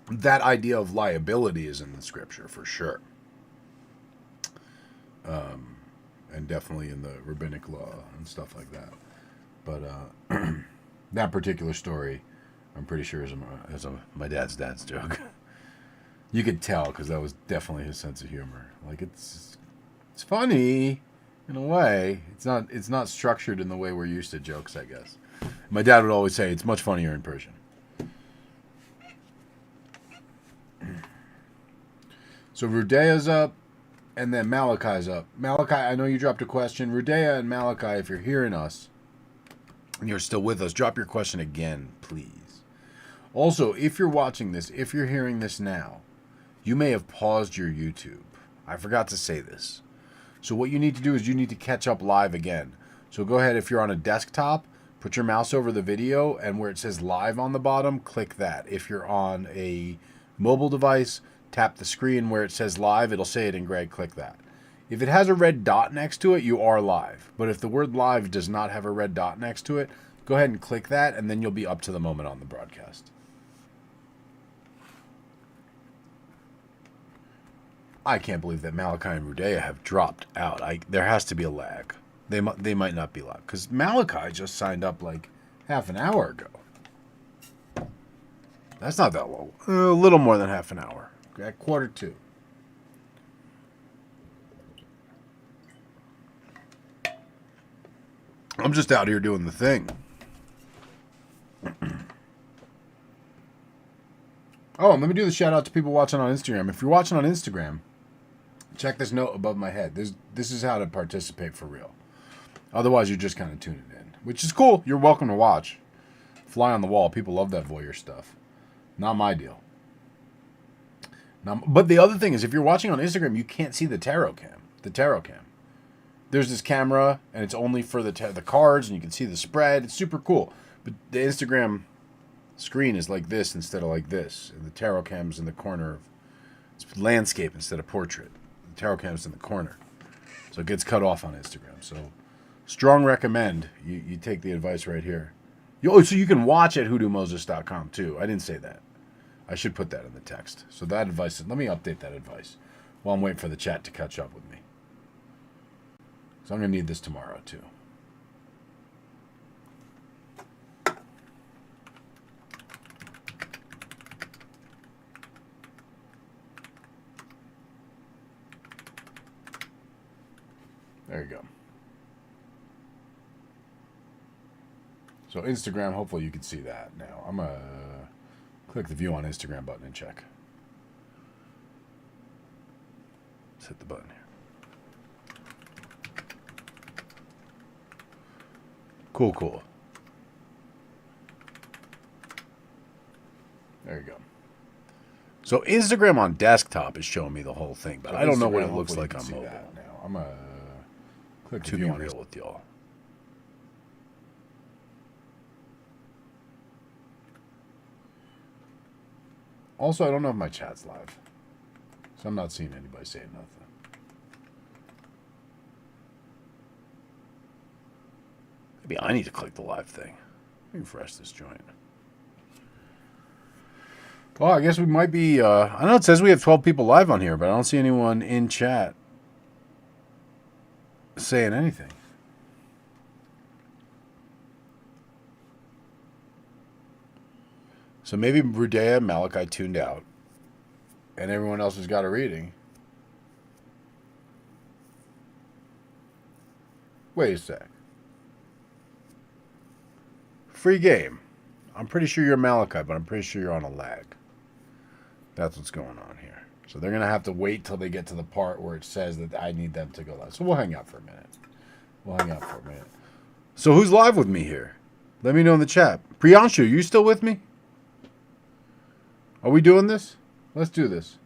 That idea of liability is in the scripture for sure. And definitely in the rabbinic law and stuff like that. But that particular story, I'm pretty sure is my dad's joke. You could tell because that was definitely his sense of humor. Like it's funny in a way. It's not structured in the way we're used to jokes, I guess. My dad would always say it's much funnier in Persian. So Rudea's up, and then Malachi's up. Malachi, I know you dropped a question. Rudea and Malachi, if you're hearing us, and you're still with us, drop your question again, please. Also, if you're watching this, if you're hearing this now, you may have paused your YouTube. I forgot to say this. So what you need to do is you need to catch up live again. So go ahead, if you're on a desktop, put your mouse over the video, and where it says live on the bottom, click that. If you're on a mobile device, tap the screen where it says live. It'll say it in gray. Click that. If it has a red dot next to it, you are live. But if the word live does not have a red dot next to it, go ahead and click that, and then you'll be up to the moment on the broadcast. I can't believe that Malachi and Rudea have dropped out. There has to be a lag. They might not be live. Because Malachi just signed up like half an hour ago. That's not that long. A little more than half an hour. At 1:45. I'm just out here doing the thing. Oh, and let me do the shout out to people watching on Instagram. If you're watching on Instagram, check this note above my head. This is how to participate for real. Otherwise, you're just kind of tuning in, which is cool. You're welcome to watch. Fly on the wall. People love that voyeur stuff. Not my deal. But the other thing is, if you're watching on Instagram, you can't see the tarot cam. There's this camera, and it's only for the cards, and you can see the spread. It's super cool. But the Instagram screen is like this instead of like this. And the tarot cam's in the corner. It's landscape instead of portrait. The tarot cam's in the corner. So it gets cut off on Instagram. So strong recommend you take the advice right here. So you can watch at hoodoomoses.com too. I didn't say that. I should put that in the text. So that advice, let me update that advice while I'm waiting for the chat to catch up with me. So I'm going to need this tomorrow too. There you go. So Instagram, hopefully you can see that now. I'm going to click the view on Instagram button and check. Let's hit the button here. Cool. There you go. So Instagram on desktop is showing me the whole thing, but I don't know what it looks like on mobile. Now I'm going to click the view on real with y'all. Also, I don't know if my chat's live. So I'm not seeing anybody saying nothing. Maybe I need to click the live thing. Let me refresh this joint. Well, I guess we might be... I know it says we have 12 people live on here, but I don't see anyone in chat saying anything. So maybe Rudea and Malachi tuned out, and everyone else has got a reading. Wait a sec. free game. I'm pretty sure you're Malachi, but I'm pretty sure you're on a lag. That's what's going on here. So they're going to have to wait till they get to the part where it says that I need them to go live. So we'll hang out for a minute. So who's live with me here? Let me know in the chat. Priyanshu, you still with me? Are we doing this? Let's do this.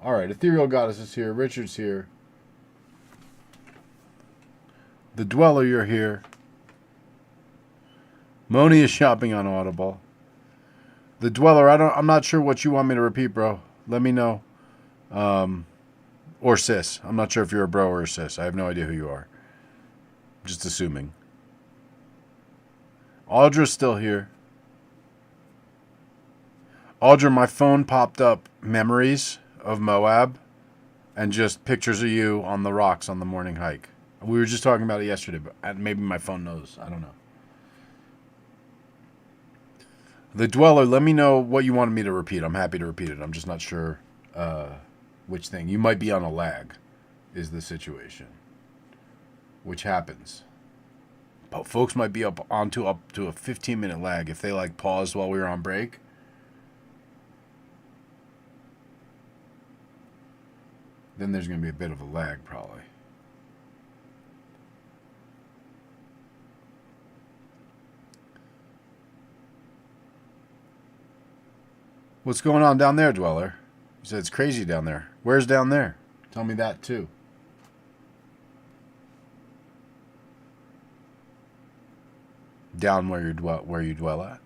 All right, Ethereal Goddess is here. Richard's here. The Dweller, you're here. Moni is shopping on Audible. The Dweller, I'm not sure what you want me to repeat, bro. Let me know. Or sis. I'm not sure if you're a bro or a sis. I have no idea who you are. Just assuming. Audra's still here. Audra, my phone popped up memories of Moab and just pictures of you on the rocks on the morning hike. We were just talking about it yesterday, but maybe my phone knows. I don't know. The Dweller, let me know what you wanted me to repeat. I'm happy to repeat it. I'm just not sure which thing. You might be on a lag is the situation, which happens. But folks might be up to a 15-minute lag if they like paused while we were on break. Then there's going to be a bit of a lag probably. What's going on down there, Dweller? You said it's crazy down there. Where's down there? Tell me that too. Down where you dwell at.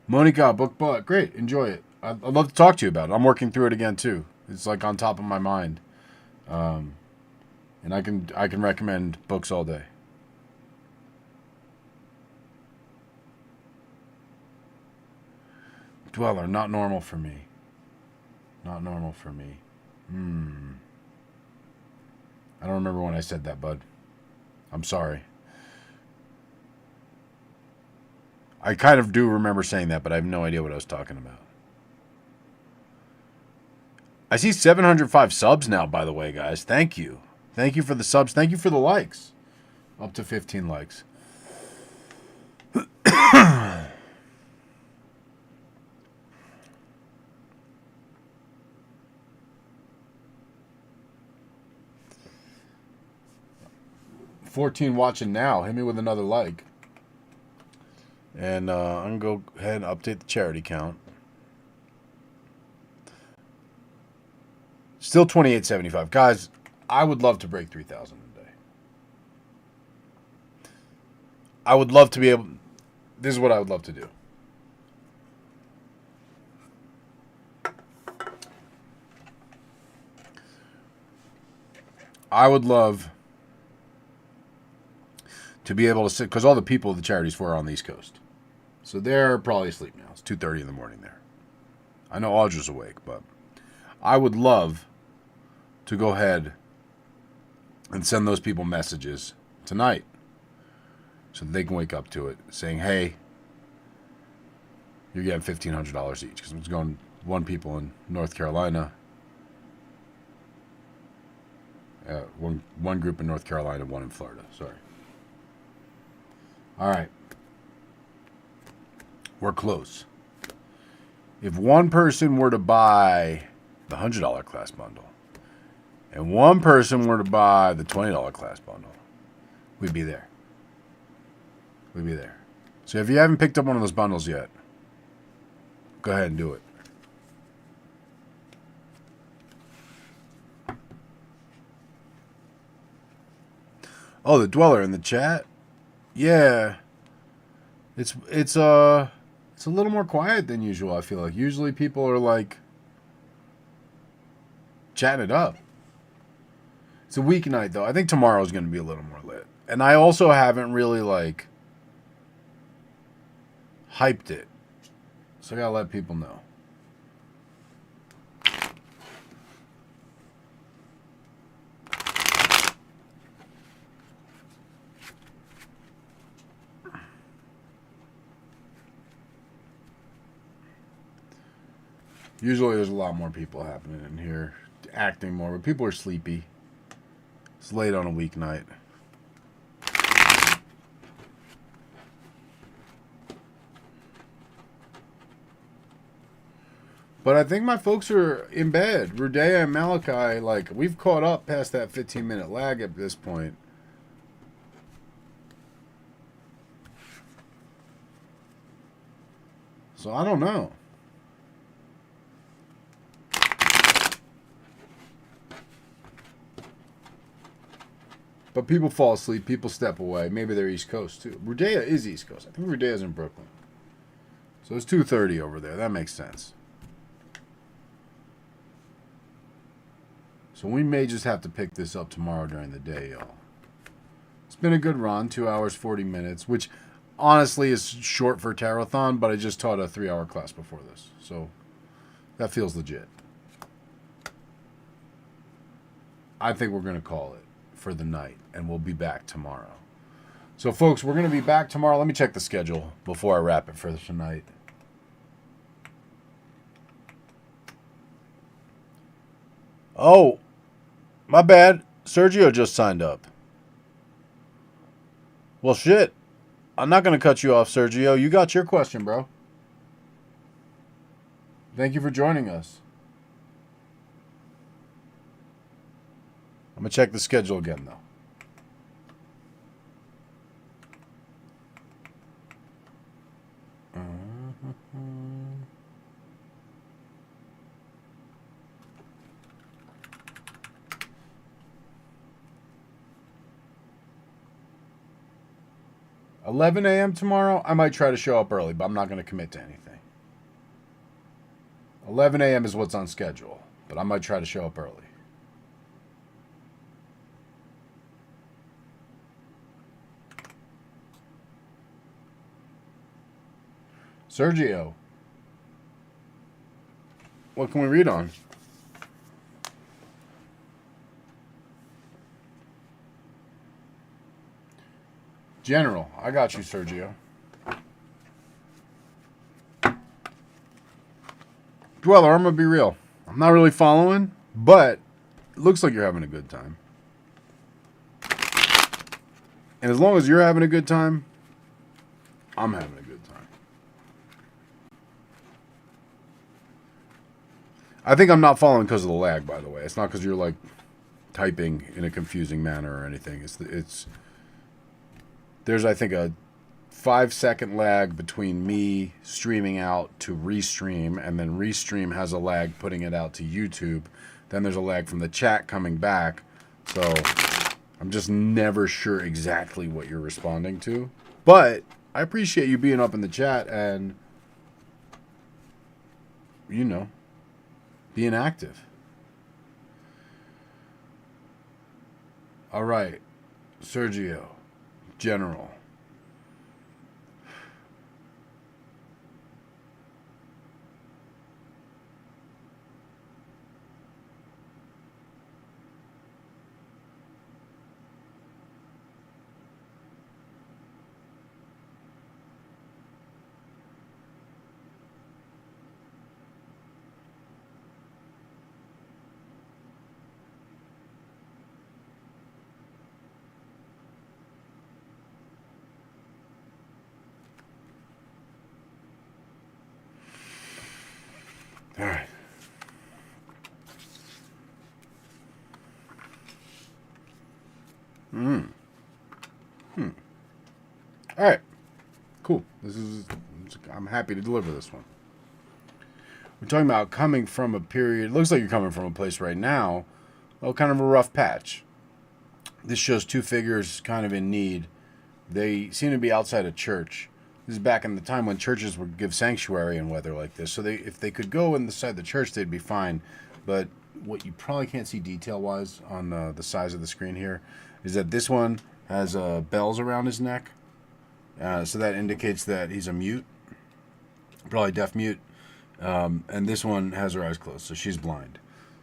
Monica, book bought. Great, enjoy it. I'd love to talk to you about it. I'm working through it again too. It's like on top of my mind, and I can recommend books all day. Dweller, not normal for me. Not normal for me. I don't remember when I said that, bud. I'm sorry. I kind of do remember saying that, but I have no idea what I was talking about. I see 705 subs now, by the way, guys. Thank you. Thank you for the subs. Thank you for the likes. Up to 15 likes. 14 watching now. Hit me with another like. And I'm going to go ahead and update the charity count. Still 28.75. Guys, I would love to break 3,000 a day. I would love to be able... This is what I would love to do. I would love to be able to sit... Because all the people the charity's for are on the East Coast. So they're probably asleep now. It's 2:30 in the morning there. I know Audra's awake, but I would love to go ahead and send those people messages tonight so that they can wake up to it saying, hey, you're getting $1,500 each. Because it's going one people in North Carolina, one group in North Carolina, one in Florida. Sorry. All right. We're close. If one person were to buy the $100 class bundle and one person were to buy the $20 class bundle, we'd be there. We'd be there. So if you haven't picked up one of those bundles yet, go ahead and do it. Oh, the Dweller in the chat? Yeah. It's a little more quiet than usual, I feel like. Usually people are like chatting it up. It's a weeknight though. I think tomorrow's going to be a little more lit. And I also haven't really like hyped it. So I got to let people know. Usually there's a lot more people happening in here, acting more, but people are sleepy. It's late on a weeknight. But I think my folks are in bed. Rudea and Malachi, like, we've caught up past that 15-minute lag at this point. So I don't know. But people fall asleep. People step away. Maybe they're East Coast, too. Rudea is East Coast. I think Rudea's in Brooklyn. So it's 2:30 over there. That makes sense. So we may just have to pick this up tomorrow during the day, y'all. It's been a good run, 2 hours, 40 minutes, which honestly is short for Tarothon, but I just taught a 3-hour class before this. So that feels legit. I think we're going to call it for the night, and we'll be back tomorrow. So, folks, we're going to be back tomorrow. Let me check the schedule before I wrap it for tonight. Oh, my bad. Sergio just signed up. Well, shit. I'm not going to cut you off, Sergio. You got your question, bro. Thank you for joining us. I'm going to check the schedule again, though. Mm-hmm. 11 a.m. tomorrow? I might try to show up early, but I'm not going to commit to anything. 11 a.m. is what's on schedule, but I might try to show up early. Sergio, what can we read on? General, I got you, Sergio. Dweller, I'm going to be real. I'm not really following, but it looks like you're having a good time. And as long as you're having a good time, I'm having a good time. I think I'm not following because of the lag, by the way. It's not because you're, like, typing in a confusing manner or anything. There's, I think, a 5-second lag between me streaming out to restream, and then restream has a lag putting it out to YouTube. Then there's a lag from the chat coming back. So I'm just never sure exactly what you're responding to. But I appreciate you being up in the chat and, you know, being active. All right, Sergio, General. All right. All right. Cool. I'm happy to deliver this one. We're talking about coming from a period. Looks like you're coming from a place right now. Well, kind of a rough patch. This shows two figures kind of in need. They seem to be outside a church. This is back in the time when churches would give sanctuary in weather like this. So if they could go inside the church, they'd be fine. But what you probably can't see detail-wise on the size of the screen here is that this one has bells around his neck. So that indicates that he's a mute, probably deaf mute. And this one has her eyes closed, so she's blind.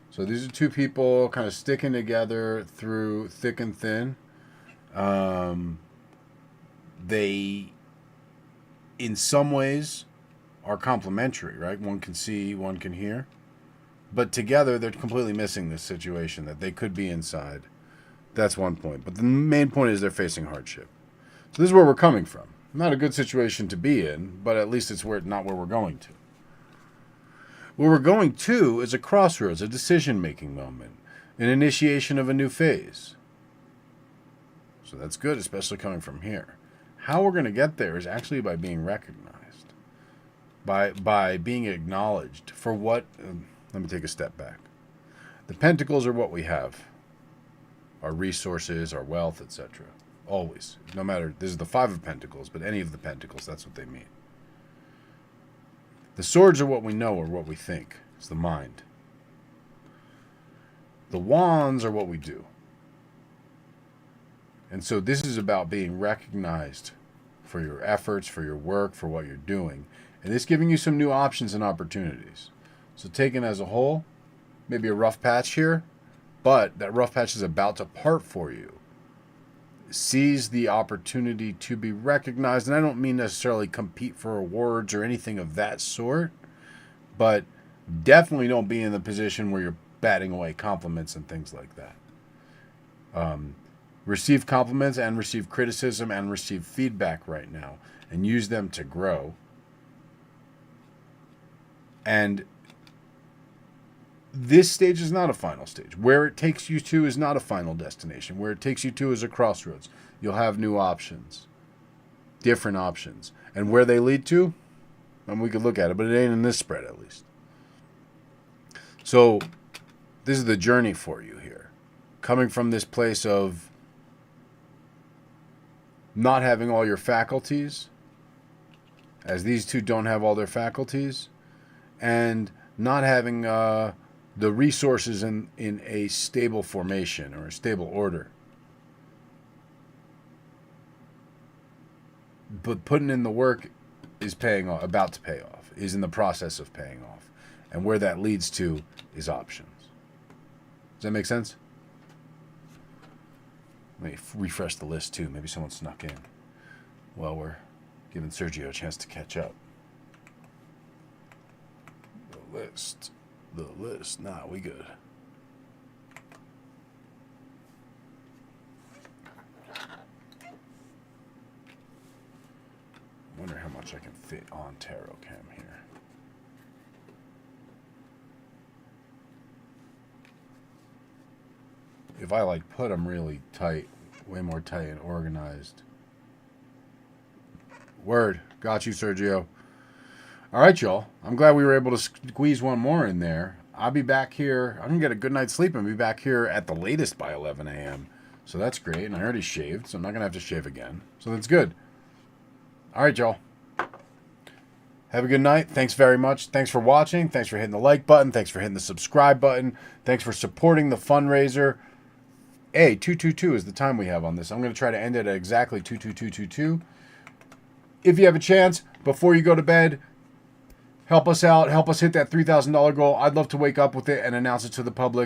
So these are two people kind of sticking together through thick and thin. They, in some ways, are complementary, right? One can see, one can hear. But together, they're completely missing this situation, that they could be inside. That's one point. But the main point is they're facing hardship. So this is where we're coming from. Not a good situation to be in, but at least it's not where we're going to. Where we're going to is a crossroads, a decision-making moment, an initiation of a new phase. So that's good, especially coming from here. How we're going to get there is actually by being recognized, by being acknowledged for what... let me take a step back. The pentacles are what we have. Our resources, our wealth, etc. Always. No matter... This is the Five of Pentacles, but any of the pentacles, that's what they mean. The swords are what we know or what we think. It's the mind. The wands are what we do. And so this is about being recognized for your efforts, for your work, for what you're doing. And it's giving you some new options and opportunities. So taken as a whole, maybe a rough patch here, but that rough patch is about to part for you. Seize the opportunity to be recognized. And I don't mean necessarily compete for awards or anything of that sort, but definitely don't be in the position where you're batting away compliments and things like that. Receive compliments and receive criticism and receive feedback right now and use them to grow. And this stage is not a final stage. Where it takes you to is not a final destination. Where it takes you to is a crossroads. You'll have new options, different options. And where they lead to, and we could look at it, but it ain't in this spread at least. So this is the journey for you here. Coming from this place of not having all your faculties, as these two don't have all their faculties, and not having... the resources in a stable formation or a stable order. But putting in the work is paying off, about to pay off, is in the process of paying off. And where that leads to is options. Does that make sense? Let me refresh the list too. Maybe someone snuck in. Well, we're giving Sergio a chance to catch up. The list. Nah, we good. I wonder how much I can fit on Tarot Cam here. If I put them really tight, way more tight and organized. Word. Got you, Sergio. All right, y'all. I'm glad we were able to squeeze one more in there. I'll be back here. I'm going to get a good night's sleep and be back here at the latest by 11 a.m. So that's great. And I already shaved, so I'm not going to have to shave again. So that's good. All right, y'all. Have a good night. Thanks very much. Thanks for watching. Thanks for hitting the like button. Thanks for hitting the subscribe button. Thanks for supporting the fundraiser. 222 is the time we have on this. I'm going to try to end it at exactly 22222. If you have a chance, before you go to bed, help us out. Help us hit that $3,000 goal. I'd love to wake up with it and announce it to the public.